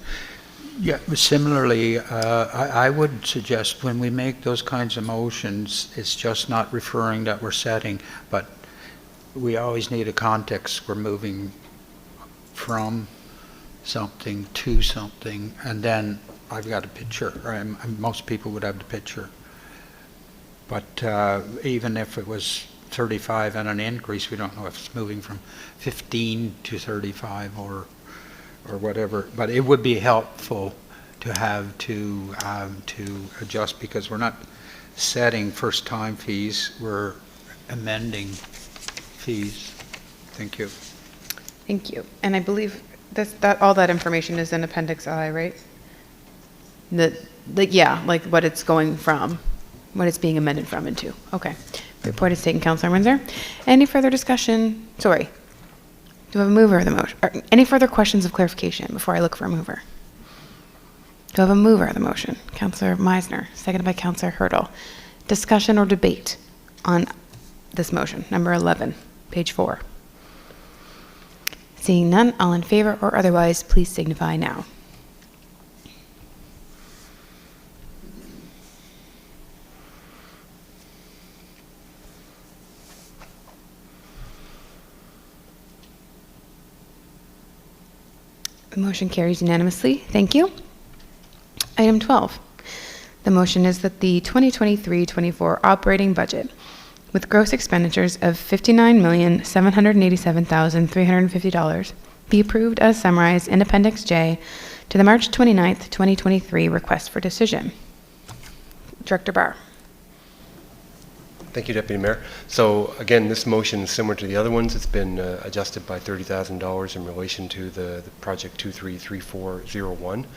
Yeah, similarly, I would suggest when we make those kinds of motions, it's just not referring that we're setting, but we always need a context. We're moving from something to something, and then I've got a picture, or most people would have the picture. But even if it was 35 and an increase, we don't know if it's moving from 15 to 35 or whatever, but it would be helpful to have to adjust, because we're not setting first-time fees, we're amending fees. Thank you. Thank you. And I believe that all that information is in Appendix I, right? Yeah, like what it's going from, what it's being amended from and to. Okay. Report is taken, Councilor Windsor. Any further discussion? Sorry. Do I have a mover of the motion? Any further questions of clarification before I look for a mover? Do I have a mover of the motion? Councilor Meisner, seconded by Councilor Hurdle. Discussion or debate on this motion, number 11, page 4. Seeing none, all in favor or otherwise, please signify now. The motion carries unanimously. Thank you. Item 12, The motion is that the 2023-24 operating budget, with gross expenditures of $59,787,350, be approved as summarized in Appendix J to the March 29th, 2023 request for decision. Director Barr. Thank you, Deputy Mayor. So again, this motion is similar to the other ones. It's been adjusted by $30,000 in relation to the project 233401.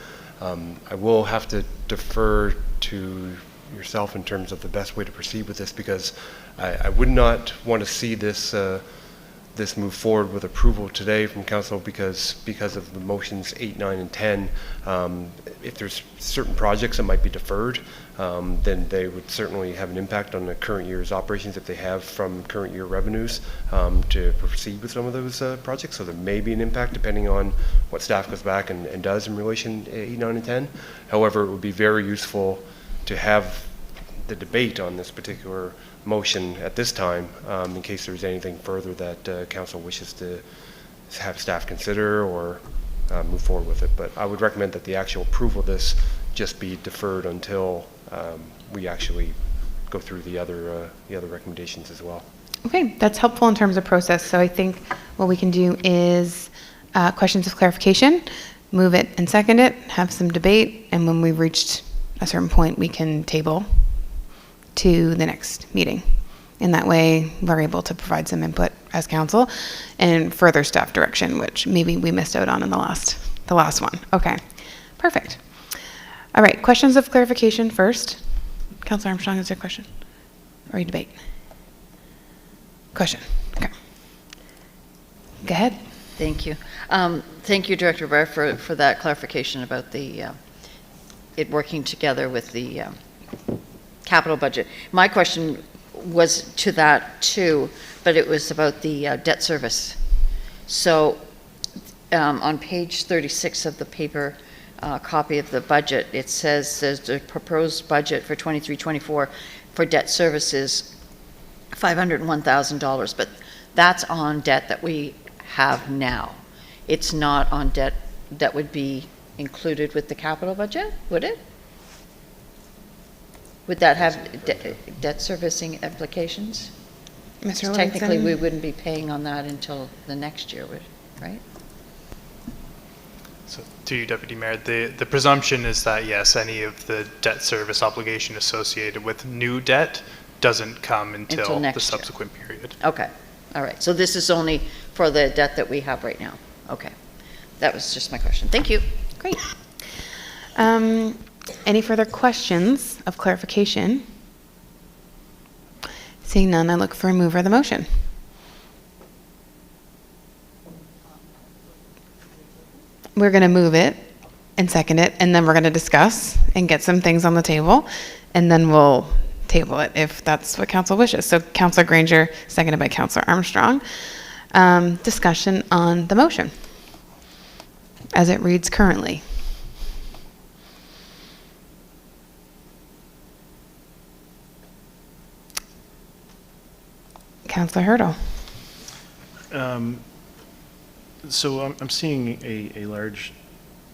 I will have to defer to yourself in terms of the best way to proceed with this, because I would not want to see this this move forward with approval today from council because of the motions 8, 9, and 10. If there's certain projects that might be deferred, then they would certainly have an impact on the current year's operations if they have from current year revenues to proceed with some of those projects. So there may be an impact depending on what staff goes back and does in relation to 8, 9, and 10. However, it would be very useful to have the debate on this particular motion at this time, in case there's anything further that council wishes to have staff consider or move forward with it. But I would recommend that the actual approval of this just be deferred until we actually go through the other recommendations as well. Okay, that's helpful in terms of process. So I think what we can do is questions of clarification, move it and second it, have some debate, and when we've reached a certain point, we can table to the next meeting. In that way, we're able to provide some input as council and further staff direction, which maybe we missed out on in the last one. Okay, perfect. All right, questions of clarification first. Councilor Armstrong, is there a question? Or a debate? Question, okay. Go ahead. Thank you. Thank you, Director Barr, for that clarification about the it working together with the capital budget. My question was to that too, but it was about the debt service. So on page 36 of the paper copy of the budget, it says there's the proposed budget for 23-24 for debt services, $501,000, but that's on debt that we have now. It's not on debt that would be included with the capital budget, would it? Would that have debt servicing implications? Mr. Technically, Livingston? we wouldn't be paying on that until the next year, right? So to you, Deputy Mayor, the presumption is that yes, any of the debt service obligation associated with new debt doesn't come until the subsequent period. Okay, all right. So this is only for the debt that we have right now. Okay, that was just my question. Thank you. Great. Any further questions of clarification? Seeing none, I look for a mover of the motion. We're going to move it and second it, and then we're going to discuss and get some things on the table, and then we'll table it if that's what council wishes. So Councilor Granger, seconded by Councilor Armstrong. Discussion on the motion as it reads currently. Councilor Hurdle. So I'm seeing a large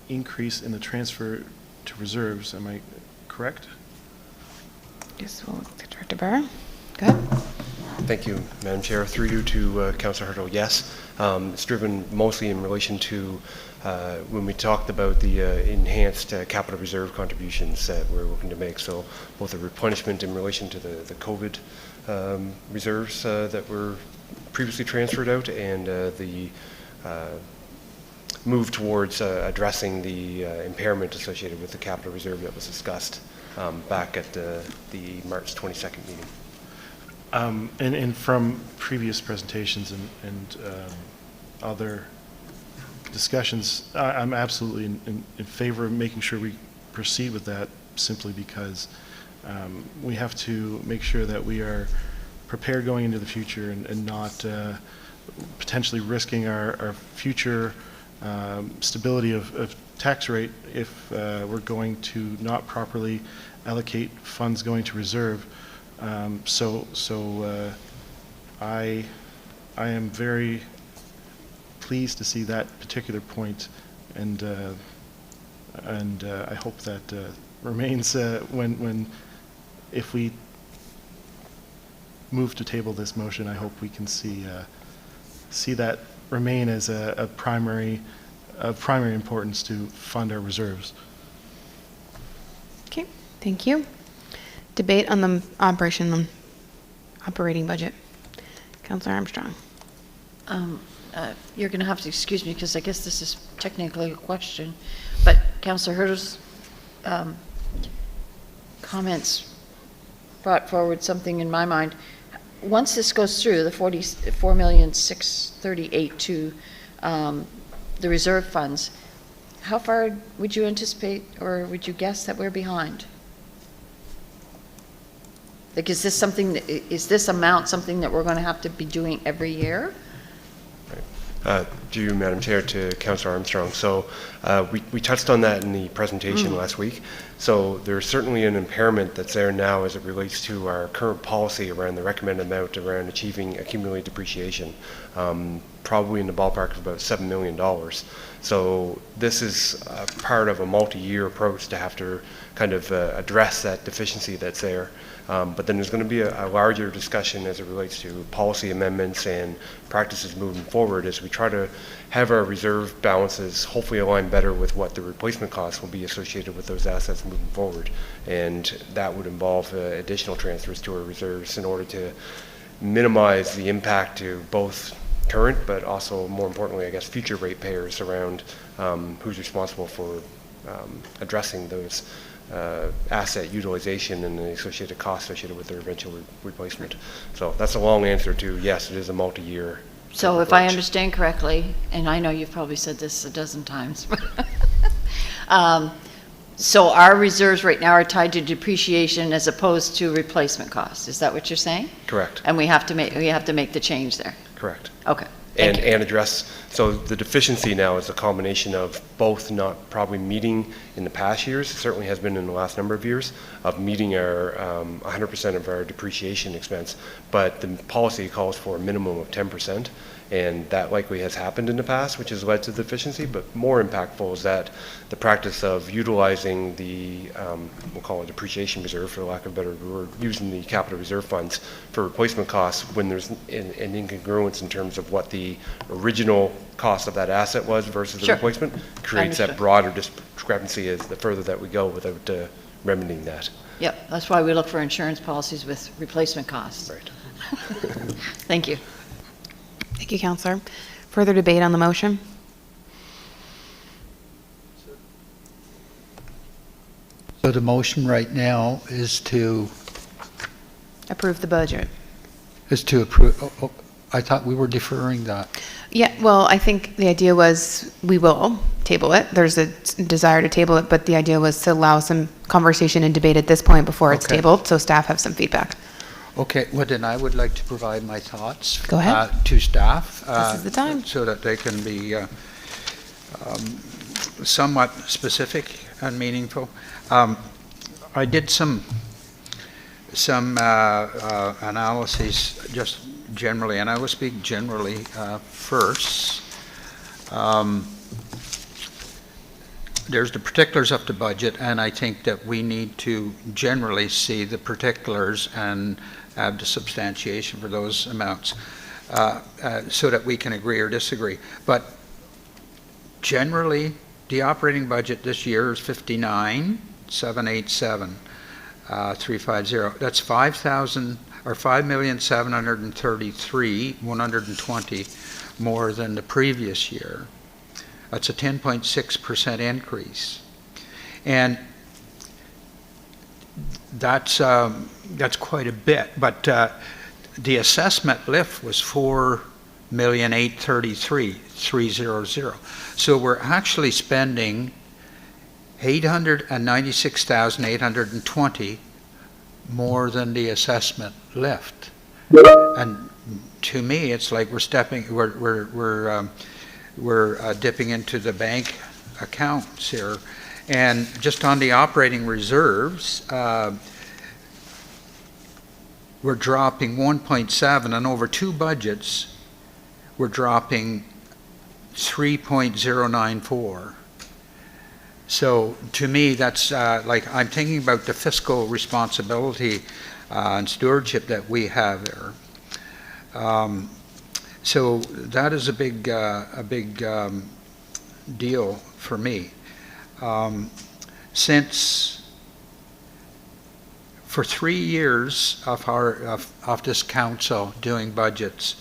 increase in the transfer to reserves. Am I correct? Just will look to Director Barr. Go ahead. Thank you, Madam Chair. Through you to Councillor Hurdle, yes. It's driven mostly in relation to when we talked about the enhanced capital reserve contributions that we're looking to make. So both the replenishment in relation to the COVID reserves that were previously transferred out and the move towards addressing the impairment associated with the capital reserve that was discussed back at the March 22nd meeting. And from previous presentations and other discussions, I'm absolutely in favor of making sure we proceed with that, simply because we have to make sure that we are prepared going into the future and not potentially risking our future stability of tax rate if we're going to not properly allocate funds going to reserve. I am very pleased to see that particular point, and I hope that remains if we move to table this motion, I hope we can see that remain as a primary importance to fund our reserves. Okay, thank you. Debate on the operating budget. Councilor Armstrong. You're going to have to excuse me because I guess this is technically a question, but Councillor Herter's comments brought forward something in my mind. Once this goes through, the $44,638,000 to the reserve funds, how far would you anticipate or would you guess that we're behind? Like, is this amount something that we're going to have to be doing every year? To you, Madam Chair, to Councillor Armstrong. So we touched on that in the presentation last week. So there's certainly an impairment that's there now as it relates to our current policy around the recommended amount around achieving accumulated depreciation, probably in the ballpark of about $7 million. So this is part of a multi-year approach to have to kind of address that deficiency that's there. But then there's going to be a larger discussion as it relates to policy amendments and practices moving forward as we try to have our reserve balances hopefully align better with what the replacement costs will be associated with those assets moving forward. And that would involve additional transfers to our reserves in order to minimize the impact to both current but also, more importantly, I guess, future ratepayers around who's responsible for addressing those asset utilization and the associated costs associated with their eventual replacement. So that's a long answer to yes, it is a multi-year. So if I understand correctly, and I know you've probably said this a dozen times, so our reserves right now are tied to depreciation as opposed to replacement costs. Is that what you're saying? Correct. And we have to make the change there. Correct. Okay. And address, so the deficiency now is a combination of both not probably meeting in the past years, certainly has been in the last number of years, of meeting our 100% of our depreciation expense, but the policy calls for a minimum of 10%, and that likely has happened in the past, which has led to the deficiency, but more impactful is that the practice of utilizing the, we'll call it depreciation reserve for lack of a better word, using the capital reserve funds for replacement costs when there's an incongruence in terms of what the original cost of that asset was versus the replacement, creates that broader discrepancy as the further that we go without remedying that. Yep, that's why we look for insurance policies with replacement costs. Right. Thank you. Thank you, Councillor. Further debate on the motion? So the motion right now is to Approve the budget. approve. I thought we were deferring that. Yeah, well, I think the idea was we will table it. There's a desire to table it, but the idea was to allow some conversation and debate at this point before it's tabled, so staff have some feedback. Okay, well then I would like to provide my thoughts. Go ahead. To staff. This is the time. So that they can be somewhat specific and meaningful. I did some analyses just generally, and I will speak generally first. There's the particulars of the budget, and I think that we need to generally see the particulars and have the substantiation for those amounts so that we can agree or disagree. But generally, the operating budget this year is 59,787,350. That's 5,733,120 more than the previous year. That's a 10.6% increase, and that's quite a bit. But the assessment lift was 4,833,300. So we're actually spending 896,820 more than the assessment lift. And to me, it's like we're dipping into the bank accounts here. And just on the operating reserves, we're dropping 1.7, and over two budgets, we're dropping 3.094. So to me, that's like, I'm thinking about the fiscal responsibility and stewardship that we have there. So that is a big deal for me. Since for 3 years of this council doing budgets,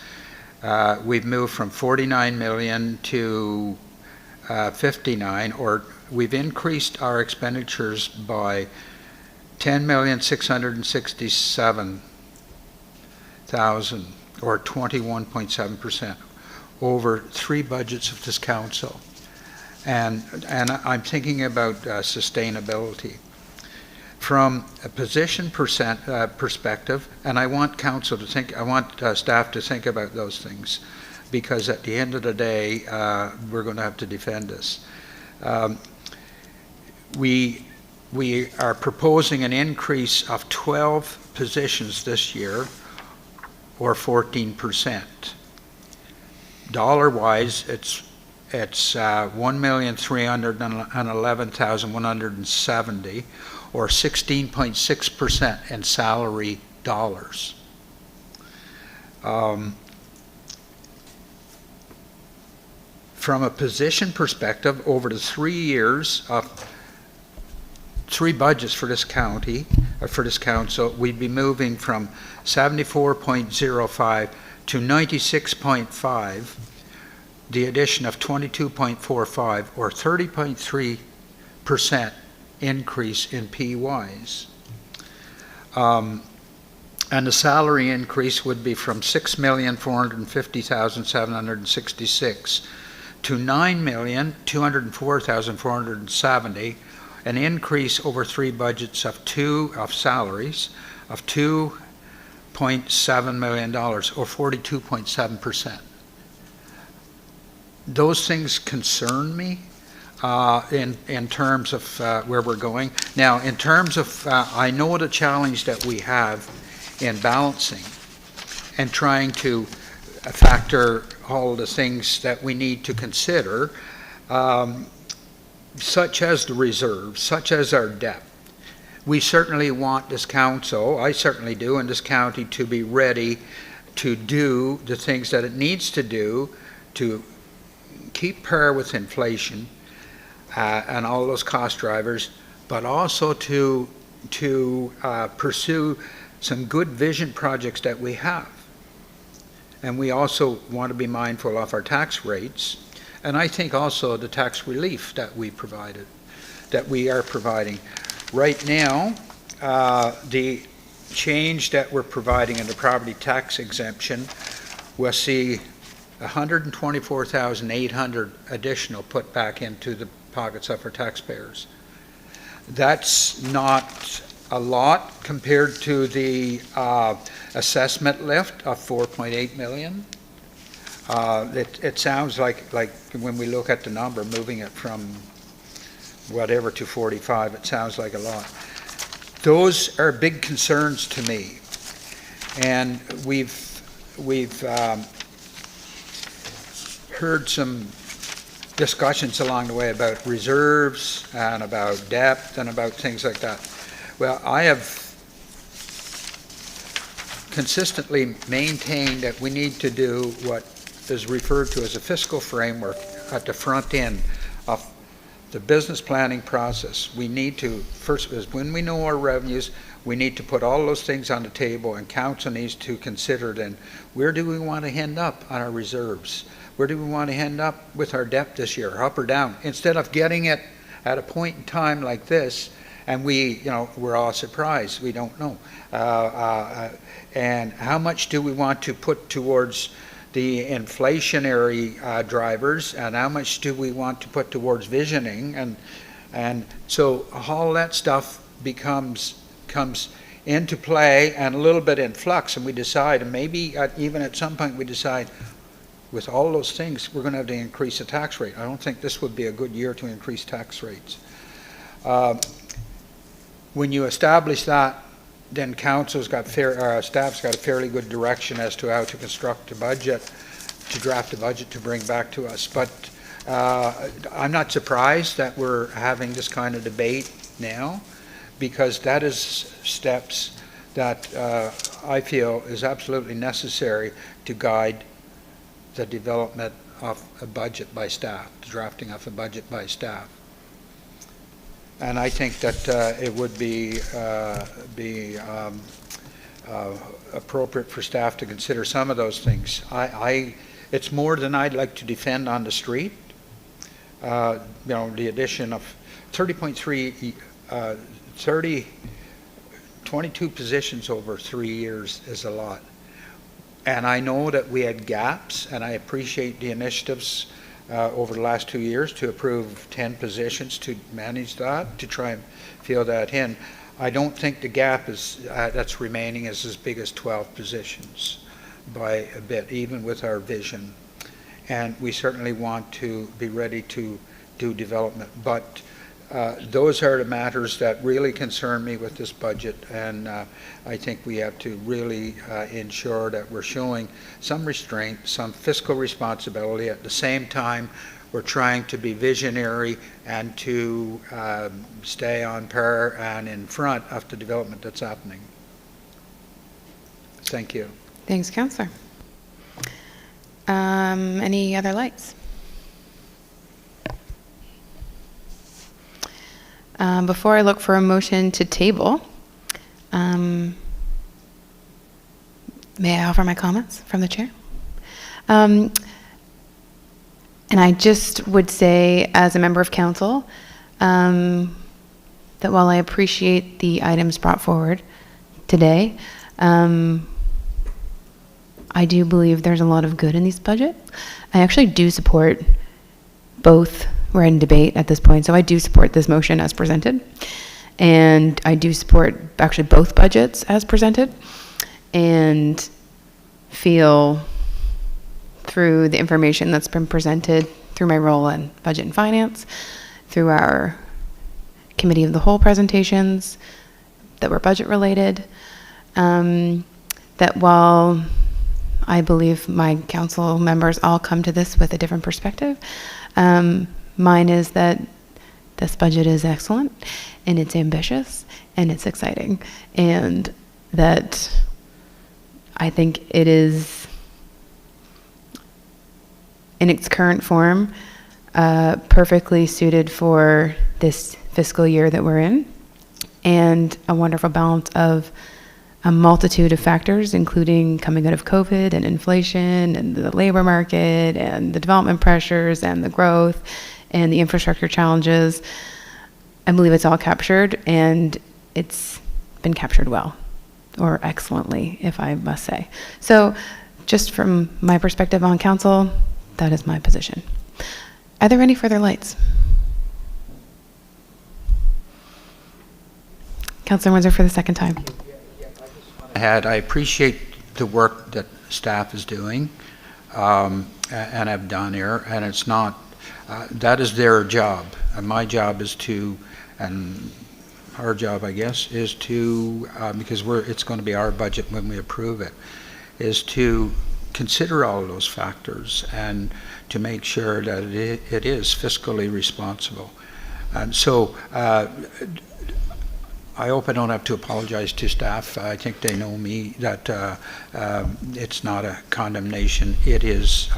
we've moved from 49 million to 59, or we've increased our expenditures by 10,667,000, or 21.7% over 3 budgets of this council. And I'm thinking about sustainability. From a position perspective, and I want council to think, I want staff to think about those things, because at the end of the day, we're going to have to defend this. We are proposing an increase of 12 positions this year, or 14%. Dollar-wise, it's 1,311,170, or 16.6% in salary dollars. From a position perspective, over the 3 years of 3 budgets for this county, or for this council, we'd be moving from 74.05 to 96.5, the addition of 22.45, or 30.3% increase in PYs. And the salary increase would be from 6,450,766 to 9,204,470, an increase over 3 budgets of salaries of $2.7 million, or 42.7%. Those things concern me in terms of where we're going. Now, in terms of, I know the challenge that we have in balancing and trying to factor all the things that we need to consider, such as the reserves, such as our debt. We certainly want this council, I certainly do, in this county, to be ready to do the things that it needs to do to keep par with inflation and all those cost drivers, but also to pursue some good vision projects that we have. And we also want to be mindful of our tax rates, and I think also the tax relief that we are providing. Right now, the change that we're providing in the property tax exemption will see 124,800 additional put back into the pockets of our taxpayers. That's not a lot compared to the assessment lift of 4.8 million. It sounds like when we look at the number, moving it from whatever to 45, it sounds like a lot. Those are big concerns to me, and we've heard some discussions along the way about reserves and about depth and about things like that. Well, I have consistently maintained that we need to do what is referred to as a fiscal framework at the front end of the business planning process. We need to, first, when we know our revenues, we need to put all those things on the table, and council needs to consider then, where do we want to end up on our reserves? Where do we want to end up with our debt this year, up or down? Instead of getting it at a point in time like this, and we're all surprised, we don't know. And how much do we want to put towards the inflationary drivers, and how much do we want to put towards visioning? And so all that stuff comes into play and a little bit in flux, and we decide, and maybe even at some point we decide, with all those things, we're going to have to increase the tax rate. I don't think this would be a good year to increase tax rates. When you establish that, then staff's got a fairly good direction as to how to construct a budget, to draft a budget to bring back to us. But I'm not surprised that we're having this kind of debate now, because that is steps that I feel is absolutely necessary to guide the development of a budget by staff, the drafting of a budget by staff. And I think that it would be appropriate for staff to consider some of those things. It's more than I'd like to defend on the street. The addition of 22 positions over 3 years is a lot. And I know that we had gaps, and I appreciate the initiatives over the last 2 years to approve 10 positions to manage that, to try and fill that in. I don't think the gap is that's remaining is as big as 12 positions by a bit, even with our vision. And we certainly want to be ready to do development. But those are the matters that really concern me with this budget, and I think we have to really ensure that we're showing some restraint, some fiscal responsibility. At the same time, we're trying to be visionary and to stay on par and in front of the development that's happening. Thank you. Thanks, Councillor. Any other lights? Before I look for a motion to table, may I offer my comments from the chair? And I just would say, as a member of council, that while I appreciate the items brought forward today, I do believe there's a lot of good in this budget. I actually do support both. We're in debate at this point, so I do support this motion as presented. And I do support actually both budgets as presented, and feel through the information that's been presented through my role in budget and finance, through our committee of the whole presentations that were budget related, that while I believe my council members all come to this with a different perspective, mine is that this budget is excellent, and it's ambitious, and it's exciting, and that I think it is, in its current form, perfectly suited for this fiscal year that we're in, and a wonderful balance of a multitude of factors, including coming out of COVID and inflation and the labor market and the development pressures and the growth and the infrastructure challenges. I believe it's all captured, and it's been captured well, or excellently, if I must say. So just from my perspective on council, that is my position. Are there any further lights? Councillor Windsor for the second time. I appreciate the work that staff is doing and have done here, and it's not, that is their job, and my job is to, and our job, I guess, is to, because it's going to be our budget when we approve it, is to consider all of those factors and to make sure that it is fiscally responsible. And so I hope I don't have to apologize to staff. I think they know me, that it's not a condemnation. It is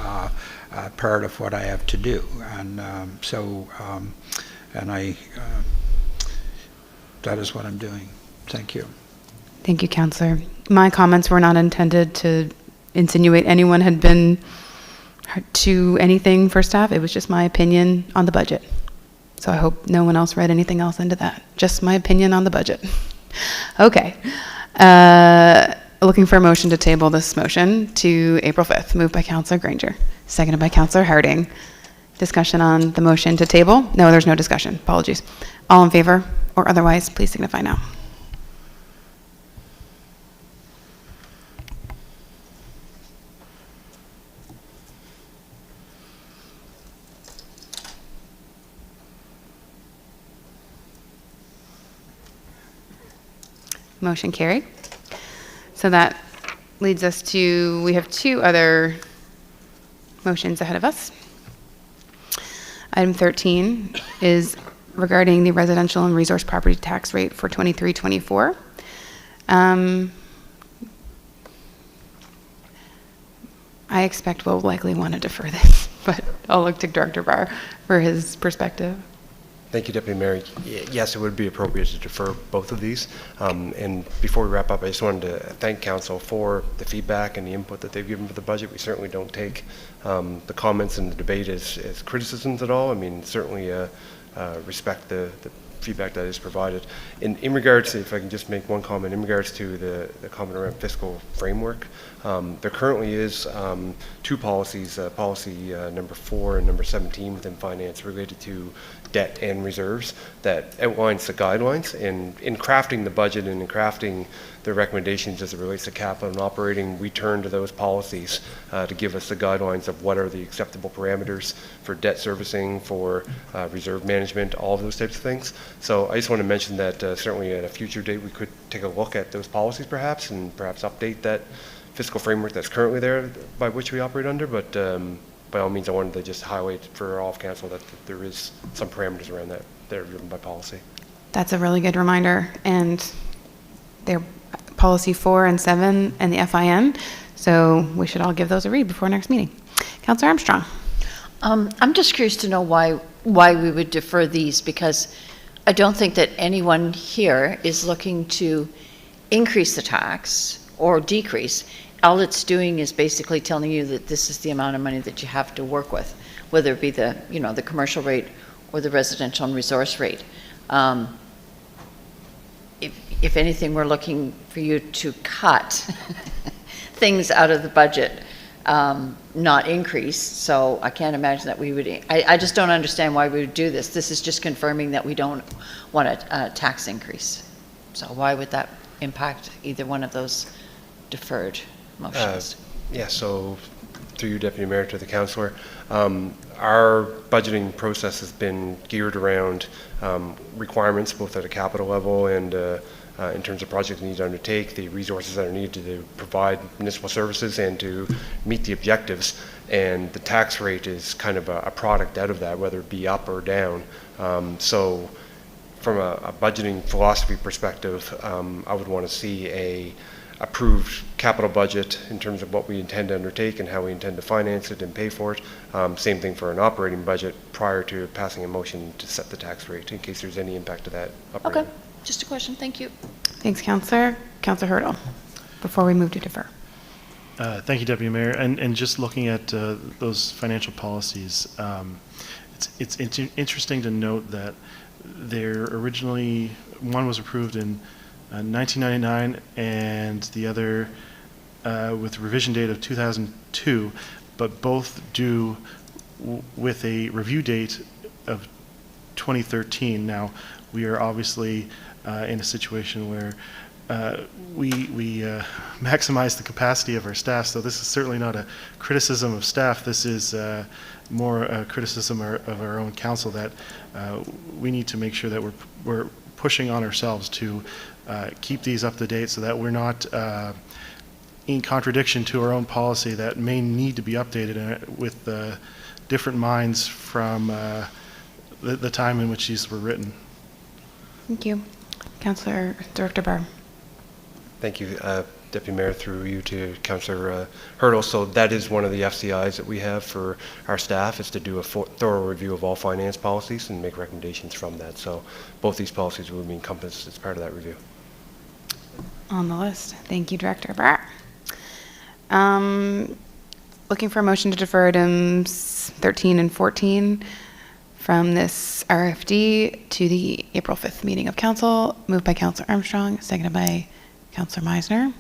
part of what I have to do. And that is what I'm doing. Thank you. Thank you, Councillor. My comments were not intended to insinuate anyone had been to anything for staff. It was just my opinion on the budget. So I hope no one else read anything else into that. Just my opinion on the budget. Okay. Looking for a motion to table this motion to April 5th. Moved by Councillor Granger. Seconded by Councillor Harding. Discussion on the motion to table? No, there's no discussion. Apologies. All in favor or otherwise, please signify now. Motion carried. So that leads us to, we have two other motions ahead of us. Item 13 is regarding the residential and resource property tax rate for 23-24. I expect we'll likely want to defer this, but I'll look to Director Barr for his perspective. Thank you, Deputy Mayor. Yes, it would be appropriate to defer both of these. And before we wrap up, I just wanted to thank Council for the feedback and the input that they've given for the budget. We certainly don't take the comments and the debate as criticisms at all. I mean, certainly respect the feedback that is provided. In regards to, if I can just make one comment, in regards to the comment around fiscal framework, there currently is two policies, policy number 4 and number 17 within finance related to debt and reserves that outlines the guidelines. And in crafting the budget and in crafting the recommendations as it relates to capital and operating, we turn to those policies to give us the guidelines of what are the acceptable parameters for debt servicing, for reserve management, all of those types of things. So I just want to mention that certainly at a future date we could take a look at those policies perhaps and perhaps update that fiscal framework that's currently there by which we operate under, but by all means I wanted to just highlight for all of Council that there is some parameters around that that are driven by policy. That's a really good reminder, and they're policy 4 and 7 and the FIN, so we should all give those a read before next meeting. Councillor Armstrong. I'm just curious to know why we would defer these, because I don't think that anyone here is looking to increase the tax or decrease. All it's doing is basically telling you that this is the amount of money that you have to work with, whether it be the, you know, the commercial rate or the residential and resource rate. If anything, we're looking for you to cut things out of the budget, not increase. So I can't imagine that we would, I just don't understand why we would do this. This is just confirming that we don't want a tax increase. So why would that impact either one of those deferred motions? Yeah, so through you, Deputy Mayor, to the Councillor, our budgeting process has been geared around requirements both at a capital level and in terms of projects we need to undertake, the resources that are needed to provide municipal services and to meet the objectives. And the tax rate is kind of a product out of that, whether it be up or down. So from a budgeting philosophy perspective, I would want to see a approved capital budget in terms of what we intend to undertake and how we intend to finance it and pay for it. Same thing for an operating budget prior to passing a motion to set the tax rate in case there's any impact to that operating. Okay, just a question. Thank you. Thanks, Councillor. Councillor Hurdle, before we move to defer. Thank you, Deputy Mayor. And just looking at those financial policies, it's interesting to note that they're originally, one was approved in 1999 and the other with revision date of 2002, but both due with a review date of 2013. Now, we are obviously in a situation where we maximize the capacity of our staff, so this is certainly not a criticism of staff. This is more a criticism of our own council, that we need to make sure that we're pushing on ourselves to keep these up to date so that we're not in contradiction to our own policy that may need to be updated with different minds from the time in which these were written. Thank you. Councillor Director Barr. Thank you, Deputy Mayor, through you to Councillor Hurdle. So that is one of the FCIs that we have for our staff, is to do a thorough review of all finance policies and make recommendations from that. So both these policies will be encompassed as part of that review. On the list. Thank you, Director Barr. Looking for a motion to defer items 13 and 14 from this RFD to the April 5th meeting of Council. Moved by Councillor Armstrong, seconded by Councillor Meisner.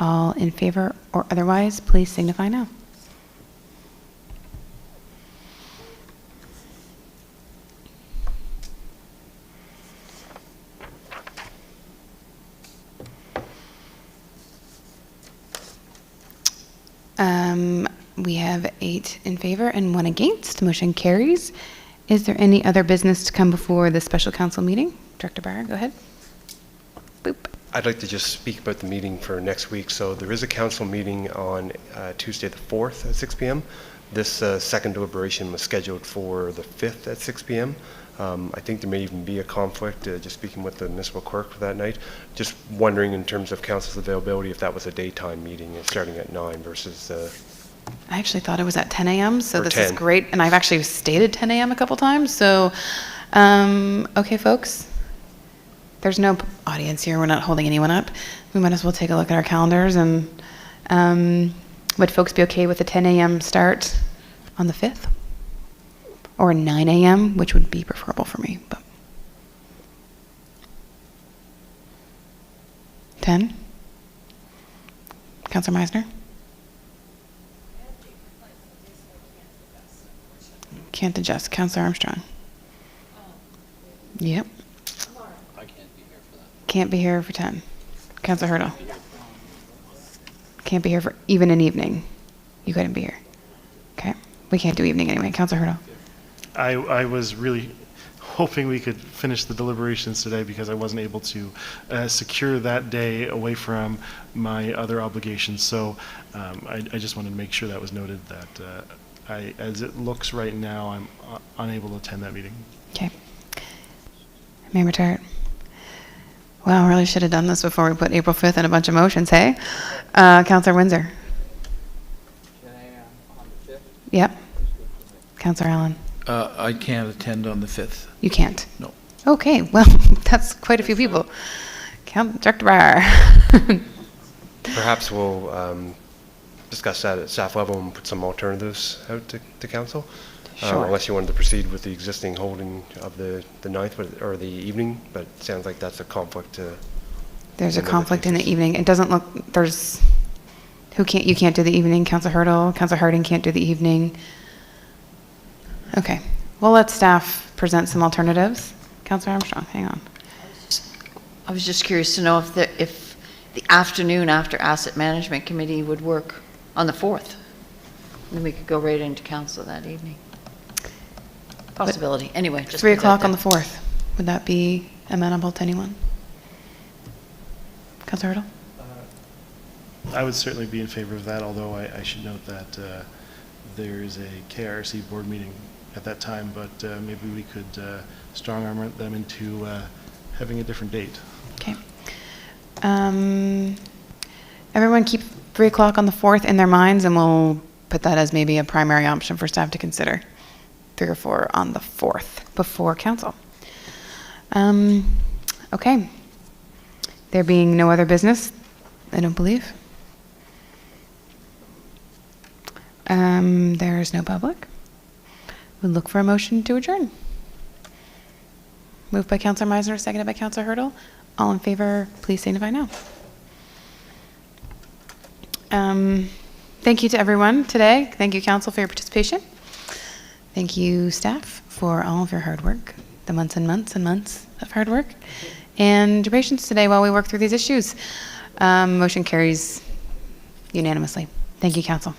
All in favor or otherwise, please signify now. We have 8 in favor and 1 against. Motion carries. Is there any other business to come before the special council meeting? Director Barr, go ahead. Boop. I'd like to just speak about the meeting for next week. So there is a council meeting on Tuesday the 4th at 6 p.m. This second deliberation was scheduled for the 5th at 6 p.m. I think there may even be a conflict, just speaking with the municipal clerk for that night. Just wondering in terms of council's availability if that was a daytime meeting starting at 9 versus... I actually thought it was at 10 a.m., so Or this is 10. great. And I've actually stated 10 a.m. a couple times, so, okay, folks. There's no audience here. We're not holding anyone up. We might as well take a look at our calendars. And would folks be okay with a 10 a.m. start on the 5th? Or 9 a.m., which would be preferable for me, but 10? Councilor Meisner? Can't adjust. Councilor Armstrong? Yep. Can't be here for 10. Councilor Hurdle? Can't be here for even an evening. You couldn't be here. Okay. We can't do evening anyway. Councilor Hurdle? I was really hoping we could finish the deliberations today because I wasn't able to secure that day away from my other obligations. So I just wanted to make sure that was noted that as it looks right now, I'm unable to attend that meeting. Okay. Mayor Retired. Wow, really should have done this before we put April 5th in a bunch of motions, hey? Councilor Windsor? 10 a.m. on the 5th? Yep. Councilor Allen? I can't attend on the 5th. You can't? No. Okay, well, that's quite a few people. Director Breyer? Perhaps we'll discuss that at staff level and put some alternatives out to council. Sure. Unless you wanted to proceed with the existing holding of the 9th or the evening, but it sounds like that's a conflict. There's a conflict in the evening. It doesn't look, you can't do the evening? Councilor Hurdle? Councilor Harding can't do the evening? Okay, we'll let staff present some alternatives. Councilor Armstrong, hang on. I was just curious to know if the afternoon after Asset Management Committee would work on the 4th. Then we could go right into council that evening. Possibility. Anyway, just 3 put that o'clock on there. the 4th. Would that be amenable to anyone? Councilor Hurdle? I would certainly be in favor of that, although I should note that there is a KRC board meeting at that time, but maybe we could strong arm them into having a different date. Okay. Everyone keep 3 o'clock on the 4th in their minds, and we'll put that as maybe a primary option for staff to consider. 3 or 4 on the 4th before council. Okay. There being no other business, I don't believe. There is no public. We'll look for a motion to adjourn. Moved by Councilor Meisner, seconded by Councilor Hurdle. All in favor, please signify now. Thank you to everyone today. Thank you, council, for your participation. Thank you, staff, for all of your hard work, the months and months and months of hard work, and your patience today while we work through these issues. Motion carries unanimously. Thank you, council.